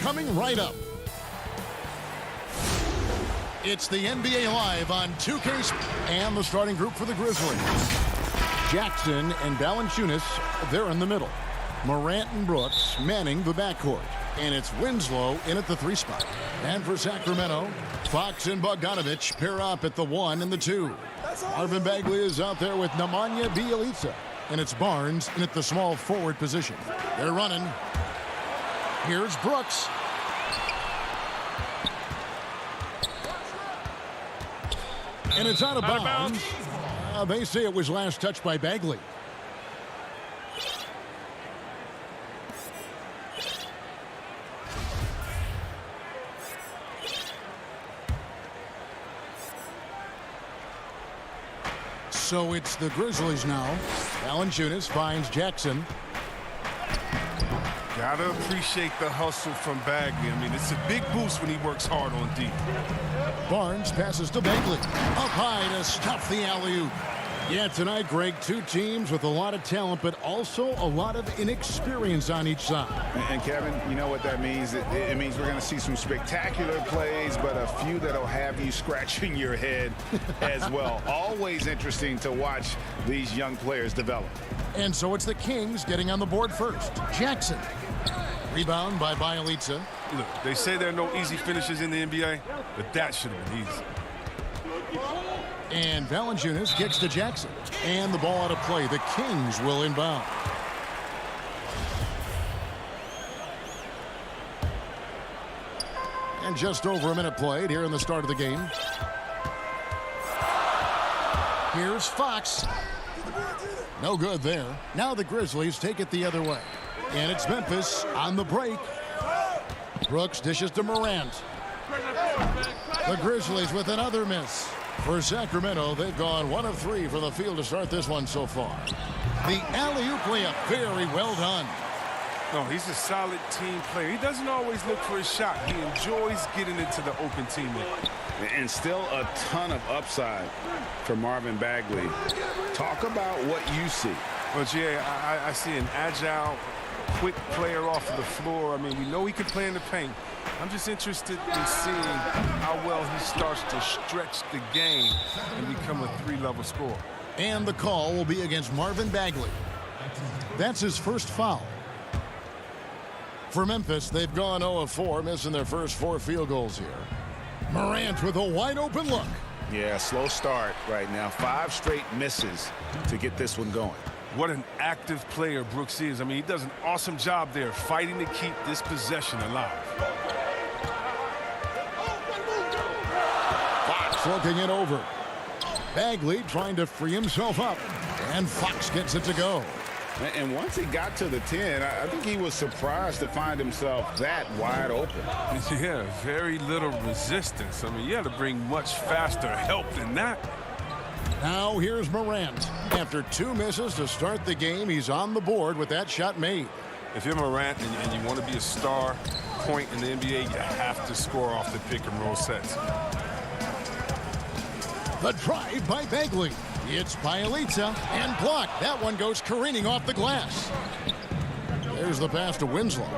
coming right up. It's the NBA Live on 2K and the starting group for the Grizzlies. Jackson and Valanciunas, they're in the middle. Morant and Brooks manning the backcourt. And it's Winslow in at the 3 spot. And for Sacramento, Fox and Bogdanovich pair up at the 1 and the 2. Marvin Bagley is out there with Nemanja Bjelica. And it's Barnes in at the small forward position. They're running. Here's Brooks. And it's out of bounds. They say it was last touched by Bagley. So it's the Grizzlies now. Valanciunas finds Jackson. Gotta appreciate the hustle from Bagley. I mean, it's a big boost when he works hard on D. Barnes passes to Bagley. Up high to stuff the alley-oop. Yeah, tonight, Greg, 2 teams with a lot of talent, but also a lot of inexperience on each side. And Kevin, you know what that means? It means we're going to see some spectacular plays, but a few that'll have you scratching your head as well. Always interesting to watch these young players develop. And so it's the Kings getting on the board first. Jackson. Rebound by Bjelica. Look, they say there are no easy finishes in the NBA, but that should have been easy. And Valanciunas kicks to Jackson. And the ball out of play. The Kings will inbound. And just over a minute played here in the start of the game. Here's Fox. No good there. Now the Grizzlies take it the other way. And it's Memphis on the break. Brooks dishes to Morant. The Grizzlies with another miss. For Sacramento, they've gone 1 of 3 from the field to start this one so far. The alley-oop layup, very well done. No, he's a solid team player. He doesn't always look for his shot. He enjoys getting into the open teammate. And still a ton of upside for Marvin Bagley. Talk about what you see. Well, Jay, I see an agile, quick player off of the floor. I mean, we know he can play in the paint. I'm just interested in seeing how well he starts to stretch the game and become a 3-level scorer. And the call will be against Marvin Bagley. That's his first foul. For Memphis, they've gone 0 of 4, missing their first 4 field goals here. Morant with a wide open look. Yeah, slow start right now. 5 straight misses to get this one going. What an active player Brooks is. I mean, he does an awesome job there fighting to keep this possession alive. Fox looking it over. Bagley trying to free himself up. And Fox gets it to go. And once he got to the 10, I think he was surprised to find himself that wide open. Yeah, very little resistance. I mean, you had to bring much faster help than that. Now here's Morant. After 2 misses to start the game, he's on the board with that shot made. If you're Morant and you want to be a star point in the NBA, you have to score off the pick and roll sets. The drive by Bagley. It's Bjelica and blocked. That one goes careening off the glass. There's the pass to Winslow.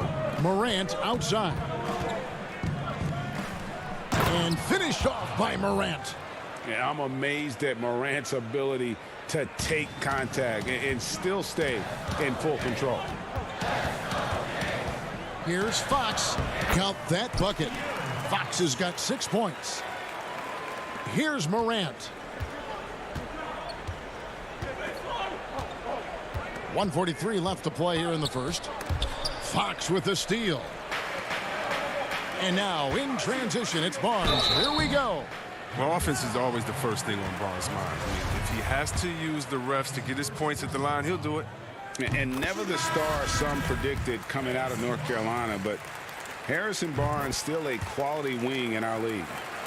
Morant outside. And finished off by Morant. Yeah, I'm amazed at Morant's ability to take contact and still stay in full control. Here's Fox. Count that bucket. Fox has got 6 points. Here's Morant. 1:43 left to play here in the first. Fox with the steal. And now in transition, it's Barnes. Here we go. Well, offense is always the first thing on Barnes' mind. I mean, if he has to use the refs to get his points at the line, he'll do it. And never the star some predicted coming out of North Carolina, but Harrison Barnes still a quality wing in our league.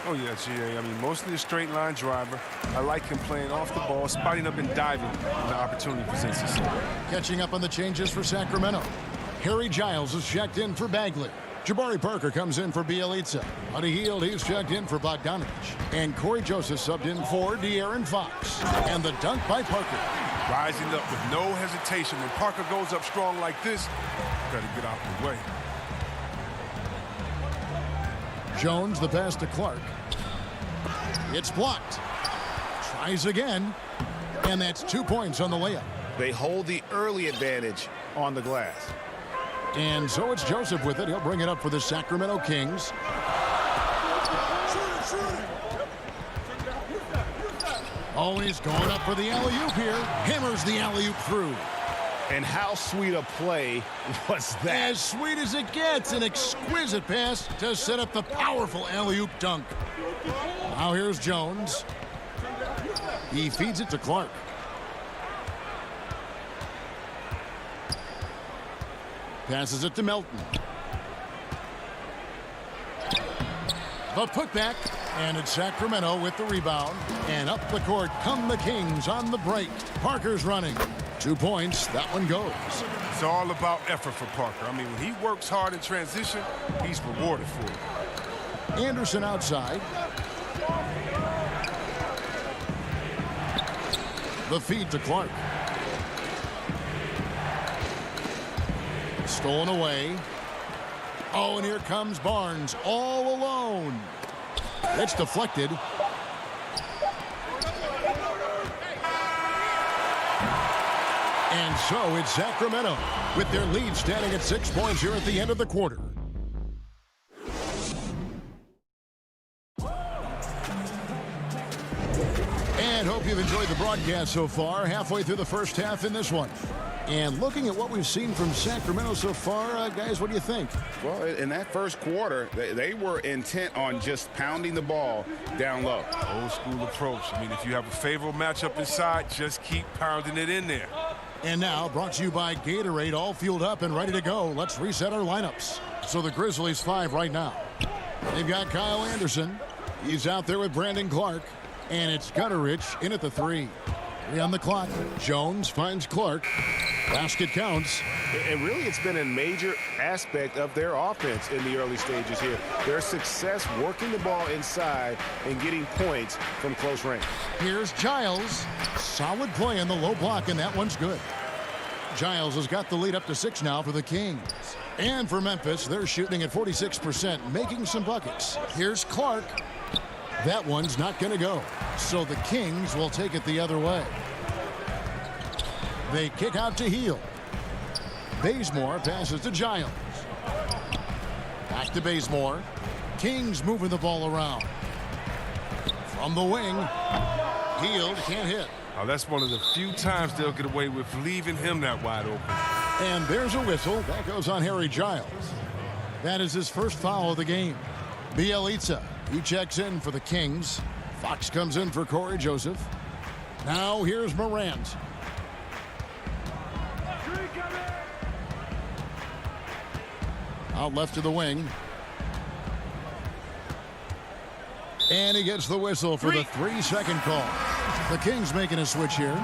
Oh, yeah, GA. I mean, mostly a straight line driver. I like him playing off the ball, spotting up and diving when the opportunity presents itself. Catching up on the changes for Sacramento. Harry Giles is checked in for Bagley. Jabari Parker comes in for Bjelica. Buddy Hield, he's checked in for Bogdanovich. And Corey Joseph subbed in for De'Aaron Fox. And the dunk by Parker. Rising up with no hesitation. When Parker goes up strong like this, you got to get out of the way. Jones, the pass to Clark. It's blocked. Tries again. And that's 2 points on the layup. They hold the early advantage on the glass. And so it's Joseph with it. He'll bring it up for the Sacramento Kings. Oh, he's going up for the alley-oop here. Hammers the alley-oop through. And how sweet a play was that? As sweet as it gets. An exquisite pass to set up the powerful alley-oop dunk. Now here's Jones. He feeds it to Clark. Passes it to Melton. The putback, and it's Sacramento with the rebound. And up the court come the Kings on the break. Parker's running. 2 points. That one goes. It's all about effort for Parker. I mean, when he works hard in transition, he's rewarded for it. Anderson outside. The feed to Clark. Stolen away. Oh, and here comes Barnes all alone. It's deflected. And so it's Sacramento with their lead standing at 6 points here at the end of the quarter. And hope you've enjoyed the broadcast so far. Halfway through the first half in this one. And looking at what we've seen from Sacramento so far, guys, what do you think? Well, in that first quarter, they were intent on just pounding the ball down low. Old school approach. I mean, if you have a favorable matchup inside, just keep pounding it in there. And now, brought to you by Gatorade, all fueled up and ready to go. Let's reset our lineups. So the Grizzlies 5 right now. They've got Kyle Anderson. He's out there with Brandon Clark. And it's Gutteridge in at the 3. 3 on the clock. Jones finds Clark. Basket counts. And really, it's been a major aspect of their offense in the early stages here. Their success working the ball inside and getting points from close range. Here's Giles. Solid play in the low block, and that one's good. Giles has got the lead up to 6 now for the Kings. And for Memphis, they're shooting at 46%, making some buckets. Here's Clark. That one's not going to go. So the Kings will take it the other way. They kick out to Heel. Bazemore passes to Giles. Back to Bazemore. Kings moving the ball around. From the wing. Heel can't hit. Oh, that's one of the few times they'll get away with leaving him that wide open. And there's a whistle. That goes on Harry Giles. That is his first foul of the game. Bielitsa, he checks in for the Kings. Fox comes in for Corey Joseph. Now here's Morant. Out left to the wing. And he gets the whistle for the 3-second call. The Kings making a switch here.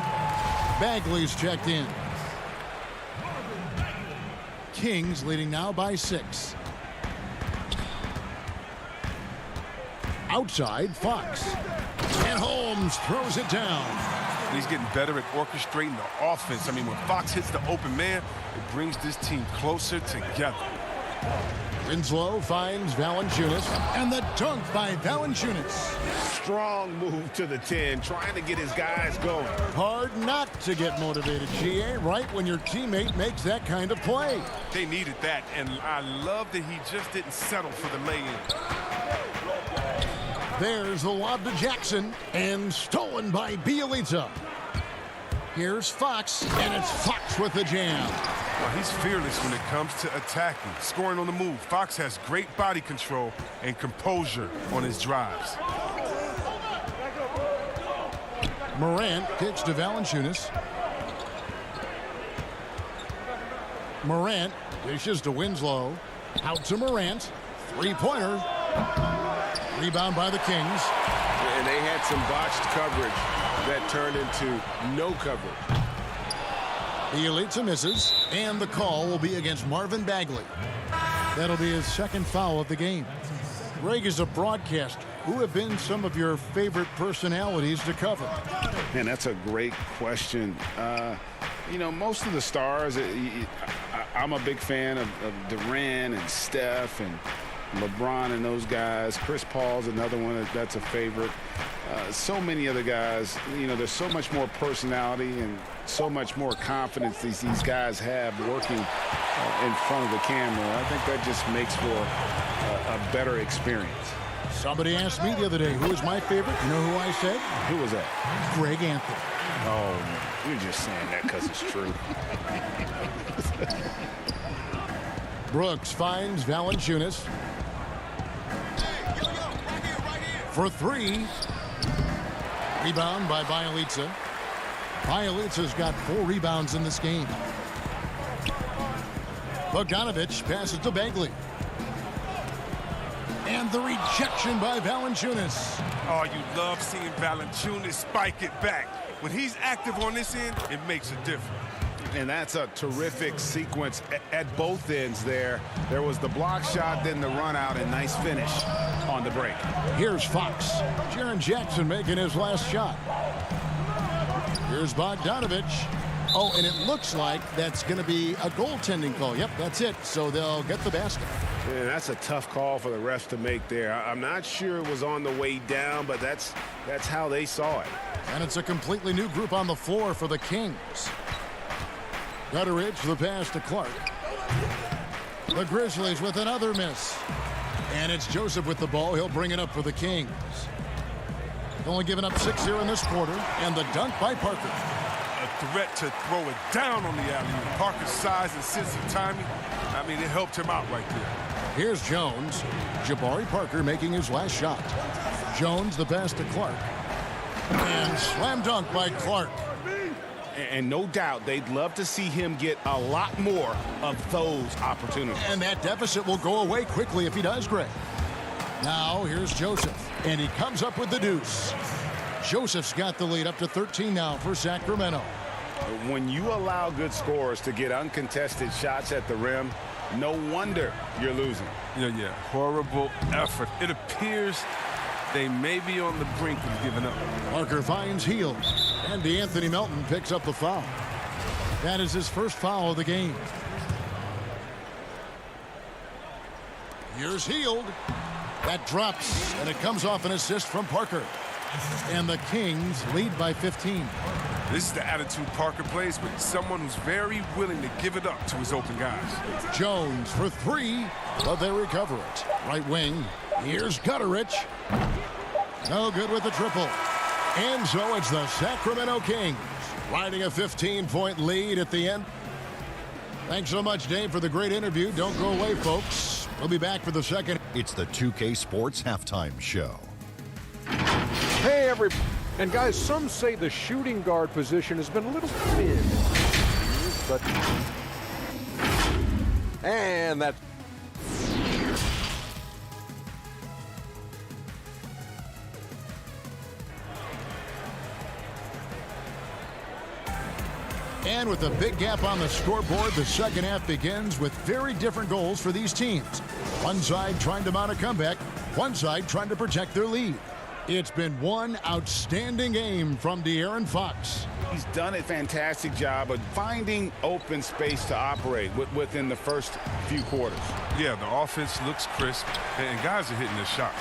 Bagley's checked in. Kings leading now by 6. Outside, Fox. And Holmes throws it down. He's getting better at orchestrating the offense. I mean, when Fox hits the open man, it brings this team closer together. Winslow finds Valanciunas, and the dunk by Valanciunas. Strong move to the 10, trying to get his guys going. Hard not to get motivated, GA, right when your teammate makes that kind of play. They needed that, and I love that he just didn't settle for the lay-in. There's the lob to Jackson, and stolen by Bielitsa. Here's Fox, and it's Fox with the jam. Well, he's fearless when it comes to attacking, scoring on the move. Fox has great body control and composure on his drives. Morant kicks to Valanciunas. Morant dishes to Winslow. Out to Morant. Three-pointer. Rebound by the Kings. And they had some botched coverage that turned into no coverage. Bielitsa misses, and the call will be against Marvin Bagley. That'll be his second foul of the game. Greg, is a broadcaster. Who have been some of your favorite personalities to cover? Man, that's a great question. You know, most of the stars, I'm a big fan of Durant and Steph and LeBron and those guys. Chris Paul's another one that's a favorite. So many other guys, you know, there's so much more personality and so much more confidence these guys have working in front of the camera. I think that just makes for a better experience. Somebody asked me the other day, who is my favorite? You know who I said? Who was that? Greg Anthony. Oh, you're just saying that because it's true. Brooks finds Valanciunas. For three. Rebound by Bjelica. Bjelica's got 4 rebounds in this game. Bogdanovich passes to Bagley. And the rejection by Valanciunas. Oh, you love seeing Valanciunas spike it back. When he's active on this end, it makes a difference. And that's a terrific sequence at both ends there. There was the block shot, then the run out, and nice finish on the break. Here's Fox. Jaren Jackson making his last shot. Here's Bogdanovich. Oh, and it looks like that's going to be a goaltending call. Yep, that's it. So they'll get the basket. Yeah, that's a tough call for the refs to make there. I'm not sure it was on the way down, but that's how they saw it. And it's a completely new group on the floor for the Kings. Gutteridge, the pass to Clark. The Grizzlies with another miss. And it's Joseph with the ball. He'll bring it up for the Kings. Only given up 6 here in this quarter. And the dunk by Parker. A threat to throw it down on the alley. Parker's size and sense of timing, I mean, it helped him out right there. Here's Jones. Jabari Parker making his last shot. Jones, the pass to Clark. And slam dunk by Clark. And no doubt they'd love to see him get a lot more of those opportunities. And that deficit will go away quickly if he does, Greg. Now here's Joseph. And he comes up with the deuce. Joseph's got the lead up to 13 now for Sacramento. When you allow good scorers to get uncontested shots at the rim, no wonder you're losing. Yeah. Horrible effort. It appears they may be on the brink of giving up. Parker finds Hield. And DeAnthony Melton picks up the foul. That is his first foul of the game. Here's Hield. That drops, and it comes off an assist from Parker. And the Kings lead by 15. This is the attitude Parker plays with. Someone who's very willing to give it up to his open guys. Jones for 3, but they recover it. Right wing. Here's Gutteridge. No good with the triple. And so it's the Sacramento Kings riding a 15-point lead at the end. Thanks so much, Dave, for the great interview. Don't go away, folks. We'll be back for the second. It's the 2K Sports Halftime Show. Hey, everybody. And guys, some say the shooting guard position has been a little thin. But... And that... And with a big gap on the scoreboard, the second half begins with very different goals for these teams. One side trying to mount a comeback, one side trying to protect their lead. It's been one outstanding game from De'Aaron Fox. He's done a fantastic job of finding open space to operate within the first few quarters. Yeah, the offense looks crisp, and guys are hitting their shots.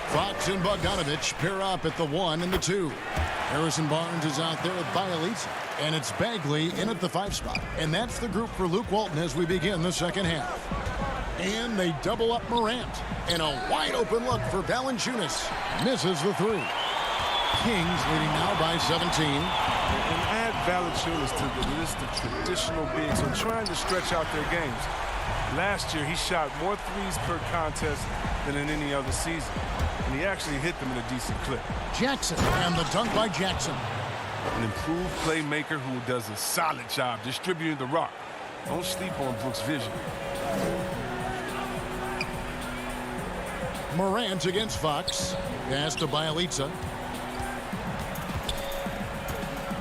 Fox and Bogdanovich pair up at the 1 and the 2. Harrison Barnes is out there with Bjelica, and it's Bagley in at the 5 spot. And that's the group for Luke Walton as we begin the second half. And they double up Morant. And a wide open look for Valanciunas. Misses the 3. Kings leading now by 17. And add Valanciunas to the list of traditional bigs who are trying to stretch out their games. Last year, he shot more threes per contest than in any other season. And he actually hit them in a decent clip. Jackson, and the dunk by Jackson. An improved playmaker who does a solid job distributing the rock. Don't sleep on Brooks' vision. Morant against Fox. Pass to Bjelica.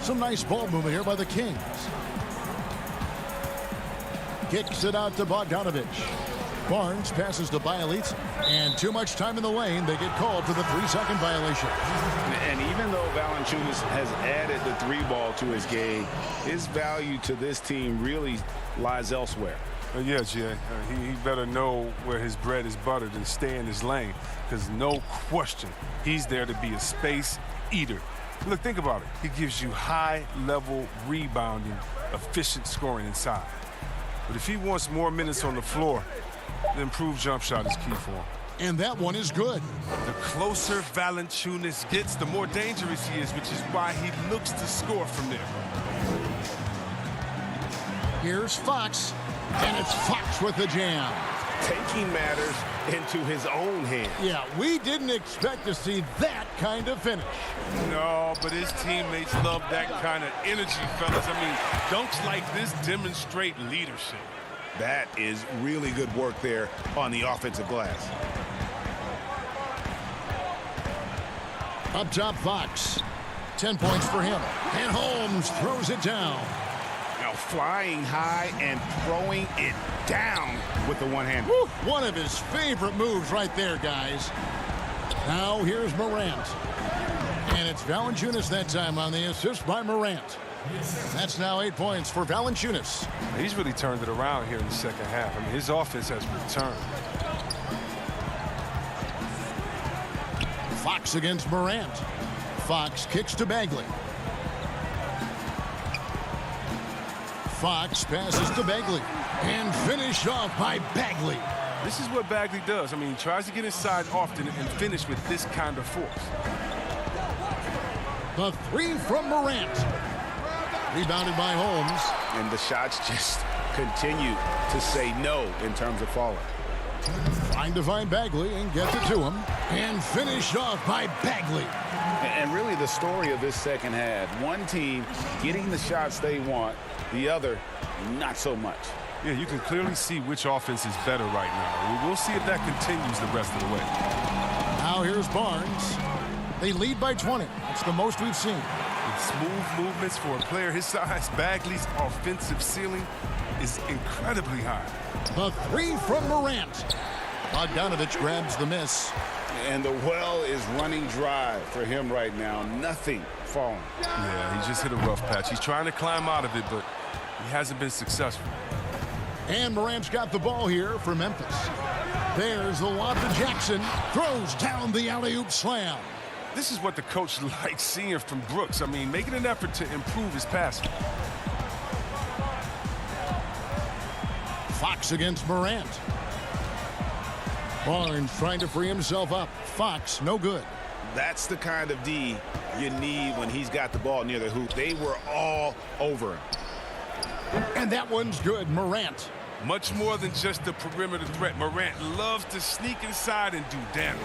Some nice ball movement here by the Kings. Kicks it out to Bogdanovich. Barnes passes to Bjelica. And too much time in the lane. They get called for the 3-second violation. And even though Valanciunas has added the 3 ball to his game, his value to this team really lies elsewhere. Yeah, Jay. He better know where his bread is buttered and stay in his lane, because no question, he's there to be a space eater. Look, think about it. He gives you high-level rebounding, efficient scoring inside. But if he wants more minutes on the floor, the improved jump shot is key for him. And that one is good. The closer Valanciunas gets, the more dangerous he is, which is why he looks to score from there. Here's Fox, and it's Fox with the jam. Taking matters into his own hands. Yeah, we didn't expect to see that kind of finish. No, but his teammates love that kind of energy, fellas. I mean, dunks like this demonstrate leadership. That is really good work there on the offensive glass. Up top, Fox. 10 points for him. And Holmes throws it down. Now flying high and throwing it down with the one hand. Woo, one of his favorite moves right there, guys. Now here's Morant. And it's Valanciunas that time on the assist by Morant. That's now 8 points for Valanciunas. He's really turned it around here in the second half. I mean, his offense has returned. Fox against Morant. Fox kicks to Bagley. Fox passes to Bagley. And finished off by Bagley. This is what Bagley does. I mean, he tries to get inside often and finish with this kind of force. The three from Morant. Rebounded by Holmes. And the shots just continue to say no in terms of falling. Trying to find Bagley and gets it to him. And finished off by Bagley. And really the story of this second half, one team getting the shots they want, the other not so much. Yeah, you can clearly see which offense is better right now. We'll see if that continues the rest of the way. Now here's Barnes. They lead by 20. That's the most we've seen. With smooth movements for a player his size, Bagley's offensive ceiling is incredibly high. The three from Morant. Bogdanovich grabs the miss. And the well is running dry for him right now. Nothing falling. Yeah, he just hit a rough patch. He's trying to climb out of it, but he hasn't been successful. And Morant's got the ball here for Memphis. There's the lob to Jackson. Throws down the alley-oop slam. This is what the coach likes seeing from Brooks. I mean, making an effort to improve his passing. Fox against Morant. Barnes trying to free himself up. Fox, no good. That's the kind of D you need when he's got the ball near the hoop. They were all over him. And that one's good, Morant. Much more than just a perimeter threat. Morant loves to sneak inside and do damage.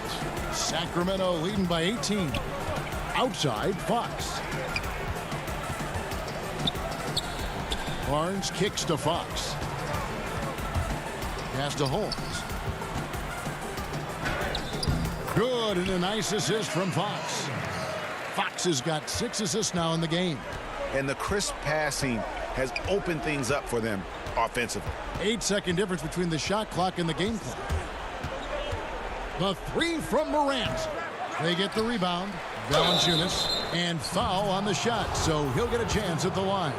Sacramento leading by 18. Outside, Fox. Barnes kicks to Fox. Pass to Holmes. Good, and a nice assist from Fox. Fox has got 6 assists now in the game. And the crisp passing has opened things up for them offensively. 8-second difference between the shot clock and the game clock. The three from Morant. They get the rebound. Valanciunas, and foul on the shot, so he'll get a chance at the line.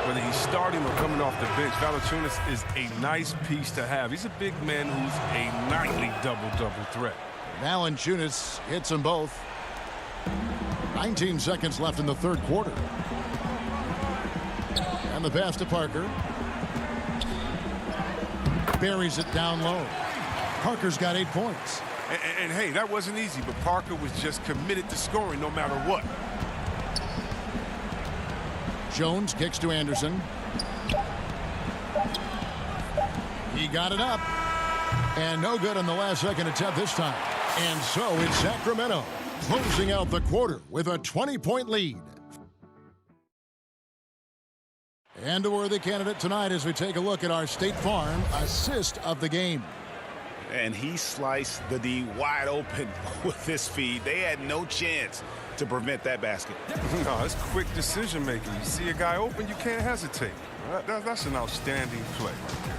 Whether he's starting or coming off the bench, Valanciunas is a nice piece to have. He's a big man who's a nightly double-double threat. Valanciunas hits them both. 19 seconds left in the third quarter. And the pass to Parker. Buries it down low. Parker's got 8 points. And hey, that wasn't easy, but Parker was just committed to scoring no matter what. Jones kicks to Anderson. He got it up. And no good on the last second attempt this time. And so it's Sacramento closing out the quarter with a 20-point lead. And a worthy candidate tonight as we take a look at our State Farm assist of the game. And he sliced the D wide open with this feed. They had no chance to prevent that basket. No, it's quick decision making. You see a guy open, you can't hesitate. That's an outstanding play right there.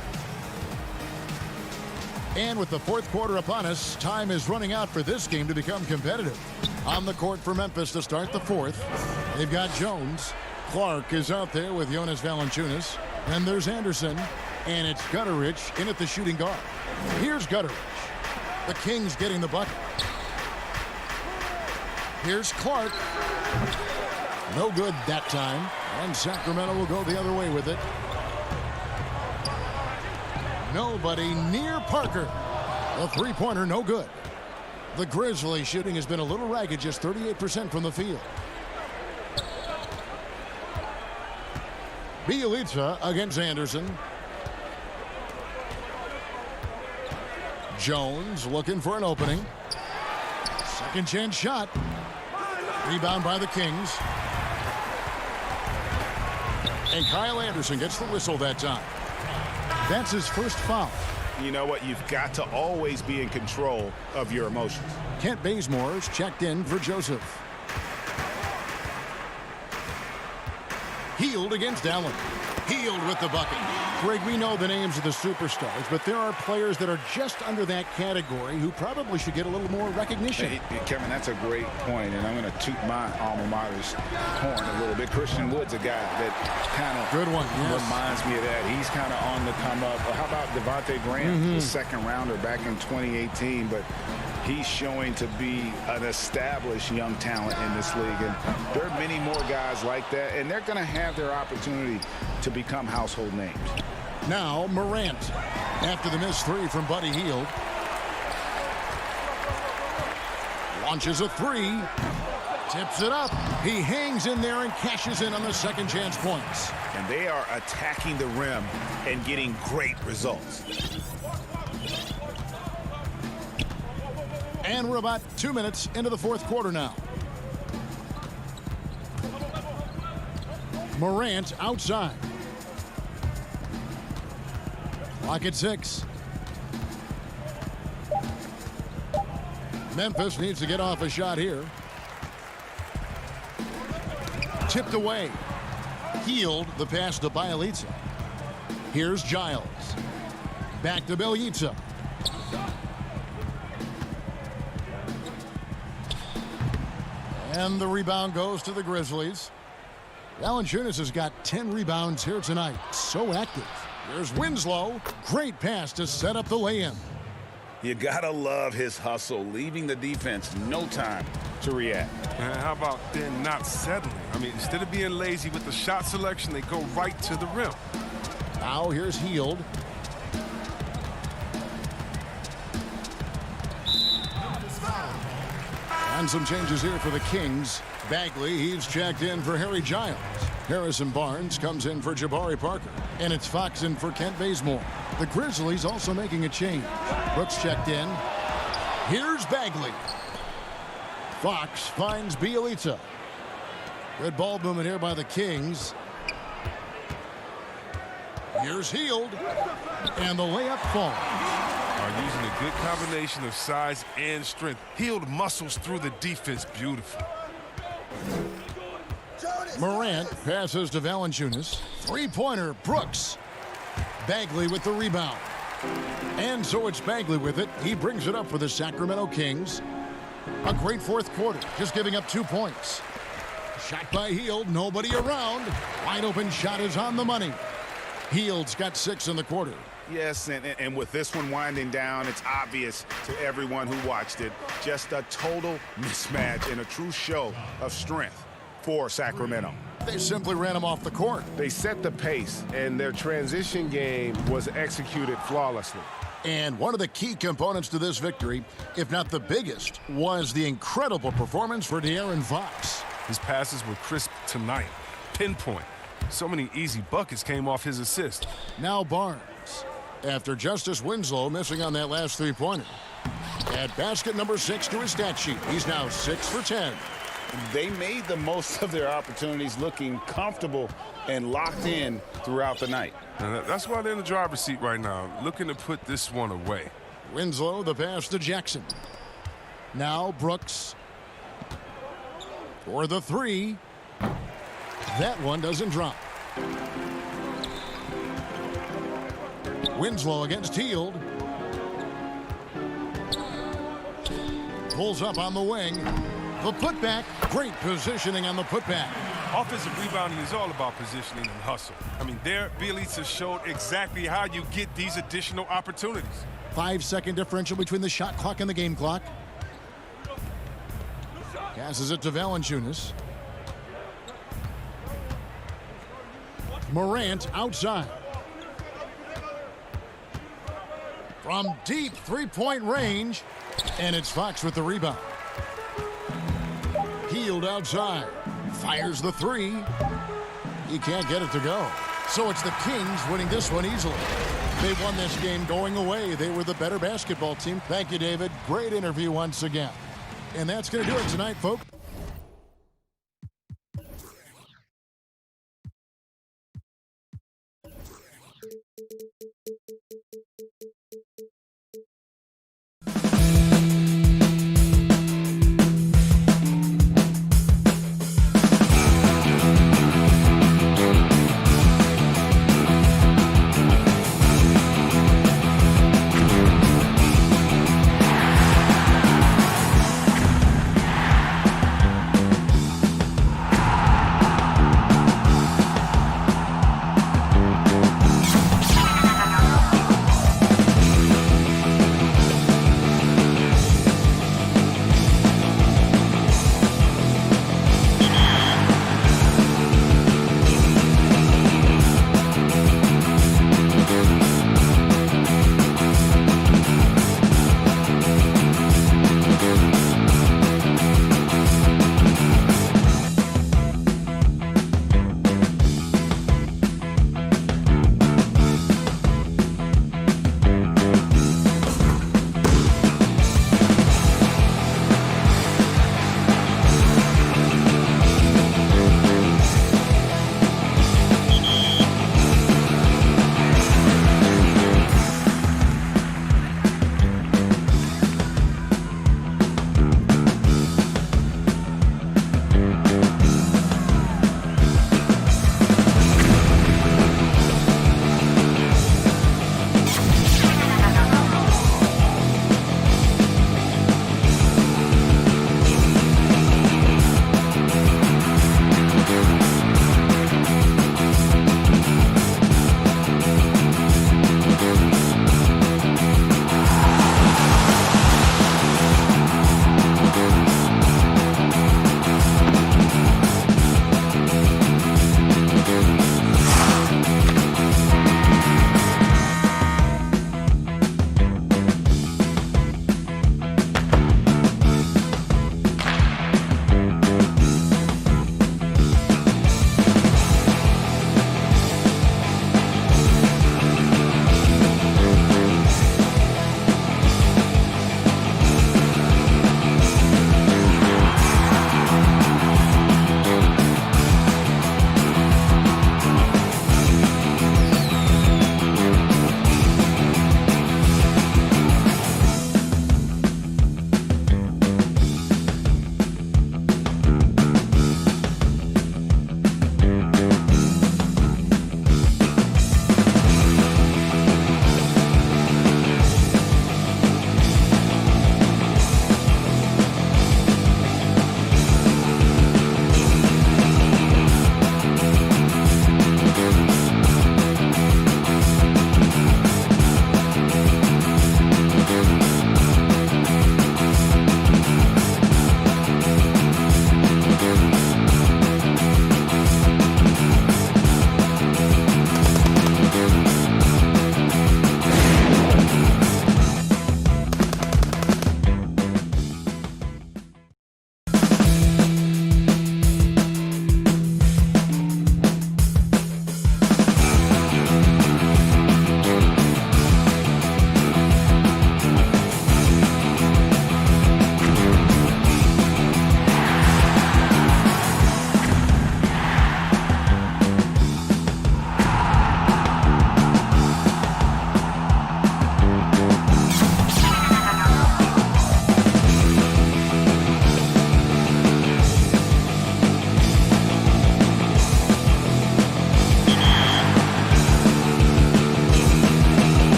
And with the fourth quarter upon us, time is running out for this game to become competitive. On the court for Memphis to start the fourth, they've got Jones. Clark is out there with Jonas Valanciunas. Then there's Anderson. And it's Gutterich in at the shooting guard. Here's Gutterich. The Kings getting the bucket. Here's Clark. No good that time. And Sacramento will go the other way with it. Nobody near Parker. The three-pointer, no good. The Grizzlies shooting has been a little ragged, just 38% from the field. Bielitsa against Anderson. Jones looking for an opening. Second chance shot. Rebound by the Kings. And Kyle Anderson gets the whistle that time. That's his first foul. You know what? You've got to always be in control of your emotions. Kent Bazemore's checked in for Joseph. Healed against Allen. Healed with the bucket. Greg, we know the names of the superstars, but there are players that are just under that category who probably should get a little more recognition. Hey, Kevin, that's a great point, and I'm going to toot my alma mater's horn a little bit. Christian Wood's a guy that kind of reminds me of that. He's kind of on the come up. How about Devontae Graham, the second rounder back in 2018, but he's showing to be an established young talent in this league, and there are many more guys like that, and they're going to have their opportunity to become household names. Now Morant after the missed three from Buddy Hield. Launches a three. Tips it up. He hangs in there and cashes in on the second chance points. And they are attacking the rim and getting great results. And we're about 2 minutes into the fourth quarter now. Morant outside. Clock at 6. Memphis needs to get off a shot here. Tipped away. Healed the pass to Bielitsa. Here's Giles. Back to Bielitsa. And the rebound goes to the Grizzlies. Valanciunas has got 10 rebounds here tonight. So active. Here's Winslow. Great pass to set up the lay-in. You gotta love his hustle, leaving the defense no time to react. And how about then not settling? I mean, instead of being lazy with the shot selection, they go right to the rim. Now here's Hield. And some changes here for the Kings. Bagley, he's checked in for Harry Giles. Harrison Barnes comes in for Jabari Parker. And it's Fox in for Kent Bazemore. The Grizzlies also making a change. Brooks checked in. Here's Bagley. Fox finds Bielitsa. Good ball movement here by the Kings. Here's Hield. And the layup falls. Are using a good combination of size and strength. Hield muscles through the defense beautifully. Morant passes to Valanciunas. Three-pointer, Brooks. Bagley with the rebound. And so it's Bagley with it. He brings it up for the Sacramento Kings. A great fourth quarter, just giving up 2 points. Shot by Hield, nobody around. Wide open shot is on the money. Hield's got 6 in the quarter. Yes, and with this one winding down, it's obvious to everyone who watched it. Just a total mismatch and a true show of strength for Sacramento. They simply ran him off the court. They set the pace, and their transition game was executed flawlessly. And one of the key components to this victory, if not the biggest, was the incredible performance for De'Aaron Fox. His passes were crisp tonight. Pinpoint. So many easy buckets came off his assist. Now Barnes. After Justice Winslow missing on that last three-pointer. Add basket number 6 to his stat sheet. He's now 6 for 10. They made the most of their opportunities, looking comfortable and locked in throughout the night. And that's why they're in the driver's seat right now, looking to put this one away. Winslow, the pass to Jackson. Now Brooks. For the three. That one doesn't drop. Winslow against Hield. Pulls up on the wing. The putback. Great positioning on the putback. Offensive rebounding is all about positioning and hustle. I mean, there, Bielitsa showed exactly how you get these additional opportunities. 5-second differential between the shot clock and the game clock. Passes it to Valanciunas. Morant outside. From deep three-point range, and it's Fox with the rebound. Healed outside. Fires the three. He can't get it to go. So it's the Kings winning this one easily. They won this game going away. They were the better basketball team. Thank you, David. Great interview once again. And that's going to do it tonight, folks.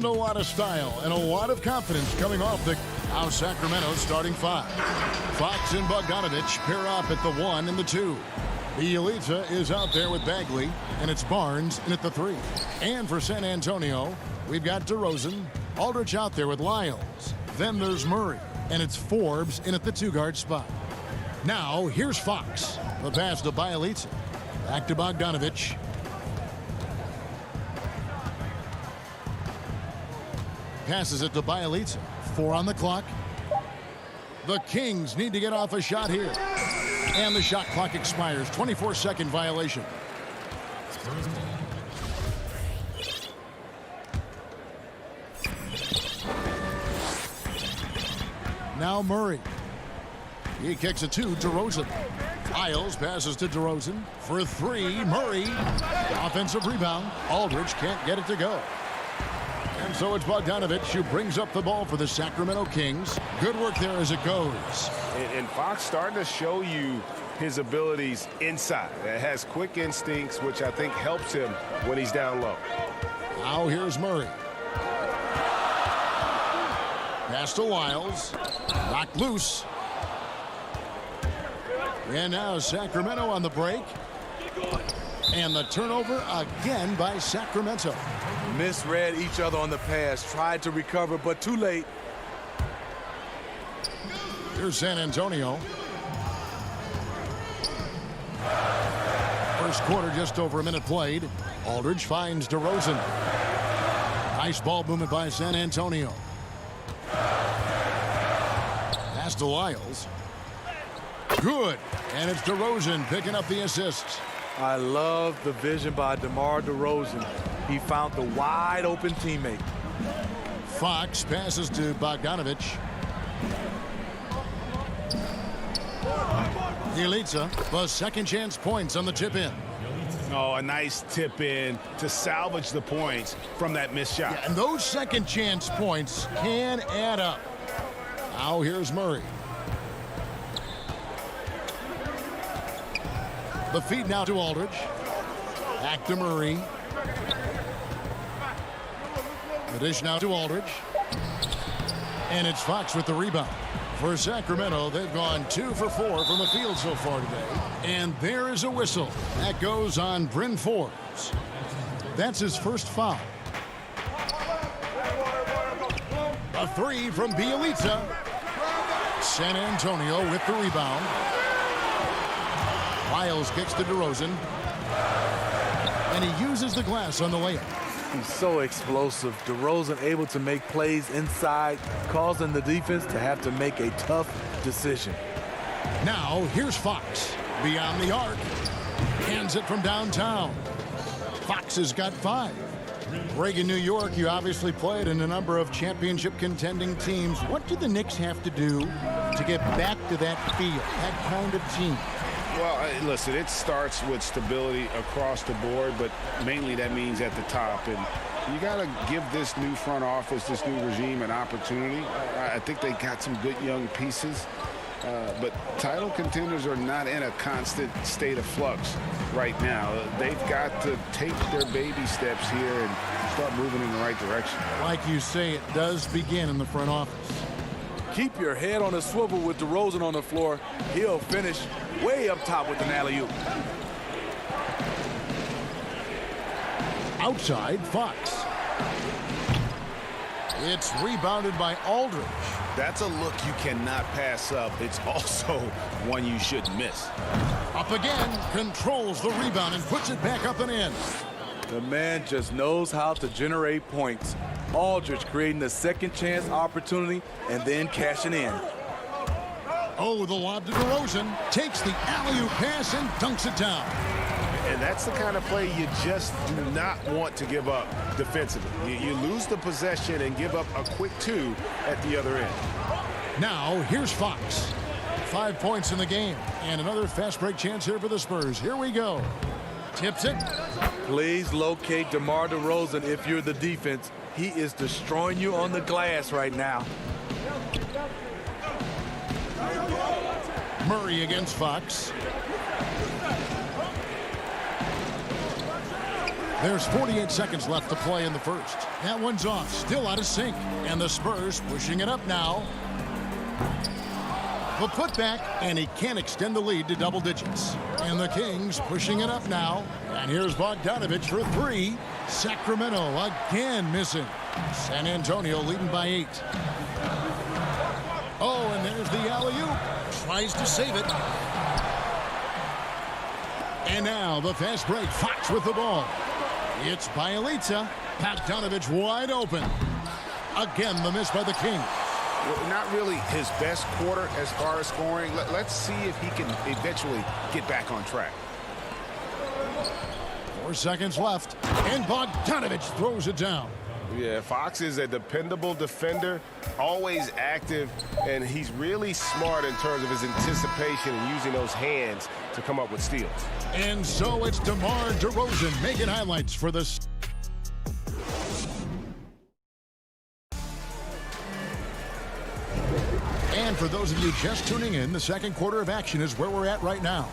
And a lot of style and a lot of confidence coming off the now Sacramento starting five. Fox and Bogdanovich pair up at the 1 and the 2. Bielitsa is out there with Bagley, and it's Barnes in at the 3. And for San Antonio, we've got DeRozan, Aldridge out there with Lyles. Then there's Murray, and it's Forbes in at the 2-guard spot. Now, here's Fox. The pass to Bielitsa. Back to Bogdanovich. Passes it to Bielitsa. 4 on the clock. The Kings need to get off a shot here. And the shot clock expires. 24-second violation. Now Murray. He kicks it to DeRozan. Lyles passes to DeRozan for 3. Murray. Offensive rebound. Aldridge can't get it to go. And so it's Bogdanovich who brings up the ball for the Sacramento Kings. Good work there as it goes. And Fox starting to show you his abilities inside. It has quick instincts, which I think helps him when he's down low. Now here's Murray. Pass to Lyles. Knocked loose. And now Sacramento on the break. And the turnover again by Sacramento. Misread each other on the pass. Tried to recover, but too late. Here's San Antonio. First quarter, just over a minute played. Aldridge finds DeRozan. Nice ball movement by San Antonio. Pass to Lyles. Good. And it's DeRozan picking up the assists. I love the vision by DeMar DeRozan. He found the wide open teammate. Fox passes to Bogdanovich. Bielitsa, the second chance points on the tip in. Oh, a nice tip in to salvage the points from that missed shot. Yeah, and those second chance points can add up. Now here's Murray. The feed now to Aldridge. Back to Murray. The dish now to Aldridge. And it's Fox with the rebound. For Sacramento, they've gone 2 for 4 from the field so far today. And there is a whistle. That goes on Bryn Forbes. That's his first foul. A 3 from Bielitsa. San Antonio with the rebound. Lyles kicks to DeRozan. And he uses the glass on the layup. He's so explosive. DeRozan able to make plays inside, causing the defense to have to make a tough decision. Now, here's Fox. Beyond the arc. Hands it from downtown. Fox has got 5. Reagan, New York, you obviously played in a number of championship contending teams. What do the Knicks have to do to get back to that field, that kind of team? Well, listen, it starts with stability across the board, but mainly that means at the top. And you got to give this new front office, this new regime, an opportunity. I think they got some good young pieces. But title contenders are not in a constant state of flux right now. They've got to take their baby steps here and start moving in the right direction. Like you say, it does begin in the front office. Keep your head on a swivel with DeRozan on the floor. He'll finish way up top with an alley-oop. Outside, Fox. It's rebounded by Aldridge. That's a look you cannot pass up. It's also one you shouldn't miss. Up again, controls the rebound and puts it back up and in. The man just knows how to generate points. Aldridge creating the second chance opportunity and then cashing in. Oh, the lob to DeRozan. Takes the alley-oop pass and dunks it down. And that's the kind of play you just do not want to give up defensively. You lose the possession and give up a quick 2 at the other end. Now, here's Fox. 5 points in the game. And another fast break chance here for the Spurs. Here we go. Tips it. Please locate DeMar DeRozan if you're the defense. He is destroying you on the glass right now. Murray against Fox. There's 48 seconds left to play in the first. That one's off, still out of sync. And the Spurs pushing it up now. The putback, and he can't extend the lead to double digits. And the Kings pushing it up now. And here's Bogdanovich for three. Sacramento again missing. San Antonio leading by 8. Oh, and there's the alley-oop. Tries to save it. And now the fast break. Fox with the ball. It's Bjelica. Bogdanovich wide open. Again, the miss by the Kings. Well, not really his best quarter as far as scoring. Let's see if he can eventually get back on track. 4 seconds left, and Bogdanovich throws it down. Yeah, Fox is a dependable defender, always active, and he's really smart in terms of his anticipation and using those hands to come up with steals. And so it's DeMar DeRozan making highlights for this. And for those of you just tuning in, the second quarter of action is where we're at right now.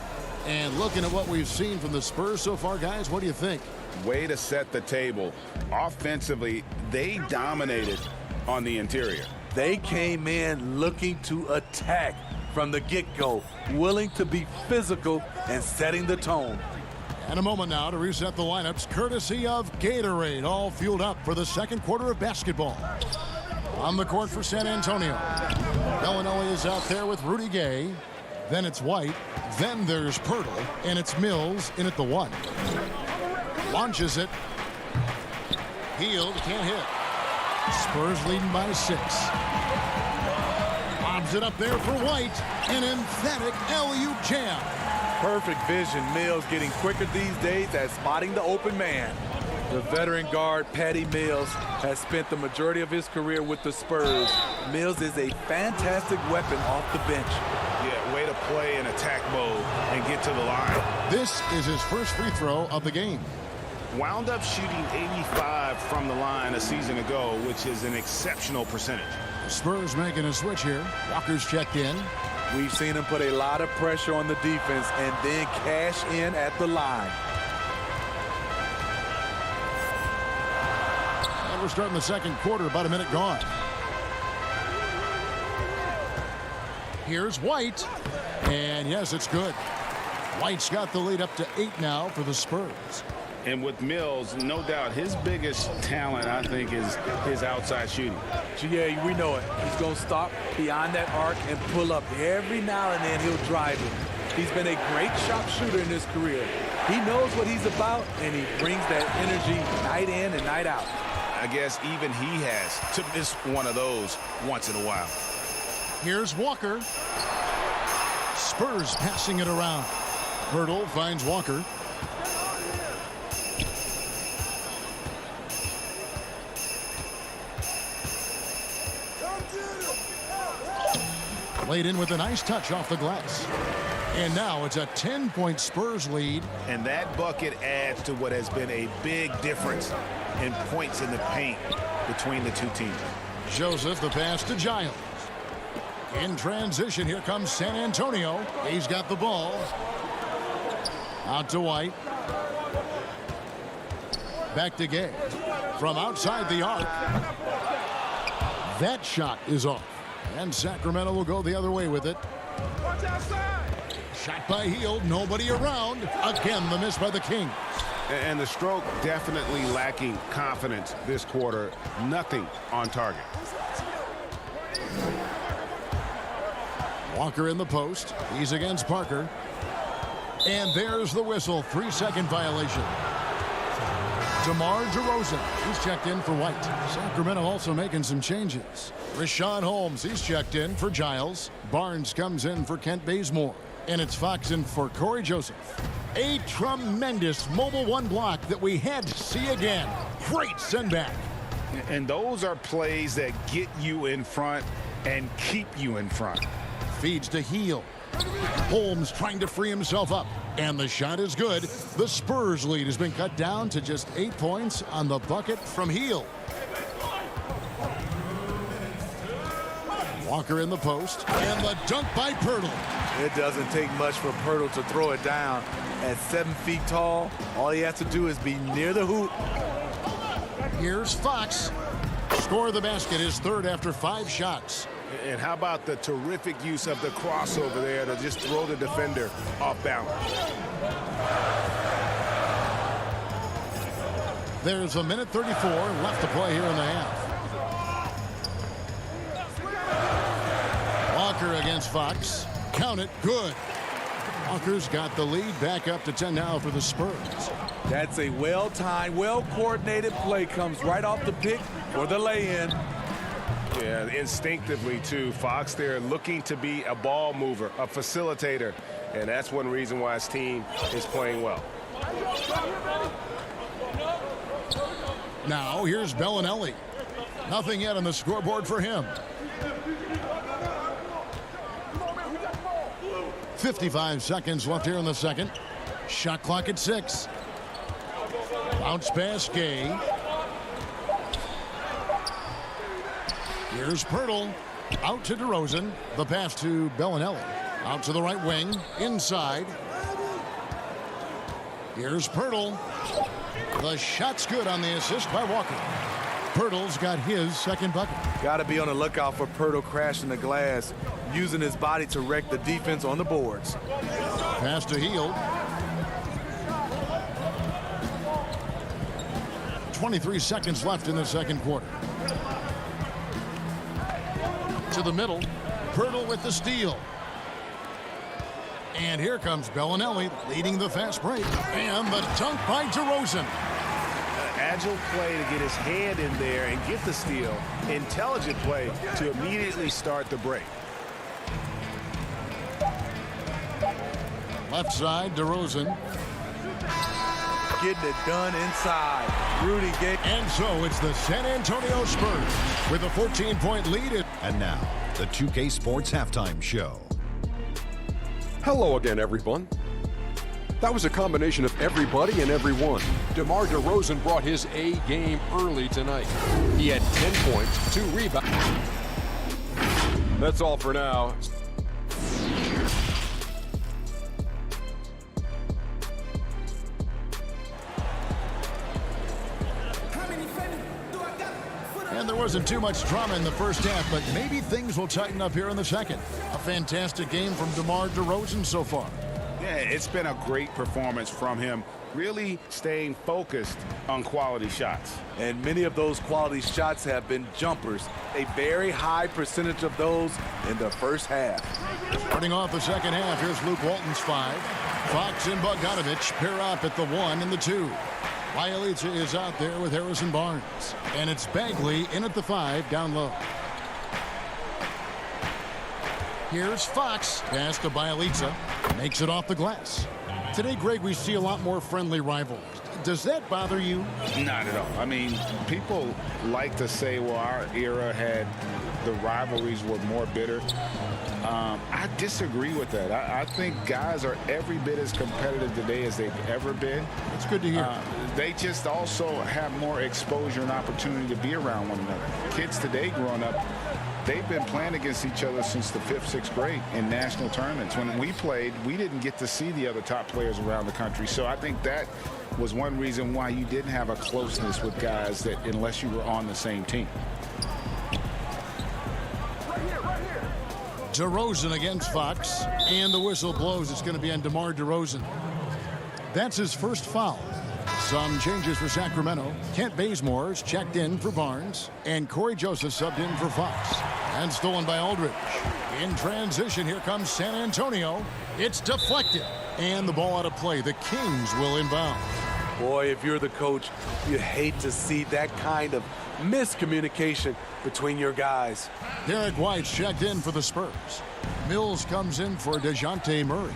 And looking at what we've seen from the Spurs so far, guys, what do you think? Way to set the table. Offensively, they dominated on the interior. They came in looking to attack from the get-go, willing to be physical and setting the tone. And a moment now to reset the lineups, courtesy of Gatorade, all fueled up for the second quarter of basketball. On the court for San Antonio. Bellinelli is out there with Rudy Gay. Then it's White. Then there's Pirtle. And it's Mills in at the 1. Launches it. Hield can't hit. Spurs leading by 6. Lobs it up there for White. An emphatic alley-oop jam. Perfect vision. Mills getting quicker these days at spotting the open man. The veteran guard, Patty Mills, has spent the majority of his career with the Spurs. Mills is a fantastic weapon off the bench. Yeah, way to play in attack mode and get to the line. This is his first free throw of the game. Wound up shooting 85 from the line a season ago, which is an exceptional percentage. The Spurs making a switch here. Walker's checked in. We've seen him put a lot of pressure on the defense and then cash in at the line. And we're starting the second quarter, about a minute gone. Here's White. And yes, it's good. White's got the lead up to 8 now for the Spurs. And with Mills, no doubt his biggest talent, I think, is his outside shooting. Yeah, we know it. He's going to stop beyond that arc and pull up. Every now and then he'll drive it. He's been a great shot shooter in his career. He knows what he's about, and he brings that energy night in and night out. I guess even he has to miss one of those once in a while. Here's Walker. Spurs passing it around. Pirtle finds Walker. Laid in with a nice touch off the glass. And now it's a 10-point Spurs lead. And that bucket adds to what has been a big difference in points in the paint between the two teams. Joseph, the pass to Giles. In transition, here comes San Antonio. He's got the ball. Out to White. Back to Gay. From outside the arc. That shot is off. And Sacramento will go the other way with it. Shot by Hield. Nobody around. Again, the miss by the Kings. And the stroke definitely lacking confidence this quarter. Nothing on target. Walker in the post. He's against Parker. And there's the whistle. 3-second violation. DeMar DeRozan. He's checked in for White. Sacramento also making some changes. Rashawn Holmes. He's checked in for Giles. Barnes comes in for Kent Bazemore. And it's Fox in for Corey Joseph. A tremendous mobile 1 block that we had to see again. Great send back. And those are plays that get you in front and keep you in front. Feeds to Hield. Holmes trying to free himself up. And the shot is good. The Spurs lead has been cut down to just 8 points on the bucket from Hield. Walker in the post. And the dunk by Pirtle. It doesn't take much for Pirtle to throw it down. At 7 feet tall, all he has to do is be near the hoop. Here's Fox. Score the basket, his third after 5 shots. And how about the terrific use of the crossover there to just throw the defender off balance. There's a minute 34 left to play here in the half. Walker against Fox. Count it. Good. Walker's got the lead back up to 10 now for the Spurs. That's a well-timed, well-coordinated play. Comes right off the pick for the lay-in. Yeah, instinctively, too. Fox there looking to be a ball mover, a facilitator. And that's one reason why his team is playing well. Now, here's Bellinelli. Nothing yet on the scoreboard for him. 55 seconds left here in the second. Shot clock at 6. Bounce pass, Gay. Here's Pirtle. Out to DeRozan. The pass to Bellinelli. Out to the right wing. Inside. Here's Pirtle. The shot's good on the assist by Walker. Pirtle's got his second bucket. Got to be on the lookout for Pirtle crashing the glass, using his body to wreck the defense on the boards. Pass to Hield. 23 seconds left in the second quarter. To the middle. Pirtle with the steal. And here comes Bellinelli leading the fast break. And the dunk by DeRozan. Agile play to get his hand in there and get the steal. Intelligent play to immediately start the break. Left side, DeRozan. Getting it done inside. Rudy Gay. And so it's the San Antonio Spurs with a 14-point lead. And now, the 2K Sports Halftime Show. Hello again, everyone. That was a combination of everybody and everyone. DeMar DeRozan brought his A game early tonight. He had 10 points, 2 rebounds. That's all for now. And there wasn't too much drama in the first half, but maybe things will tighten up here in the second. A fantastic game from DeMar DeRozan so far. Yeah, it's been a great performance from him, really staying focused on quality shots. And many of those quality shots have been jumpers. A very high percentage of those in the first half. Starting off the second half, here's Luke Walton's 5. Fox and Bogdanovich pair up at the 1 and the 2. Bialica is out there with Harrison Barnes. And it's Bagley in at the 5 down low. Here's Fox. Pass to Bialica. Makes it off the glass. Today, Greg, we see a lot more friendly rivals. Does that bother you? Not at all. I mean, people like to say, well, our era had the rivalries were more bitter. I disagree with that. I think guys are every bit as competitive today as they've ever been. It's good to hear. They just also have more exposure and opportunity to be around one another. Kids today growing up, they've been playing against each other since the 5th, 6th grade in national tournaments. When we played, we didn't get to see the other top players around the country. So I think that was one reason why you didn't have a closeness with guys that unless you were on the same team. DeRozan against Fox, and the whistle blows. It's going to be on DeMar DeRozan. That's his first foul. Some changes for Sacramento. Kent Bazemore's checked in for Barnes, and Corey Joseph subbed in for Fox. And stolen by Aldridge. In transition, here comes San Antonio. It's deflected, and the ball out of play. The Kings will inbound. Boy, if you're the coach, you hate to see that kind of miscommunication between your guys. Derek White's checked in for the Spurs. Mills comes in for DeJounte Murray.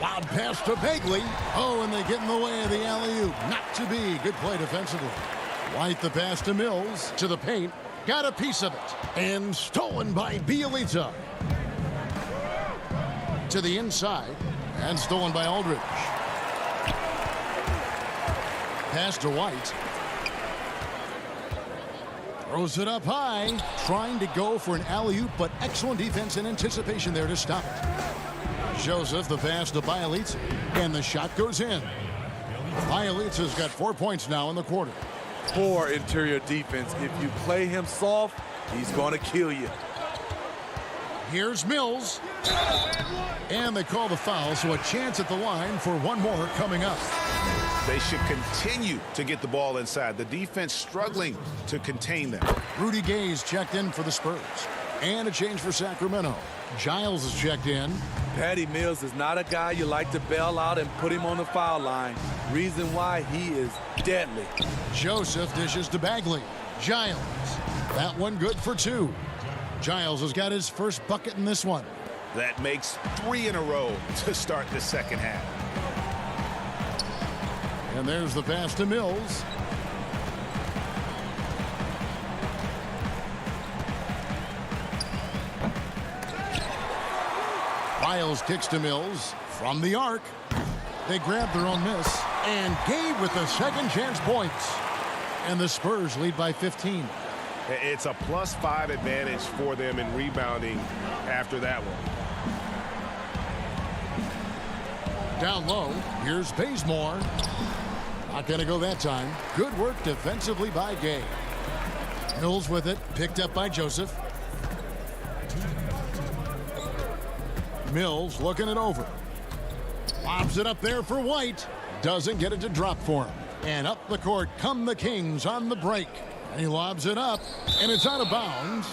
Loud pass to Bagley. Oh, and they get in the way of the alley-oop. Not to be. Good play defensively. White the pass to Mills. To the paint. Got a piece of it. And stolen by Bialica. To the inside. And stolen by Aldridge. Pass to White. Throws it up high. Trying to go for an alley-oop, but excellent defense and anticipation there to stop it. Joseph, the pass to Bielitsa, and the shot goes in. Bielitsa's got 4 points now in the quarter. Poor interior defense. If you play him soft, he's going to kill you. Here's Mills. And they call the foul, so a chance at the line for one more coming up. They should continue to get the ball inside. The defense struggling to contain them. Rudy Gay's checked in for the Spurs. And a change for Sacramento. Giles is checked in. Patty Mills is not a guy you like to bail out and put him on the foul line. Reason why, he is deadly. Joseph dishes to Bagley. Giles. That one good for 2. Giles has got his first bucket in this one. That makes 3 in a row to start the second half. And there's the pass to Mills. Biles kicks to Mills from the arc. They grab their own miss. And Gabe with the second chance points. And the Spurs lead by 15. It's a +5 advantage for them in rebounding after that one. Down low, here's Bazemore. Not going to go that time. Good work defensively by Gay. Mills with it, picked up by Joseph. Mills looking it over. Lobs it up there for White. Doesn't get it to drop for him. And up the court come the Kings on the break. And he lobs it up, and it's out of bounds.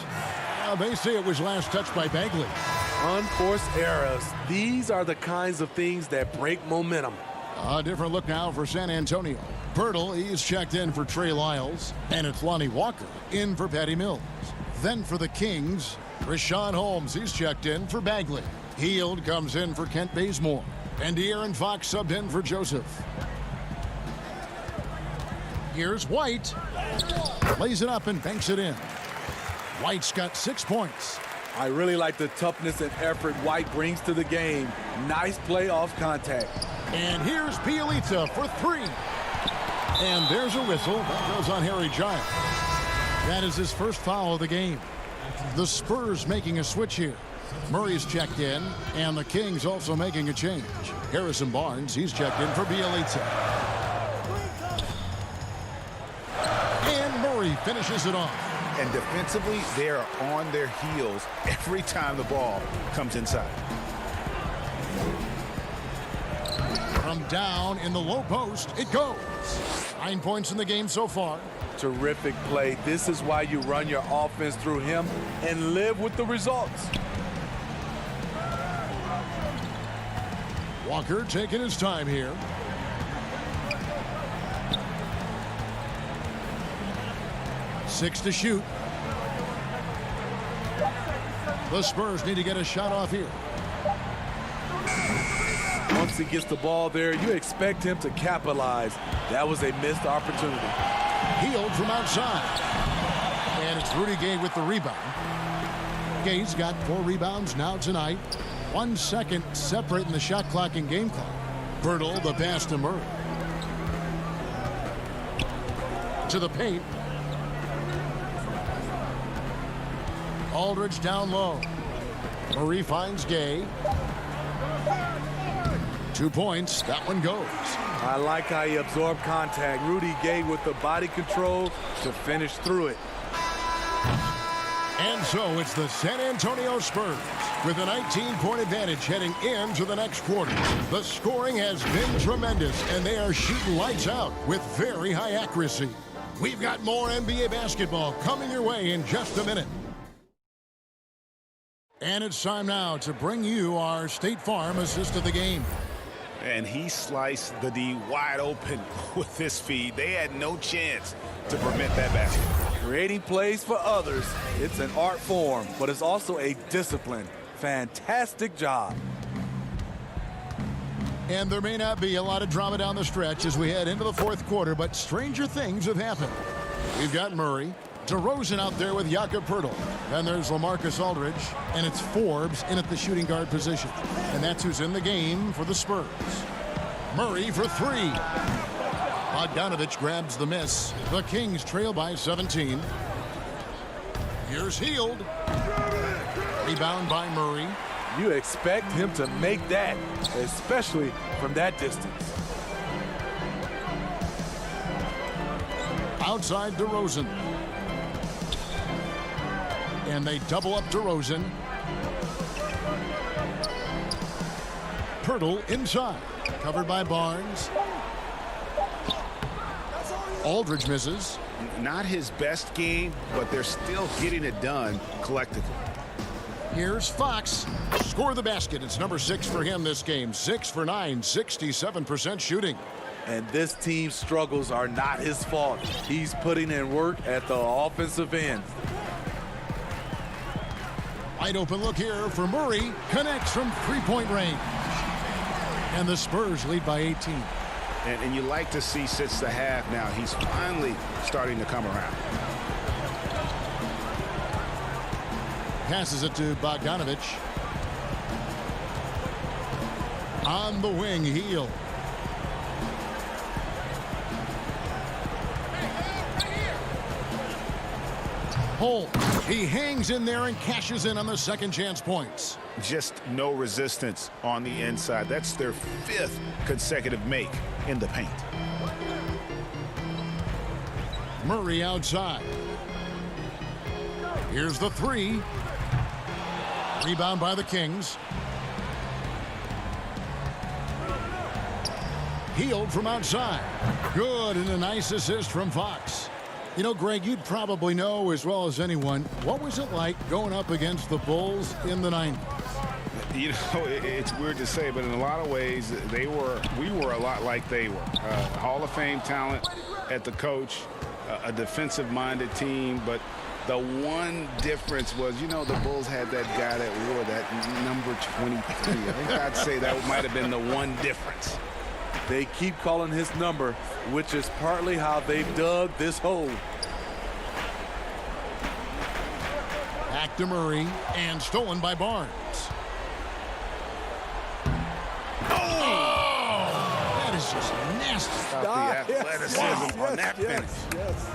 They say it was last touched by Bagley. Unforced errors. These are the kinds of things that break momentum. A different look now for San Antonio. Pirtle, he's checked in for Trey Lyles. And it's Lonnie Walker in for Patty Mills. Then for the Kings, Rashawn Holmes, he's checked in for Bagley. Heald comes in for Kent Bazemore. And De'Aaron Fox subbed in for Joseph. Here's White. Lays it up and banks it in. White's got 6 points. I really like the toughness and effort White brings to the game. Nice play off contact. And here's Bielitsa for 3. And there's a whistle. That goes on Harry Giles. That is his first foul of the game. The Spurs making a switch here. Murray's checked in, and the Kings also making a change. Harrison Barnes, he's checked in for Bielitsa. And Murray finishes it off. And defensively, they are on their heels every time the ball comes inside. From down in the low post, it goes. 9 points in the game so far. Terrific play. This is why you run your offense through him and live with the results. Walker taking his time here. Six to shoot. The Spurs need to get a shot off here. Once he gets the ball there, you expect him to capitalize. That was a missed opportunity. Heald from outside. And it's Rudy Gay with the rebound. Gay's got 4 rebounds now tonight. 1 second separating the shot clock and game clock. Pirtle, the pass to Murray. To the paint. Aldridge down low. Murray finds Gay. 2 points. That one goes. I like how he absorbed contact. Rudy Gay with the body control to finish through it. And so it's the San Antonio Spurs with a 19-point advantage heading into the next quarter. The scoring has been tremendous, and they are shooting lights out with very high accuracy. We've got more NBA basketball coming your way in just a minute. And it's time now to bring you our State Farm assist of the game. And he sliced the D wide open with his feed. They had no chance to prevent that basket. Creating plays for others, it's an art form, but it's also a discipline. Fantastic job. And there may not be a lot of drama down the stretch as we head into the fourth quarter, but stranger things have happened. We've got Murray, DeRozan out there with Jakob Poeltl. Then there's LaMarcus Aldridge, and it's Forbes in at the shooting guard position. And that's who's in the game for the Spurs. Murray for 3. Bogdanovich grabs the miss. The Kings trail by 17. Here's Heald. Rebound by Murray. You expect him to make that, especially from that distance. Outside DeRozan. And they double up DeRozan. Pirtle inside. Covered by Barnes. Aldridge misses. Not his best game, but they're still getting it done collectively. Here's Fox. Score the basket. It's number 6 for him this game. 6 for 9, 67% shooting. And this team's struggles are not his fault. He's putting in work at the offensive end. Wide open look here for Murray. Connects from three-point range. And the Spurs lead by 18. And you like to see since the half now, he's finally starting to come around. Passes it to Bogdanovich. On the wing, Hield. Holt. He hangs in there and cashes in on the second chance points. Just no resistance on the inside. That's their 5th consecutive make in the paint. Murray outside. Here's the 3. Rebound by the Kings. Hield from outside. Good, and a nice assist from Fox. You know, Greg, you'd probably know as well as anyone, what was it like going up against the Bulls in the 90s? You know, it's weird to say, but in a lot of ways, we were a lot like they were. Hall of Fame talent at the coach, a defensive-minded team, but the one difference was, you know, the Bulls had that guy that wore that number 23. I think I'd say that might have been the one difference. They keep calling his number, which is partly how they've dug this hole. Back to Murray, and stolen by Barnes. Oh! That is just nasty. Stop the athleticism on that finish. Yes.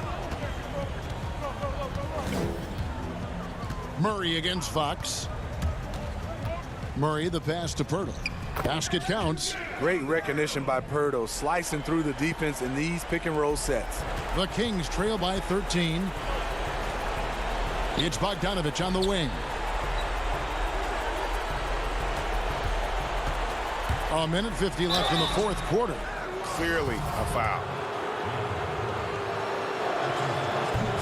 Murray against Fox. Murray, the pass to Pirtle. Basket counts. Great recognition by Pirtle, slicing through the defense in these pick-and-roll sets. The Kings trail by 13. It's Bogdanovich on the wing. A minute 50 left in the fourth quarter. Clearly a foul.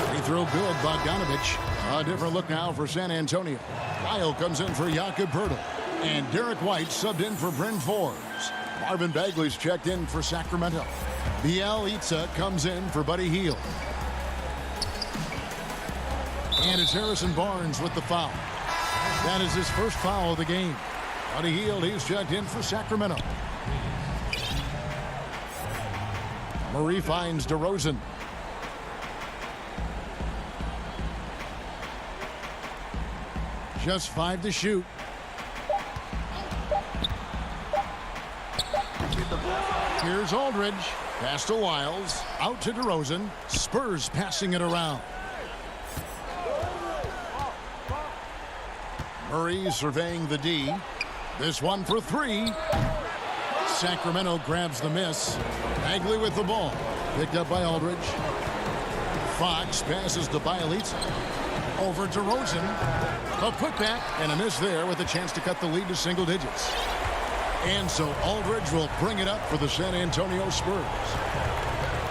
Free throw good, Bogdanovich. A different look now for San Antonio. Lyle comes in for Jakob Pirtle. And Derek White subbed in for Bryn Forbes. Marvin Bagley's checked in for Sacramento. Bielitsa comes in for Buddy Hield. And it's Harrison Barnes with the foul. That is his first foul of the game. Buddy Hield, he's checked in for Sacramento. Murray finds DeRozan. Just 5 to shoot. Here's Aldridge. Pass to Wiles. Out to DeRozan. Spurs passing it around. Murray surveying the D. This one for 3. Sacramento grabs the miss. Bagley with the ball. Picked up by Aldridge. Fox passes to Bielitsa. Over to DeRozan. A putback and a miss there with a chance to cut the lead to single digits. And so Aldridge will bring it up for the San Antonio Spurs.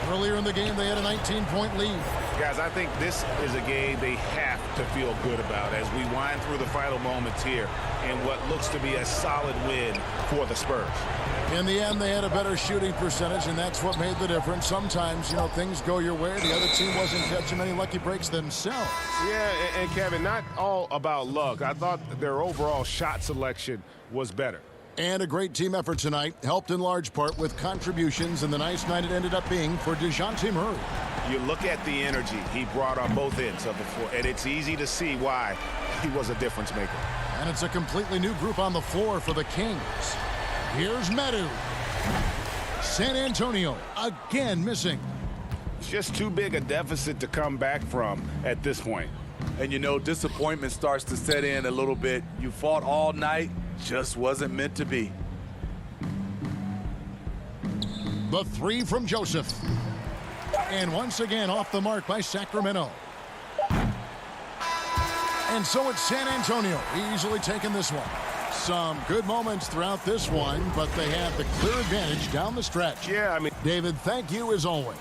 Earlier in the game, they had a 19-point lead. Guys, I think this is a game they have to feel good about as we wind through the final moments here in what looks to be a solid win for the Spurs. In the end, they had a better shooting percentage, and that's what made the difference. Sometimes, you know, things go your way. The other team wasn't catching many lucky breaks themselves. Yeah, and Kevin, not all about luck. I thought their overall shot selection was better. And a great team effort tonight, helped in large part with contributions, and the nice night it ended up being for DeJounte Murray. You look at the energy he brought on both ends of the floor, and it's easy to see why he was a difference maker. And it's a completely new group on the floor for the Kings. Here's Medu. San Antonio again missing. It's just too big a deficit to come back from at this point. And, you know, disappointment starts to set in a little bit. You fought all night, just wasn't meant to be. The three from Joseph. And once again off the mark by Sacramento. And so it's San Antonio easily taking this one. Some good moments throughout this one, but they have the clear advantage down the stretch. Yeah, I mean, David, thank you as always.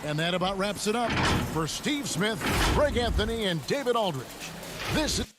And that about wraps it up. For Steve Smith, Greg Anthony, and David Aldridge, this is